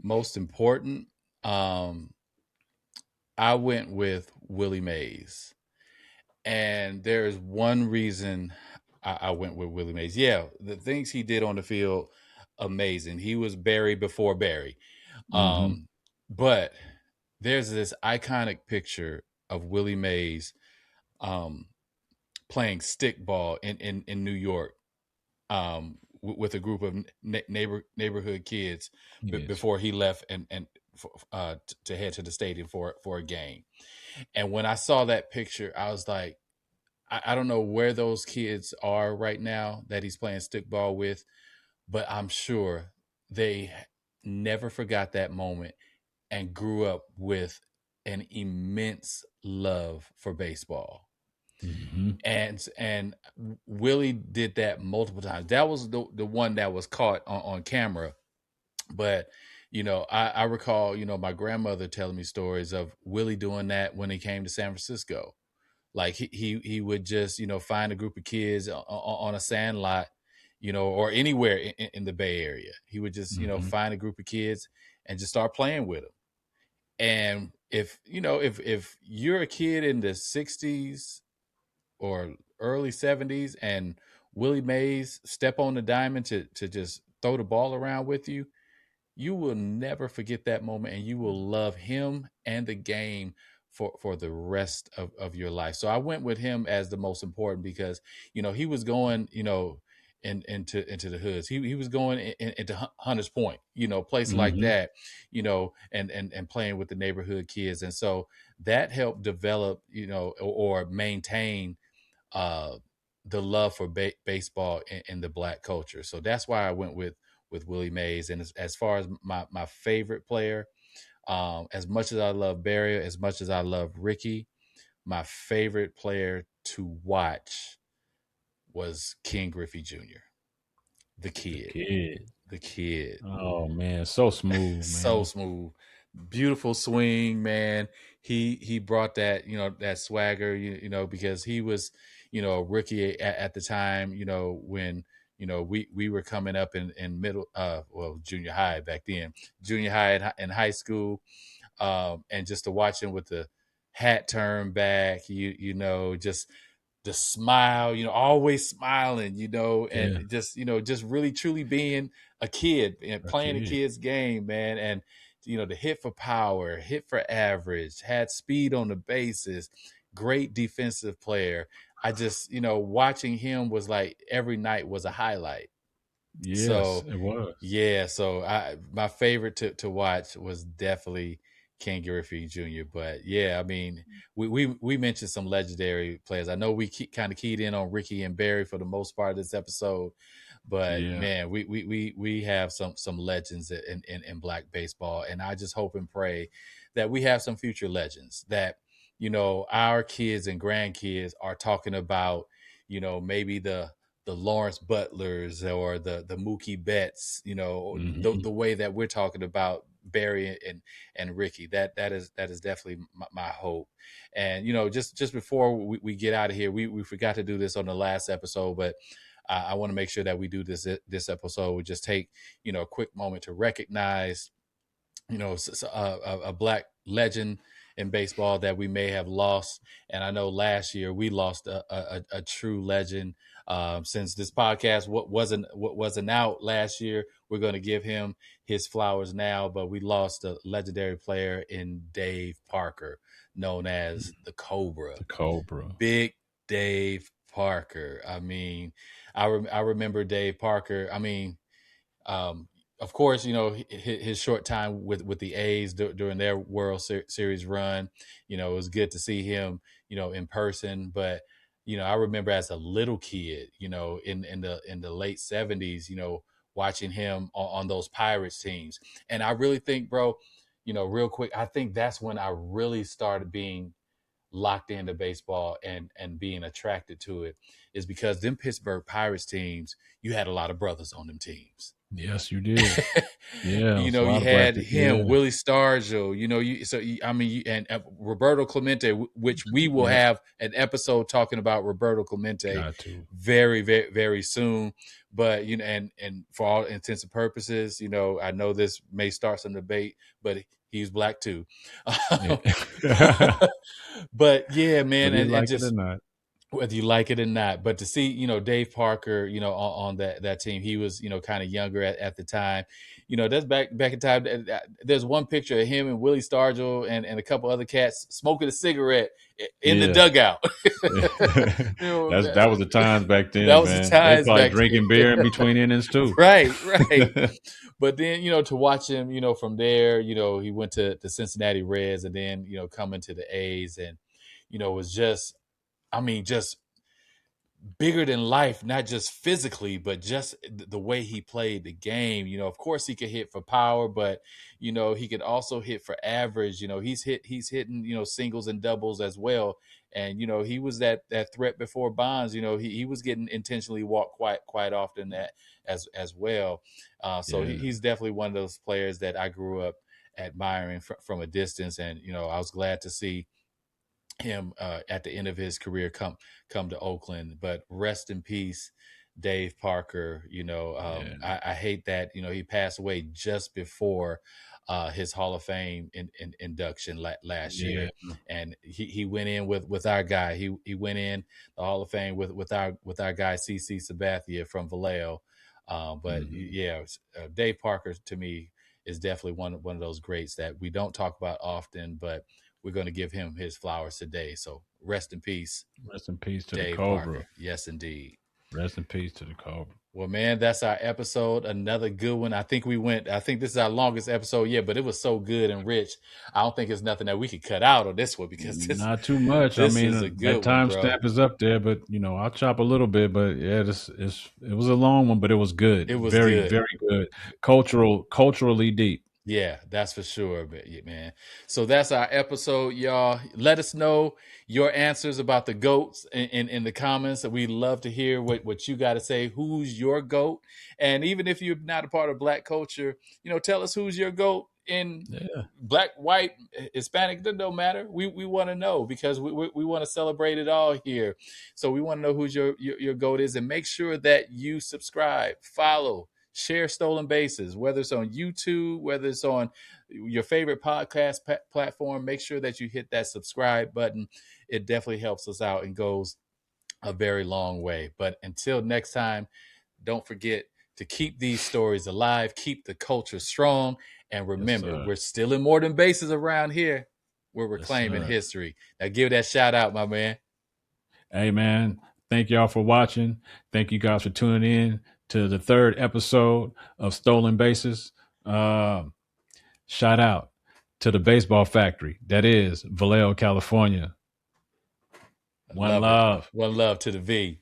most important, I went with Willie Mays, and there is one reason I went with Willie Mays. Yeah, the things he did on the field, amazing. He was Barry before Barry, but there's this iconic picture of Willie Mays playing stickball in New York with a group of neighborhood kids before he left and to head to the stadium for a game. And when I saw that picture, I was like, I don't know where those kids are right now that he's playing stickball with, but I'm sure they never forgot that moment and grew up with an immense love for baseball. Mm-hmm. And Willie did that multiple times. That was the one that was caught on camera. But I recall my grandmother telling me stories of Willie doing that when he came to San Francisco. Like he would just find a group of kids on a sand lot, or anywhere in the Bay Area. He would just Mm-hmm. find a group of kids and just start playing with them. And if you're a kid in the 60s or early 70s and Willie Mays step on the diamond to just throw the ball around with you, you will never forget that moment, and you will love him and the game for the rest of your life. So I went with him as the most important because he was going into the hoods. He was going into Hunters Point, place like Mm-hmm. that, and playing with the neighborhood kids. And so that helped develop or maintain uh the love for baseball in the Black culture. So that's why I went with Willie Mays. And as far as my favorite player, as much as I love Barry, as much as I love Rickey, my favorite player to watch was Ken Griffey Jr., the The kid. kid. The kid. Oh man, so smooth, So man. smooth, beautiful swing, man. He brought that that swagger, because he was a rookie at the time, when we were coming up in middle junior high back then, junior high and high school, and just to watch him with the hat turned back, just the smile, always smiling, Yeah, and just really truly being a kid and a playing a kid. kid's game, man. And the hit for power, hit for average, had speed on the bases, great defensive player. I just, watching him was like every night was a highlight. Yes, So it was. yeah, so my favorite to watch was definitely Ken Griffey Jr. But yeah, I mean, we mentioned some legendary players. I know we kind of keyed in on Rickey and Barry for the most part of this episode, but Yeah. man, we have some legends in Black baseball, and I just hope and pray that we have some future legends that our kids and grandkids are talking about. Maybe the Lawrence Butlers or the Mookie Betts, Mm-hmm. the way that we're talking about Barry and Rickey. That is definitely my hope. And just before we get out of here, we forgot to do this on the last episode, but I want to make sure that we do this episode. We just take a quick moment to recognize a Black legend in baseball that we may have lost. And I know last year we lost a true legend. Since this podcast wasn't out last year, we're going to give him his flowers now. But we lost a legendary player in Dave Parker, known as the Cobra. The Cobra. Big Dave Parker. I mean, I remember Dave Parker. I mean, um, of course, his short time with the A's during their World Series run, it was good to see him, in person. But I remember as a little kid, in the late '70s, watching him on those Pirates teams, and I really think, bro, real quick, I think that's when I really started being locked into baseball and being attracted to it, is because them Pittsburgh Pirates teams, you had a lot of brothers on them teams. Yes, you did. Yeah, it was a You lot of black had people. Yeah. him, Willie Stargell, and Roberto Clemente, which we will Yep. have an episode talking about Roberto Clemente Got to. very, very, very soon. But, and for all intents and purposes, I know this may start some debate, but he's Black too. Yeah. But yeah, man, Whether you and like it or just not. whether you like it or not. But to see, Dave Parker, on that team, he was, kind of younger at the time. That's back in time. There's one picture of him and Willie Stargell and a couple other cats smoking a cigarette in the Yeah. dugout. That was the times back That then, was the man. They times probably back drinking then. beer in between innings too. Right, right. But then, to watch him, from there, he went to the Cincinnati Reds and then, coming to the A's, and, was just, I mean, just bigger than life, not just physically, but just the way he played the game. Of course he could hit for power, but he could also hit for average. He's hitting, singles and doubles as well. And he was that threat before Bonds. He was getting intentionally walked quite often as well. So he's definitely one of those players that I grew up admiring from a distance, and I was glad to see him at the end of his career come to Oakland. But rest in peace, Dave Parker. I hate that he passed away just before his Hall of Fame induction last year, and he went in with our guy. He went in the Hall of Fame with our guy CC Sabathia from Vallejo. Dave Parker to me is definitely one of those greats that we don't talk about often, but we're going to give him his flowers today. So rest in peace. Rest in peace to Dave the Cobra. Parker. Yes, indeed. Rest in peace to the Cobra. Well, man, that's our episode. Another good one. I think this is our longest episode yet, but it was so good and rich. I don't think there's nothing that we could cut out on this one because this not too much. This is a good that timestamp is up there, but I'll chop a little bit. But yeah, it was a long one, but it was good. It was very, good. very good. Culturally deep. Yeah, that's for sure, man. So that's our episode, y'all. Let us know your answers about the GOATs in the comments. We'd love to hear what you got to say. Who's your GOAT? And even if you're not a part of Black culture, tell us who's your GOAT in Black, white, Hispanic. It don't matter. We want to know because we want to celebrate it all here. So we want to know who's your GOAT is, and make sure that you subscribe, follow, share Stolen Bases, whether it's on YouTube, whether it's on your favorite podcast platform. Make sure that you hit that subscribe button. It definitely helps us out and goes a very long way. But until next time, don't forget to keep these stories alive, keep the culture strong, and remember, we're still in more than bases around here. We're reclaiming history. Now give that shout out, my man. Hey, man. Thank y'all for watching. Thank you guys for tuning in to the third episode of Stolen Bases. Shout out to the baseball factory. That is Vallejo, California. One love. One love to the V.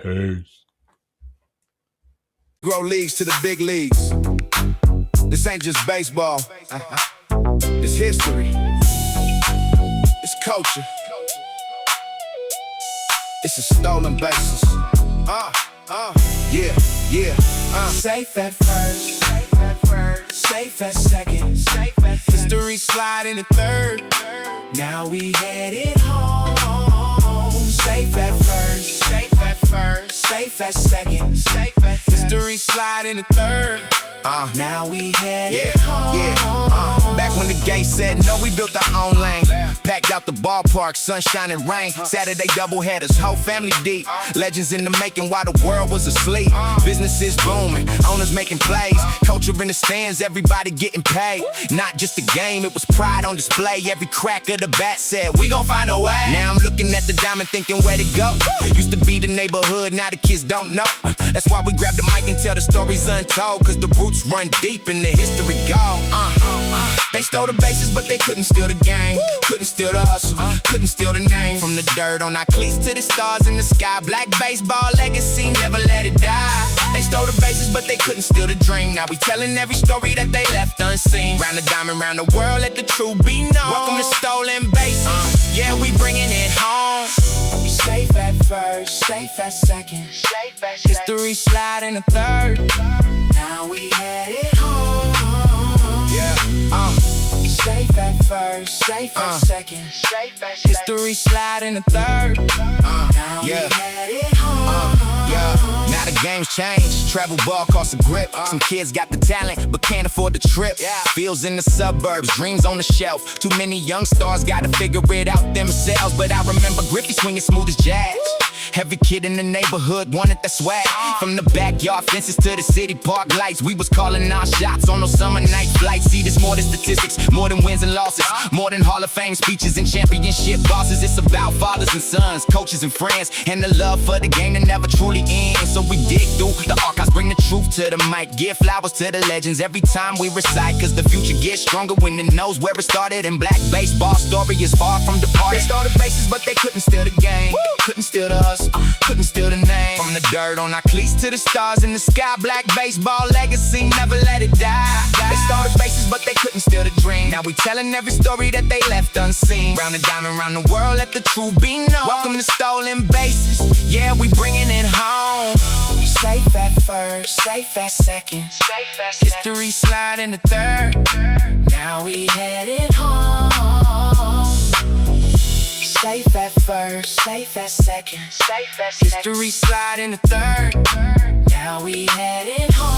Peace. Grow leagues to the big leagues. This ain't just baseball. It's history. It's culture. It's a stolen basis. Safe at first, safe at second, history sliding at third. Now we headed home. Safe at first, safe at second, history sliding at third. Now we headed home. Back when the game said no, we built our own lane. Packed out the ballpark, sunshine and rain. Saturday doubleheaders, whole family deep. Legends in the making while the world was asleep. Businesses booming, owners making plays. Culture in the stands, everybody getting paid. Not just a game, it was pride on display. Every crack of the bat said, we gon' find a way. Now I'm looking at the diamond thinking where to go. Used to be the neighborhood, now the kids don't know. That's why we grab the mic and tell the stories untold. Cause the roots run deep and the history go. They stole the bases, but they couldn't steal the game. Couldn't steal the hustle, couldn't steal the name. From the dirt on our cleats to the stars in the sky. Black baseball legacy, never let it die. They stole the bases, but they couldn't steal the dream. Now we telling every story that they left unseen. Round the diamond, round the world, let the truth be known. Welcome to Stolen Bases. Yeah, we bringing it home. Safe at first, safe at second, history sliding a third. Now we headed home. Safe at first, safe at second, history sliding a third. Now we headed home. Now the game's changed. Travel ball costs a grip. Some kids got the talent, but can't afford the trip. Fields in the suburbs, dreams on the shelf. Too many young stars gotta figure it out themselves. But I remember Griffey swinging smooth as jazz. Every kid in the neighborhood wanted that swag. From the backyard fences to the city park lights, we was calling our shots on those summer night flights. See, there's more than statistics, more than wins and losses, more than Hall of Fame speeches and championship bosses. It's about fathers and sons, coaches and friends, and the love for the game that never truly ends. So we dig through the archives, bring the truth to the mic, give flowers to the legends every time we recite. Cause the future gets stronger when it knows where it started. And black baseball story is far from departed. They started bases but they couldn't steal the game. Couldn't steal the hustle, couldn't steal the name. From the dirt on our cleats to the stars in the sky, black baseball legacy, never let it die. They started bases but they couldn't steal the dream. Now we telling every story that they left unseen. Round and diamond around the world, let the truth be known. Welcome to stolen bases, yeah, we bringing it home. Safe at first, safe at second, history slide in the third. Now we headed home. Safe at first, safe at second, history slide in the third. Now we headed home.